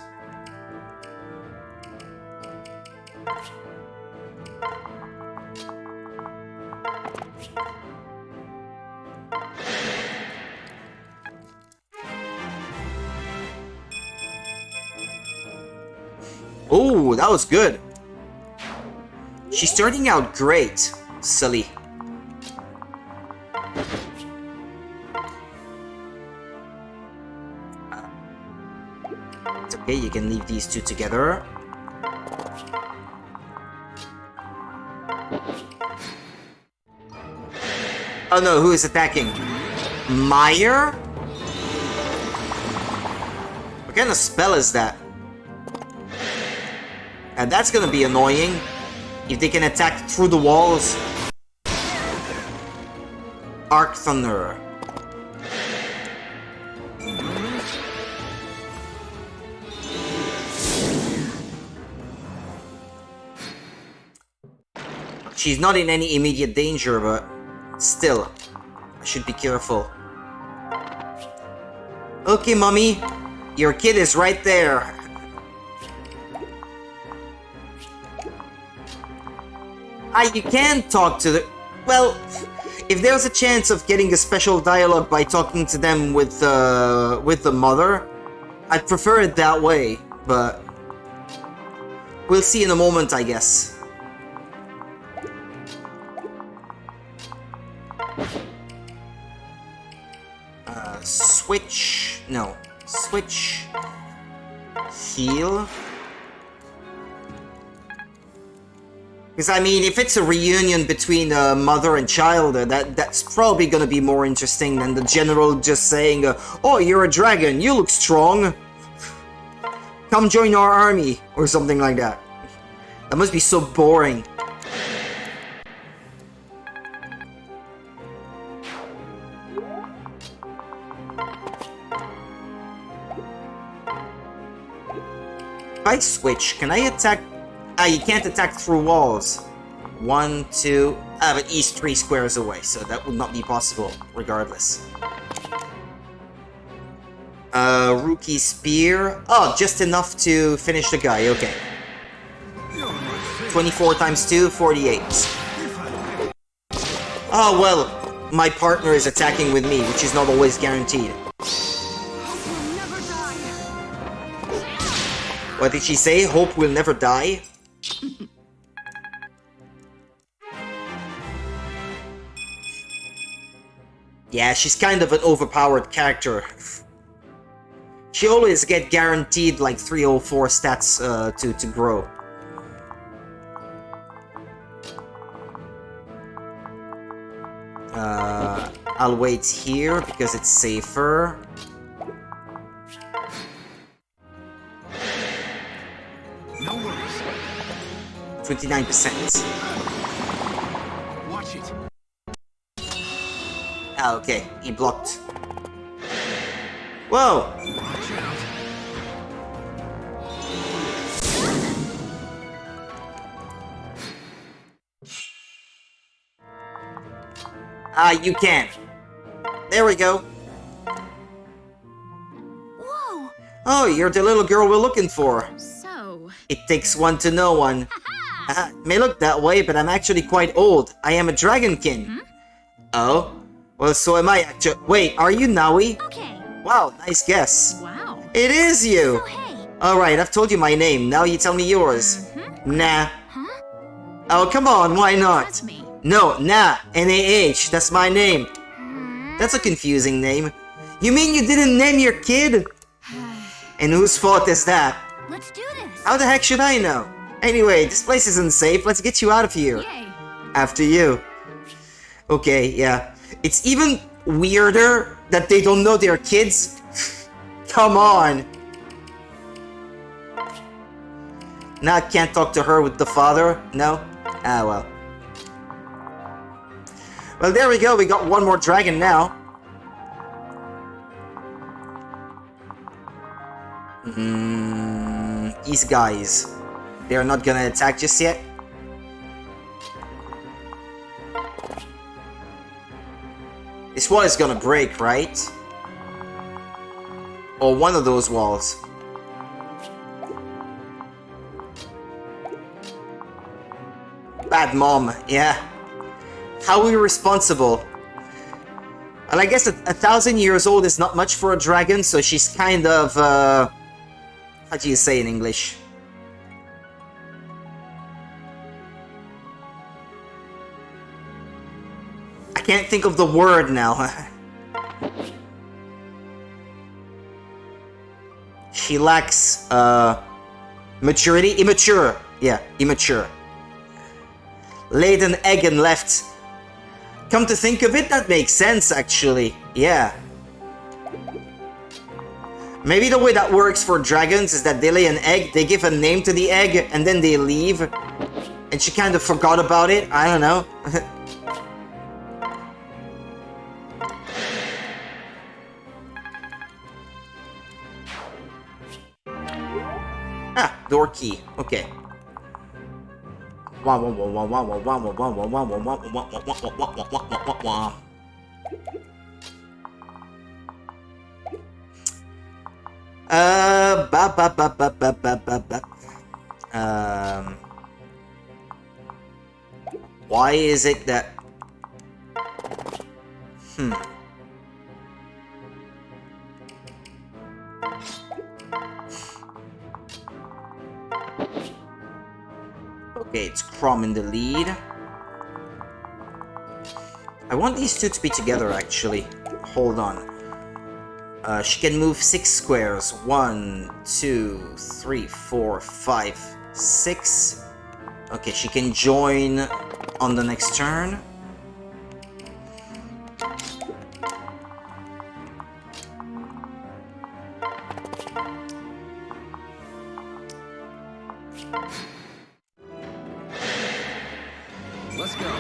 Oh, that was good. She's starting out great, Sully. It's okay, you can leave these two together. Oh no, who is attacking? Meyer? What kind of spell is that? And that's gonna be annoying if they can attack through the walls. Arc Thunder. She's not in any immediate danger, but still, I should be careful. Okay, mommy, your kid is right there. You can talk to the... Well, if there's a chance of getting a special dialogue by talking to them with the mother, I'd prefer it that way, but... we'll see in a moment, I guess. Switch... No. Switch... Heal... Because, I mean, if it's a reunion between mother and child, that's probably gonna be more interesting than the general just saying, oh, you're a dragon, you look strong. Come join our army, or something like that. That must be so boring. If I switch, can I attack? You can't attack through walls. 1, 2... but he's 3 squares away, so that would not be possible, regardless. Rookie Spear... Oh, just enough to finish the guy, okay. 24 times 2, 48. Oh, well, my partner is attacking with me, which is not always guaranteed. What did she say? Hope will never die? Yeah, she's kind of an overpowered character. She always get guaranteed like 304 stats to grow. I'll wait here because it's safer. No worries. 29%. Watch it. Ah, okay. He blocked. Whoa! Watch out. You can. There we go. Whoa! Oh, you're the little girl we're looking for. So... It takes one to know one. May look that way, but I'm actually quite old. I am a dragonkin. Hmm? Oh? Well, so am I actually. Wait, are you Naui? Okay. Wow, nice guess. Wow. It is you! So hey. Alright, I've told you my name. Now you tell me yours. Mm-hmm. Nah. Huh? Oh, come on, why not? That's me. No, Nah. N-A-H. That's my name. Hmm? That's a confusing name. You mean you didn't name your kid? And whose fault is that? Let's do this. How the heck should I know? Anyway, this place isn't safe. Let's get you out of here. Yay. After you. Okay, yeah. It's even weirder that they don't know they're kids. Come on. Now I can't talk to her with the father? No? Ah, well. Well, there we go. We got one more dragon now. These guys. They're not gonna attack just yet. This wall is gonna break, right? Or one of those walls. Bad mom, yeah. How irresponsible. And I guess 1,000 years old is not much for a dragon, so she's kind of, how do you say in English? I can't think of the word now. She lacks, maturity? Immature. Yeah, immature. Laid an egg and left. Come to think of it, that makes sense, actually. Yeah. Maybe the way that works for dragons is that they lay an egg, they give a name to the egg, and then they leave. And she kind of forgot about it. I don't know. Ah, door key. Okay. Why is it that... Okay, it's Crom in the lead. I want these two to be together, actually. Hold on. She can move 6 squares. 1, 2, 3, 4, 5, 6. Okay, she can join on the next turn. Let's go.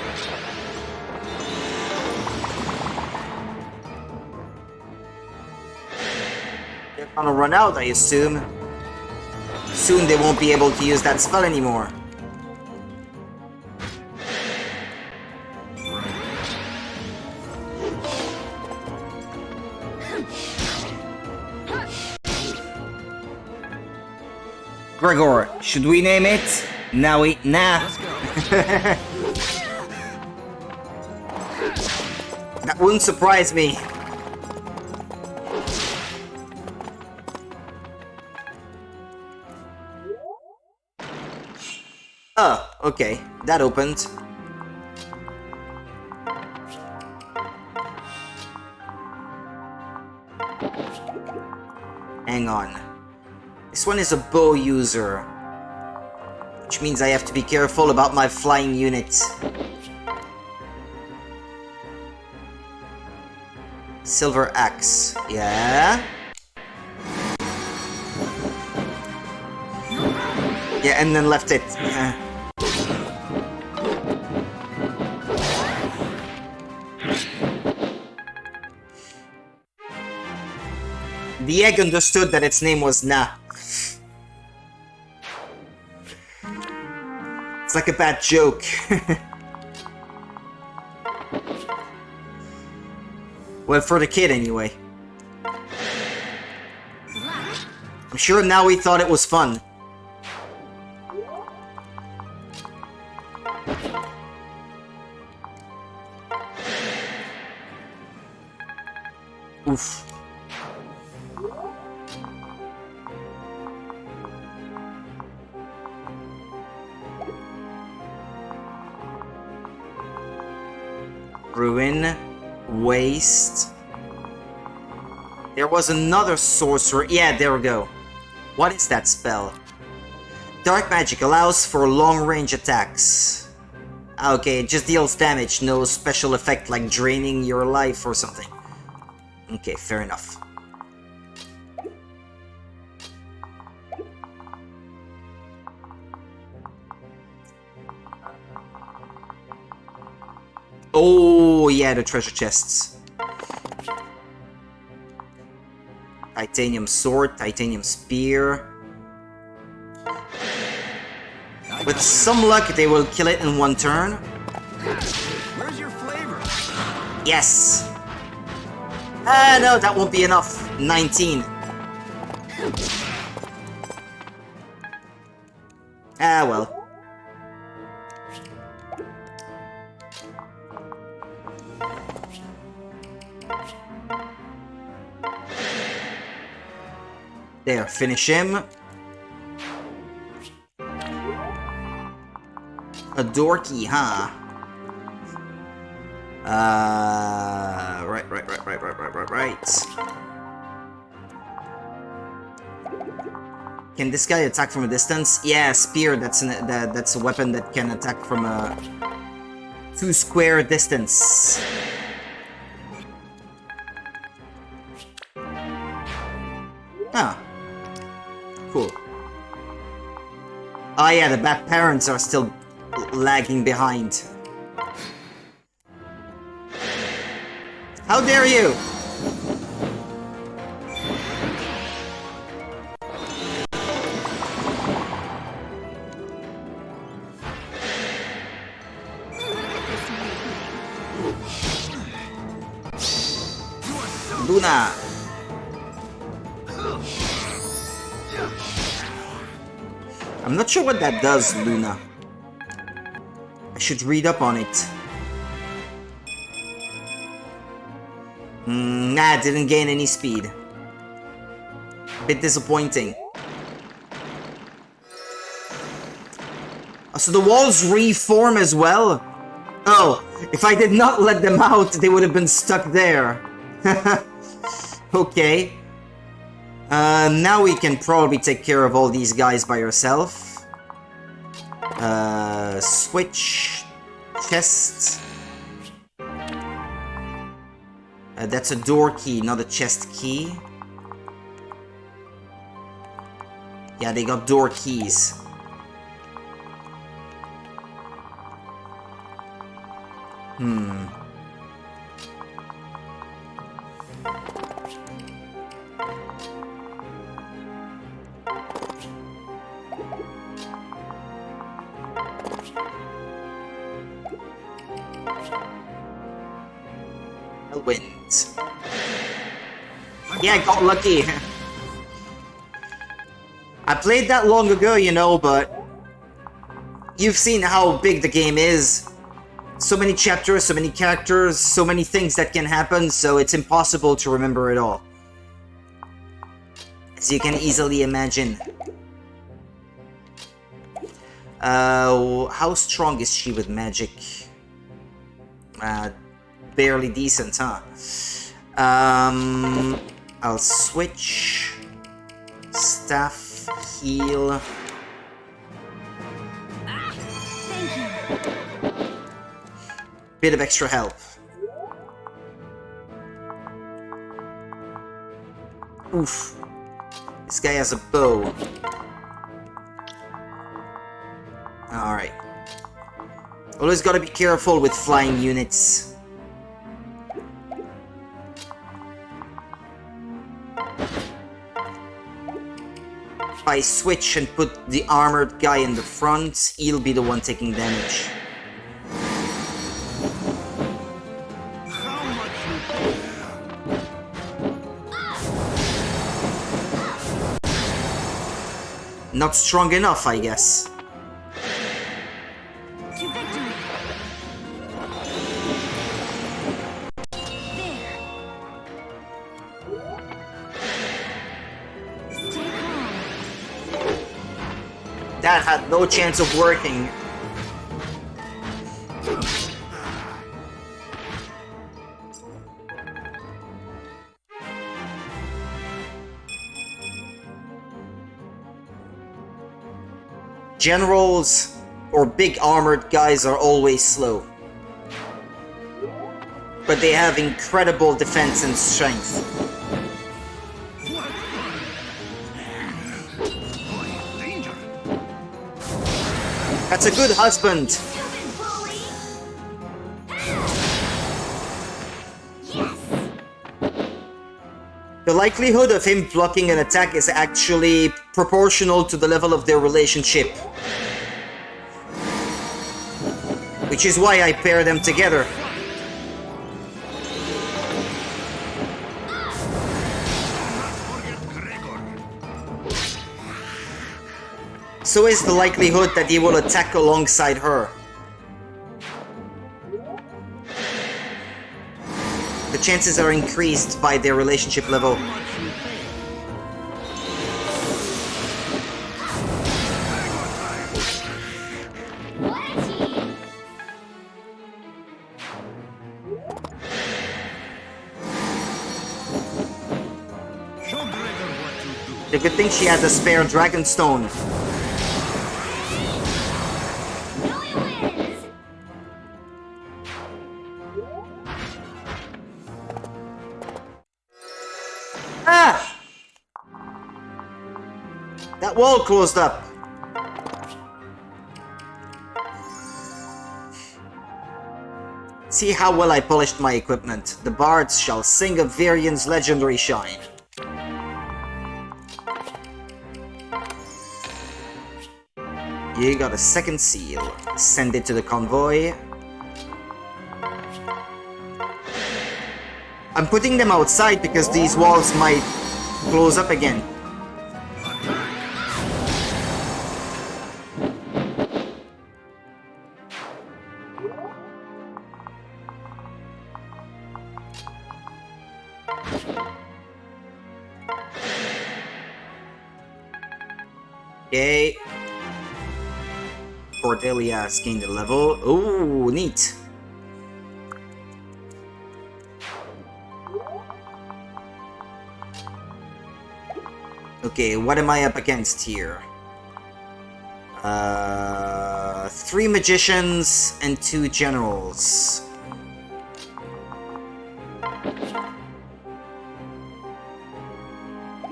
They're gonna run out, I assume. Soon they won't be able to use that spell anymore. Gregor, should we name it? Nah. Let's go. That wouldn't surprise me. Oh, okay. That opened. Hang on. This one is a bow user, which means I have to be careful about my flying unit. Silver axe, yeah? Yeah, and then left it. The egg understood that its name was Na. It's like a bad joke. Well, for the kid, anyway. I'm sure now he thought it was fun. Oof. Ruin. Waste. There was another sorcerer. Yeah, there we go. What is that spell? Dark magic allows for long-range attacks. Okay, it just deals damage, no special effect like draining your life or something. Okay, fair enough. Oh, yeah, the treasure chests. Titanium sword, titanium spear. With some luck, they will kill it in one turn. Where's your flavor? Yes! No, that won't be enough. 19. Ah, well. There, finish him. A dorky, huh? Right. Can this guy attack from a distance? Yeah, spear. That's a weapon that can attack from a 2 square distance. Huh. Cool. Oh yeah, the bad parents are still lagging behind. How dare you! Luna! I'm not sure what that does, Luna. I should read up on it. Nah, didn't gain any speed. Bit disappointing. So the walls reform as well? Oh, if I did not let them out, they would have been stuck there. Okay. Now we can probably take care of all these guys by yourself. Switch. Chest. That's a door key, not a chest key. Yeah, they got door keys. Wind. Yeah, I got lucky. I played that long ago, you know, but you've seen how big the game is. So many chapters, so many characters, so many things that can happen, so it's impossible to remember it all. As you can easily imagine. How strong is she with magic? Barely decent, huh? I'll switch. Staff, heal. Bit of extra help. Oof. This guy has a bow. Alright. Always gotta be careful with flying units. If I switch and put the armored guy in the front, he'll be the one taking damage. Not strong enough, I guess. That had no chance of working. Generals or big armored guys are always slow. But they have incredible defense and strength. That's a good husband. The likelihood of him blocking an attack is actually proportional to the level of their relationship. Which is why I pair them together. so is the likelihood that he will attack alongside her. The chances are increased by their relationship level. The good thing she has a spare dragon stone. Ah! That wall closed up. See how well I polished my equipment. The bards shall sing of Varian's legendary shine. You got a second seal. Send it to the convoy. I'm putting them outside because these walls might close up again. Okay. Cordelia has gained a level. Ooh, neat. Okay, what am I up against here? 3 magicians and 2 generals.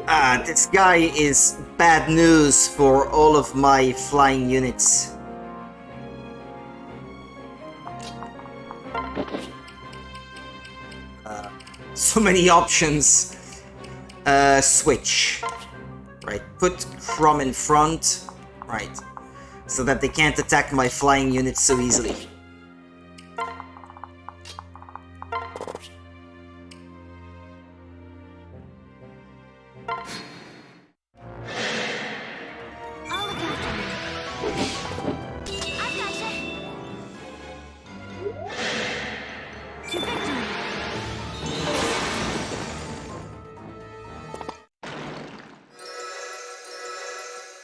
Ah, this guy is bad news for all of my flying units. So many options. Switch. Right, put Crumb in front. Right, so that they can't attack my flying units so easily. I'll look after you. I've gotcha. To victory.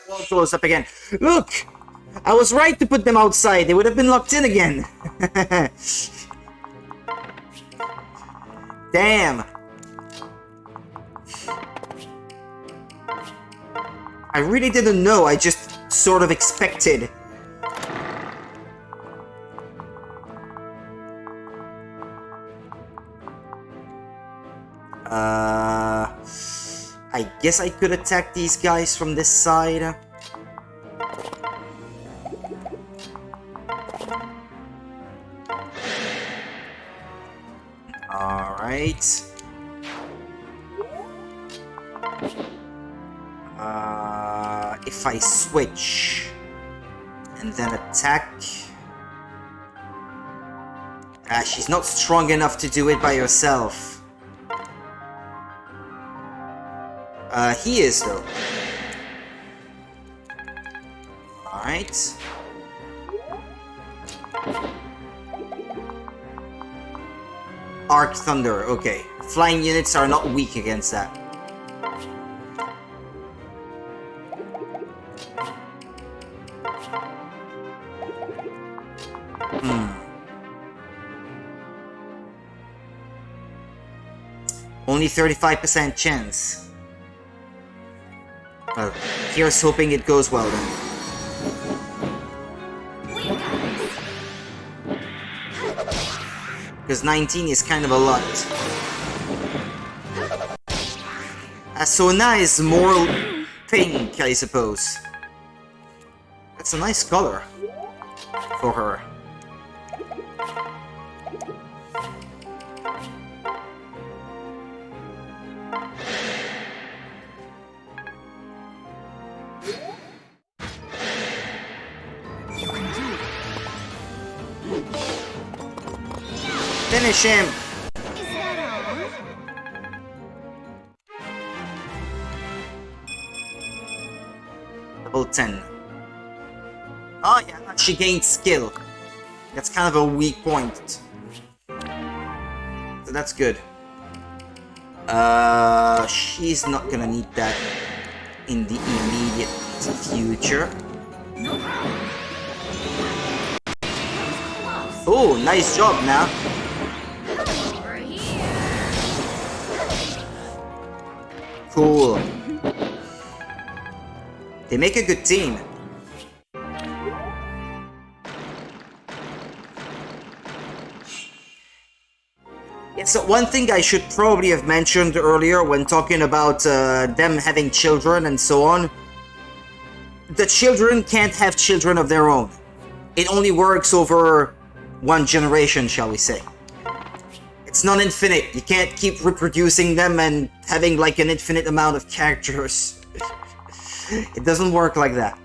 Wall close up again. Look! I was right to put them outside. They would have been locked in again. Damn. I really didn't know. I just sort of expected. I guess I could attack these guys from this side. Alright. If I switch and then attack... she's not strong enough to do it by herself. He is, though. Alright. Arc Thunder, okay. Flying units are not weak against that. Only 35% chance. Well, here's hoping it goes well then. Because 19 is kind of a lot. Asuna is more pink, I suppose. That's a nice color for her. Finish him! Is that all? Level 10. Oh yeah, she gained skill. That's kind of a weak point. So that's good. She's not gonna need that in the immediate future. No problem. Oh, nice job now. Over here. Cool. They make a good team. Yeah, so one thing I should probably have mentioned earlier when talking about them having children and so on. The children can't have children of their own. It only works over one generation, shall we say. It's not infinite. You can't keep reproducing them and having like an infinite amount of characters. It doesn't work like that.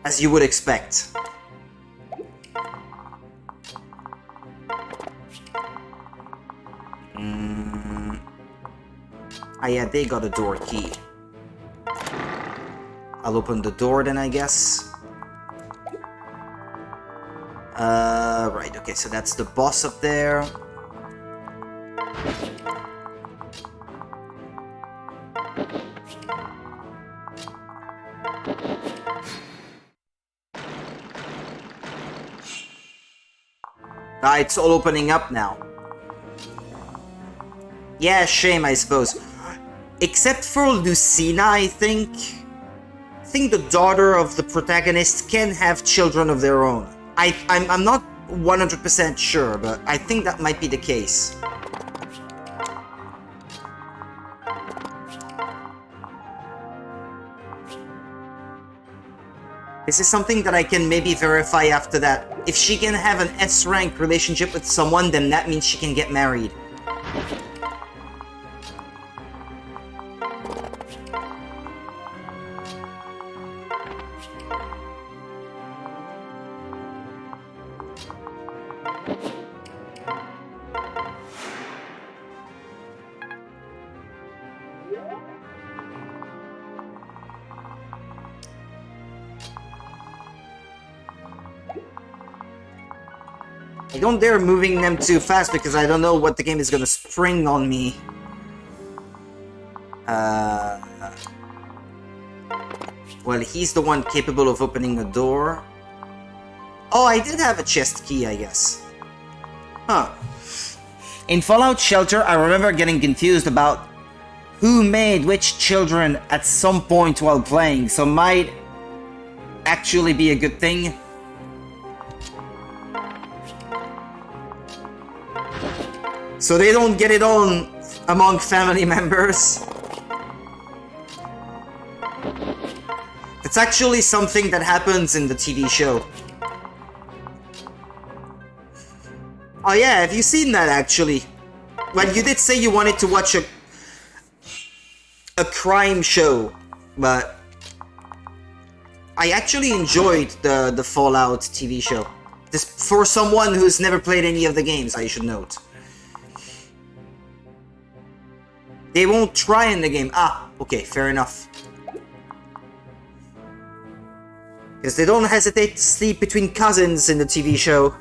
As you would expect. Ah yeah, they got a door key. I'll open the door then, I guess. Right, okay, so that's the boss up there. Ah, it's all opening up now. Yeah, shame, I suppose. Except for Lucina, I think. I think the daughter of the protagonist can have children of their own. I'm not 100% sure, but I think that might be the case. This is something that I can maybe verify after that. If she can have an S-rank relationship with someone, then that means she can get married. I don't dare moving them too fast because I don't know what the game is gonna spring on me. Well, he's the one capable of opening a door. Oh, I did have a chest key, I guess. Huh. In Fallout Shelter, I remember getting confused about who made which children at some point while playing, so might actually be a good thing. So they don't get it on among family members. It's actually something that happens in the TV show. Oh yeah, have you seen that actually? Well, you did say you wanted to watch a crime show, but I actually enjoyed the Fallout TV show. This for someone who's never played any of the games, I should note. They won't try in the game. Ah, okay, fair enough. Because they don't hesitate to sleep between cousins in the TV show.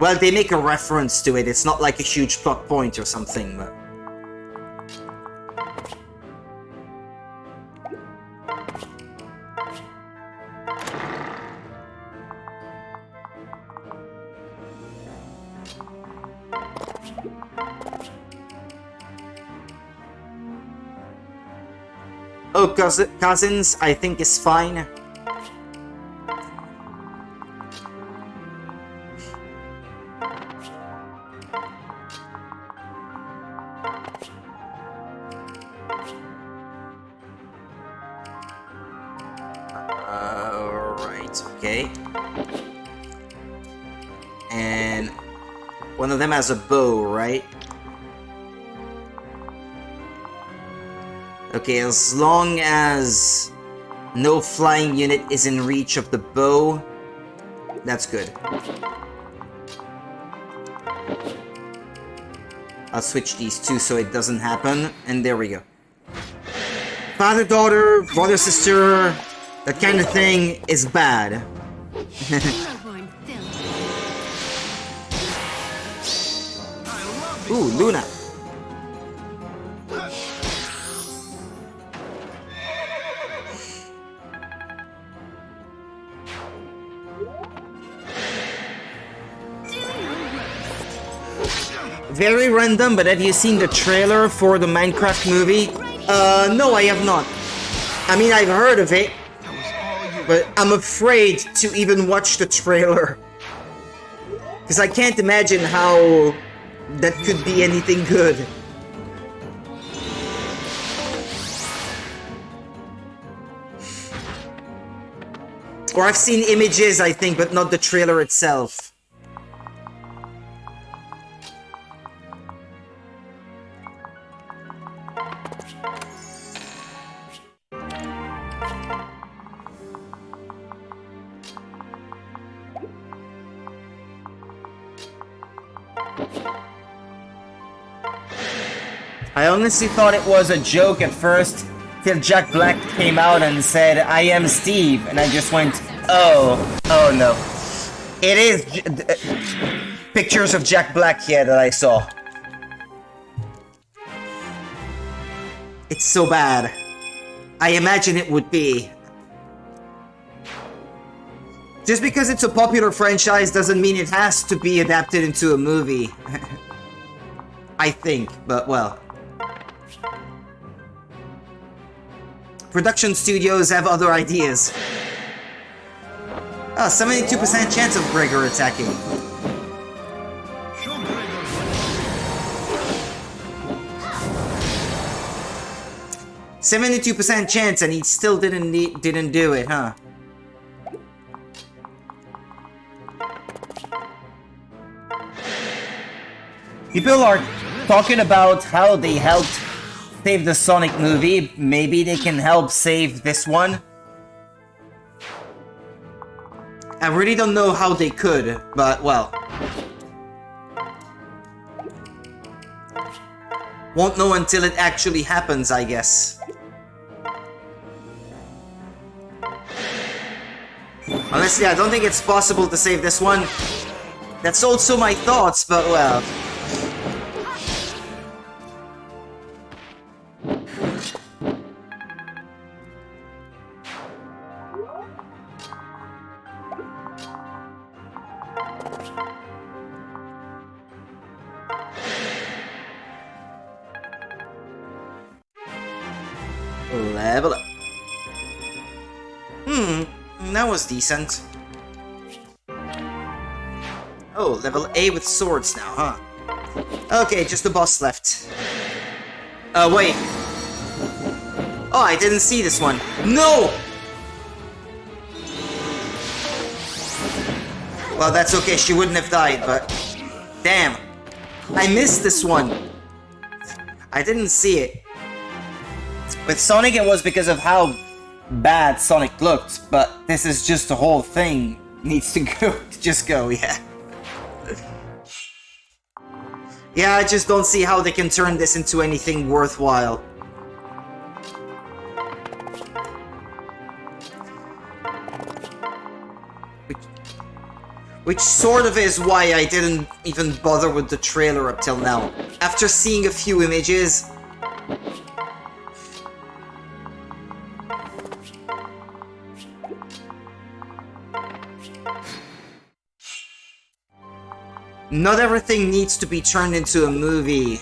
Well, they make a reference to it. It's not like a huge plot point or something, but... Oh, cousins, I think is fine. Right, okay. And one of them has a bow, right? Okay, as long as no flying unit is in reach of the bow, that's good. I'll switch these two so it doesn't happen, and there we go. Father, daughter, brother, sister, that kind of thing is bad. Ooh, Luna. Very random, but have you seen the trailer for the Minecraft movie? No, I have not. I mean, I've heard of it, but I'm afraid to even watch the trailer. Because I can't imagine how that could be anything good. Or I've seen images, I think, but not the trailer itself. I honestly thought it was a joke at first, till Jack Black came out and said, "I am Steve," and I just went, oh no. It is pictures of Jack Black here that I saw. It's so bad. I imagine it would be. Just because it's a popular franchise doesn't mean it has to be adapted into a movie. I think, but well. Production studios have other ideas. Oh, 72% chance of Gregor attacking. Show Gregor. 72% chance, and he still didn't do it, huh? People are talking about how they helped save the Sonic movie. Maybe they can help save this one. I really don't know how they could, but well. Won't know until it actually happens, I guess. Honestly, I don't think it's possible to save this one. That's also my thoughts, but well. Level up. That was decent. Oh, level A with swords now, huh? Okay, just the boss left. Wait. Oh, I didn't see this one. No! Well, that's okay, she wouldn't have died, but... Damn. I missed this one. I didn't see it. With Sonic, it was because of how bad Sonic looked, but this is just the whole thing needs to go. Just go, yeah. Yeah, I just don't see how they can turn this into anything worthwhile. Which sort of is why I didn't even bother with the trailer up till now. After seeing a few images... Not everything needs to be turned into a movie.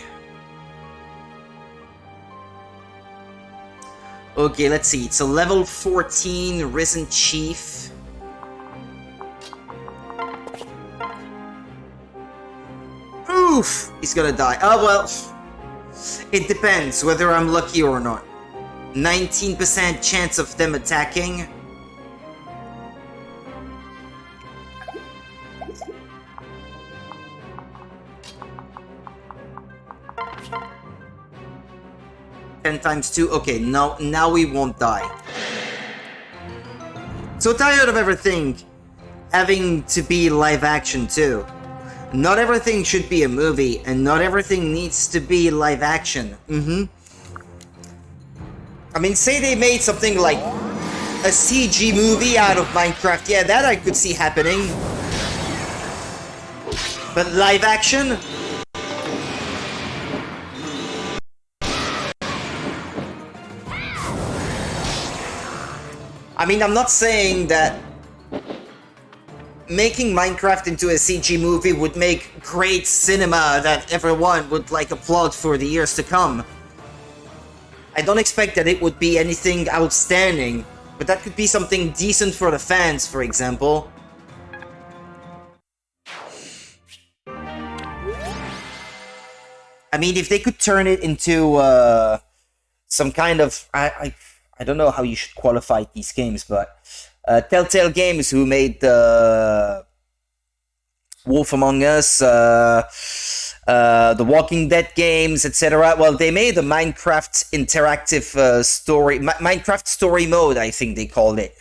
Okay, let's see. It's a level 14 Risen Chief. Oof! He's gonna die. Oh, well. It depends whether I'm lucky or not. 19% chance of them attacking. Times 2. Okay, now we won't die. So tired of everything having to be live action too. Not everything should be a movie, and not everything needs to be live action. I mean, say they made something like a CG movie out of Minecraft. Yeah, that I could see happening. But live action? I mean, I'm not saying that making Minecraft into a CG movie would make great cinema that everyone would like applaud for the years to come. I don't expect that it would be anything outstanding, but that could be something decent for the fans, for example. I mean, if they could turn it into some kind of... I don't know how you should qualify these games, but Telltale Games, who made Wolf Among Us, the Walking Dead games, etc. Well, they made a Minecraft interactive story, Minecraft story mode, I think they called it.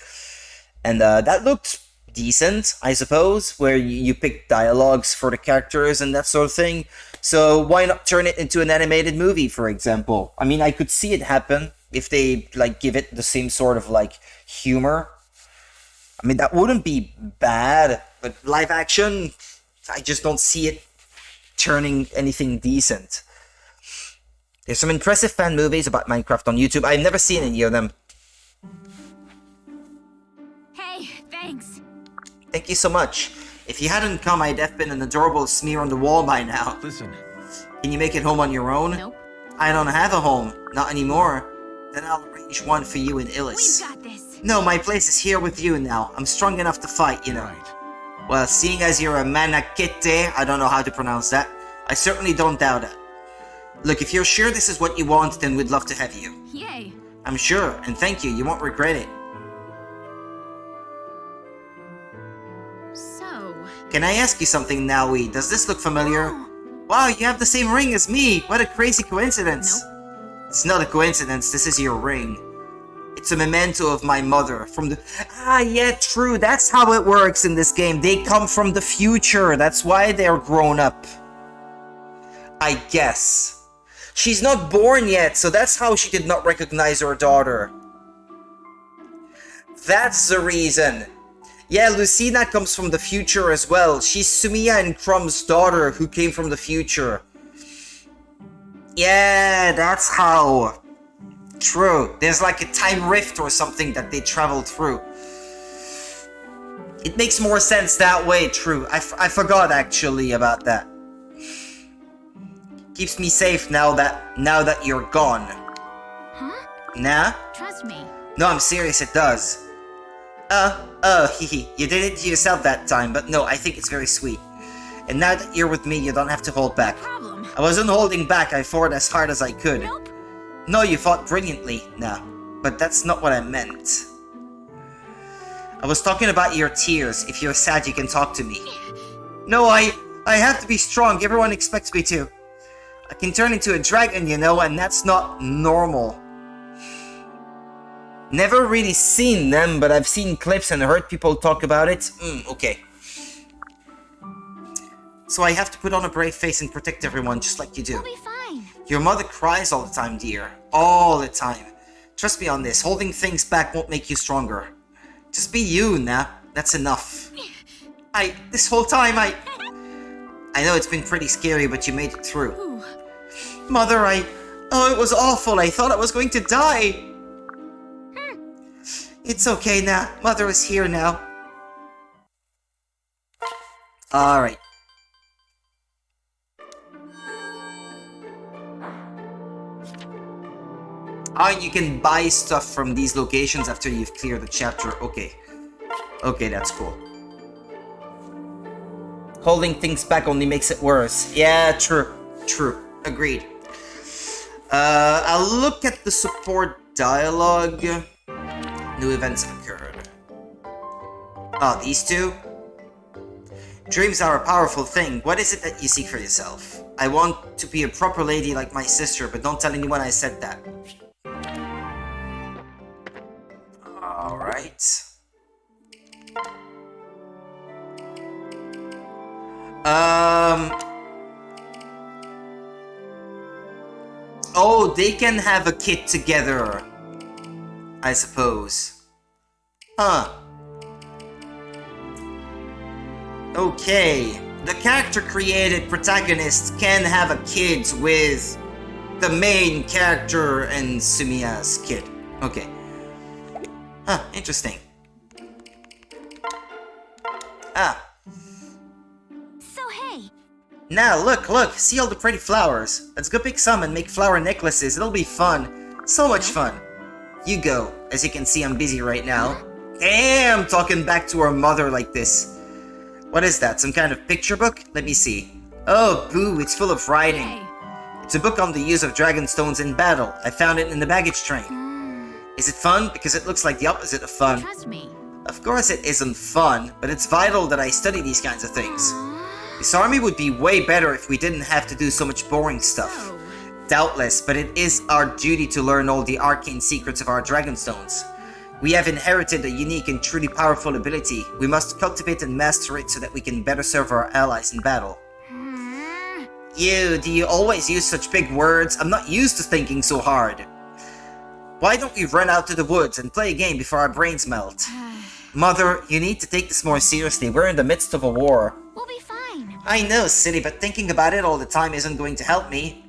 And that looked decent, I suppose, where you pick dialogues for the characters and that sort of thing. So why not turn it into an animated movie, for example? I mean, I could see it happen if they like give it the same sort of like humor. I mean, that wouldn't be bad, but live action, I just don't see it turning anything decent. There's some impressive fan movies about Minecraft on YouTube. I've never seen any of them. Hey, thanks. Thank you so much. If you hadn't come, I'd have been an adorable smear on the wall by now. Listen. Can you make it home on your own? Nope. I don't have a home. Not anymore. Then I'll arrange one for you in Illis. We've got this. No, my place is here with you now. I'm strong enough to fight, you know. Right. Well, seeing as you're a manakete, I don't know how to pronounce that, I certainly don't doubt it. Look, if you're sure this is what you want, then we'd love to have you. Yay. I'm sure, and thank you, you won't regret it. So... Can I ask you something, Naui? Does this look familiar? Oh. Wow, you have the same ring as me! What a crazy coincidence! Nope. It's not a coincidence, this is your ring. It's a memento of my mother from the... Ah, yeah, true, that's how it works in this game. They come from the future, that's why they're grown up. I guess. She's not born yet, so that's how she did not recognize her daughter. That's the reason. Yeah, Lucina comes from the future as well. She's Sumia and Crumb's daughter who came from the future. Yeah, that's how. True. There's like a time rift or something that they traveled through. It makes more sense that way, true. I forgot actually about that. Keeps me safe now that you're gone. Huh? Nah? Trust me. No, I'm serious, it does. Hehe. You did it to yourself that time, but no, I think it's very sweet. And now that you're with me, you don't have to hold back. Problem. I wasn't holding back, I fought as hard as I could. Nope. No, you fought brilliantly. No, but that's not what I meant. I was talking about your tears. If you're sad, you can talk to me. No, I have to be strong. Everyone expects me to. I can turn into a dragon, you know, and that's not normal. Never really seen them, but I've seen clips and heard people talk about it. Okay. So I have to put on a brave face and protect everyone, just like you do. We'll be fine. Your mother cries all the time, dear. All the time. Trust me on this, holding things back won't make you stronger. Just be you, Nah. That's enough. This whole time, I know it's been pretty scary, but you made it through. Ooh. Mother, oh, it was awful. I thought I was going to die. It's okay, Nah. Mother is here now. Alright. Oh, and you can buy stuff from these locations after you've cleared the chapter. Okay. Okay, that's cool. Holding things back only makes it worse. Yeah, true. True. Agreed. I'll look at the support dialogue. New events occurred. Oh, these two? Dreams are a powerful thing. What is it that you seek for yourself? I want to be a proper lady like my sister, but don't tell anyone I said that. Alright. Oh, they can have a kid together, I suppose. Huh. Okay. The character created protagonists can have a kid with the main character and Sumiya's kid. Okay. Huh, interesting. Ah. So hey, Now, look, see all the pretty flowers. Let's go pick some and make flower necklaces. It'll be fun. So much fun. You go. As you can see, I'm busy right now. Damn, talking back to our mother like this. What is that, some kind of picture book? Let me see. Oh, boo, it's full of writing. hey. It's a book on the use of dragon stones in battle. I found it in the baggage train. Is it fun? Because it looks like the opposite of fun. Trust me. Of course it isn't fun, but it's vital that I study these kinds of things. This army would be way better if we didn't have to do so much boring stuff. Oh. Doubtless, but it is our duty to learn all the arcane secrets of our dragonstones. We have inherited a unique and truly powerful ability. We must cultivate and master it so that we can better serve our allies in battle. Do you always use such big words? I'm not used to thinking so hard. Why don't we run out to the woods and play a game before our brains melt? Mother, you need to take this more seriously. We're in the midst of a war. We'll be fine. I know, silly, but thinking about it all the time isn't going to help me.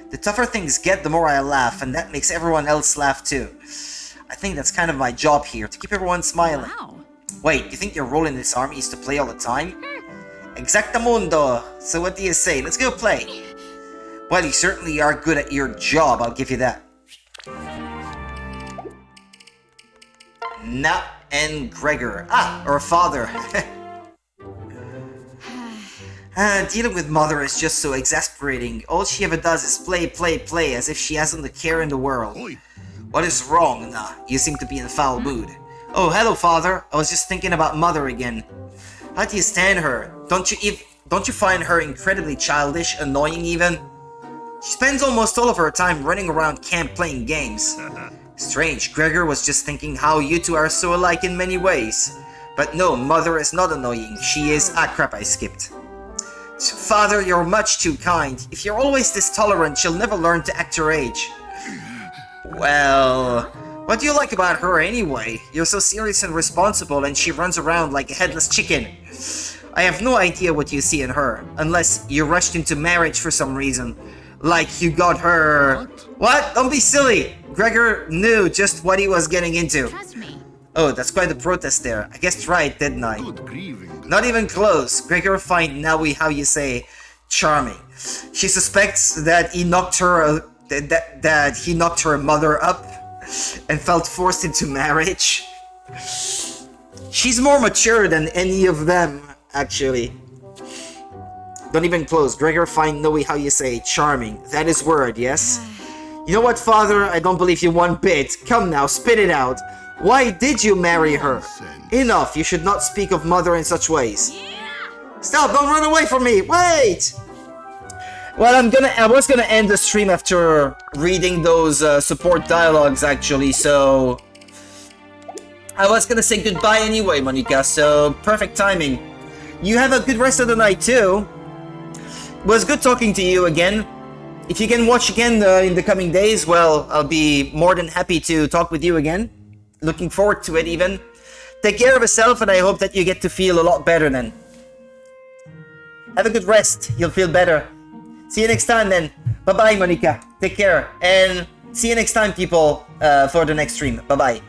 The tougher things get, the more I laugh, and that makes everyone else laugh too. I think that's kind of my job here, to keep everyone smiling. Wow. Wait, you think your role in this army is to play all the time? Exactamundo! So what do you say? Let's go play! Well, you certainly are good at your job, I'll give you that. Nat and Gregor. Ah, or father. Dealing with Mother is just so exasperating. All she ever does is play, as if she hasn't a care in the world. Oi. What is wrong? Nah, you seem to be in a foul mood. Oh, hello, Father. I was just thinking about Mother again. How do you stand her? Don't you find her incredibly childish, annoying even? She spends almost all of her time running around camp playing games. Strange, Gregor was just thinking how you two are so alike in many ways. But no, Mother is not annoying. She is... Ah, crap, I skipped. Father, you're much too kind. If you're always this tolerant, she'll never learn to act her age. Well, what do you like about her anyway? You're so serious and responsible, and she runs around like a headless chicken. I have no idea what you see in her, unless you rushed into marriage for some reason. Like you got her... What? Don't be silly! Gregor knew just what he was getting into. Trust me. Oh, that's quite a protest there. I guessed right, didn't I? Good grieving. Not even close. Gregor find Naui, how you say, charming. She suspects that he knocked her... that he knocked her mother up and felt forced into marriage. She's more mature than any of them, actually. Don't even close. Gregor find Noe, how you say, charming. That is word, yes? You know what, Father? I don't believe you one bit. Come now, spit it out. Why did you marry her? Nonsense. Enough. You should not speak of Mother in such ways. Stop! Don't run away from me! Wait! Well, I was gonna end the stream after reading those support dialogues, actually, so... I was gonna say goodbye anyway, Monica, so perfect timing. You have a good rest of the night, too. It was good talking to you again. If you can watch again in the coming days, well, I'll be more than happy to talk with you again. Looking forward to it, even. Take care of yourself, and I hope that you get to feel a lot better then. Have a good rest. You'll feel better. See you next time then. Bye-bye, Monica. Take care. And see you next time, people, for the next stream. Bye-bye.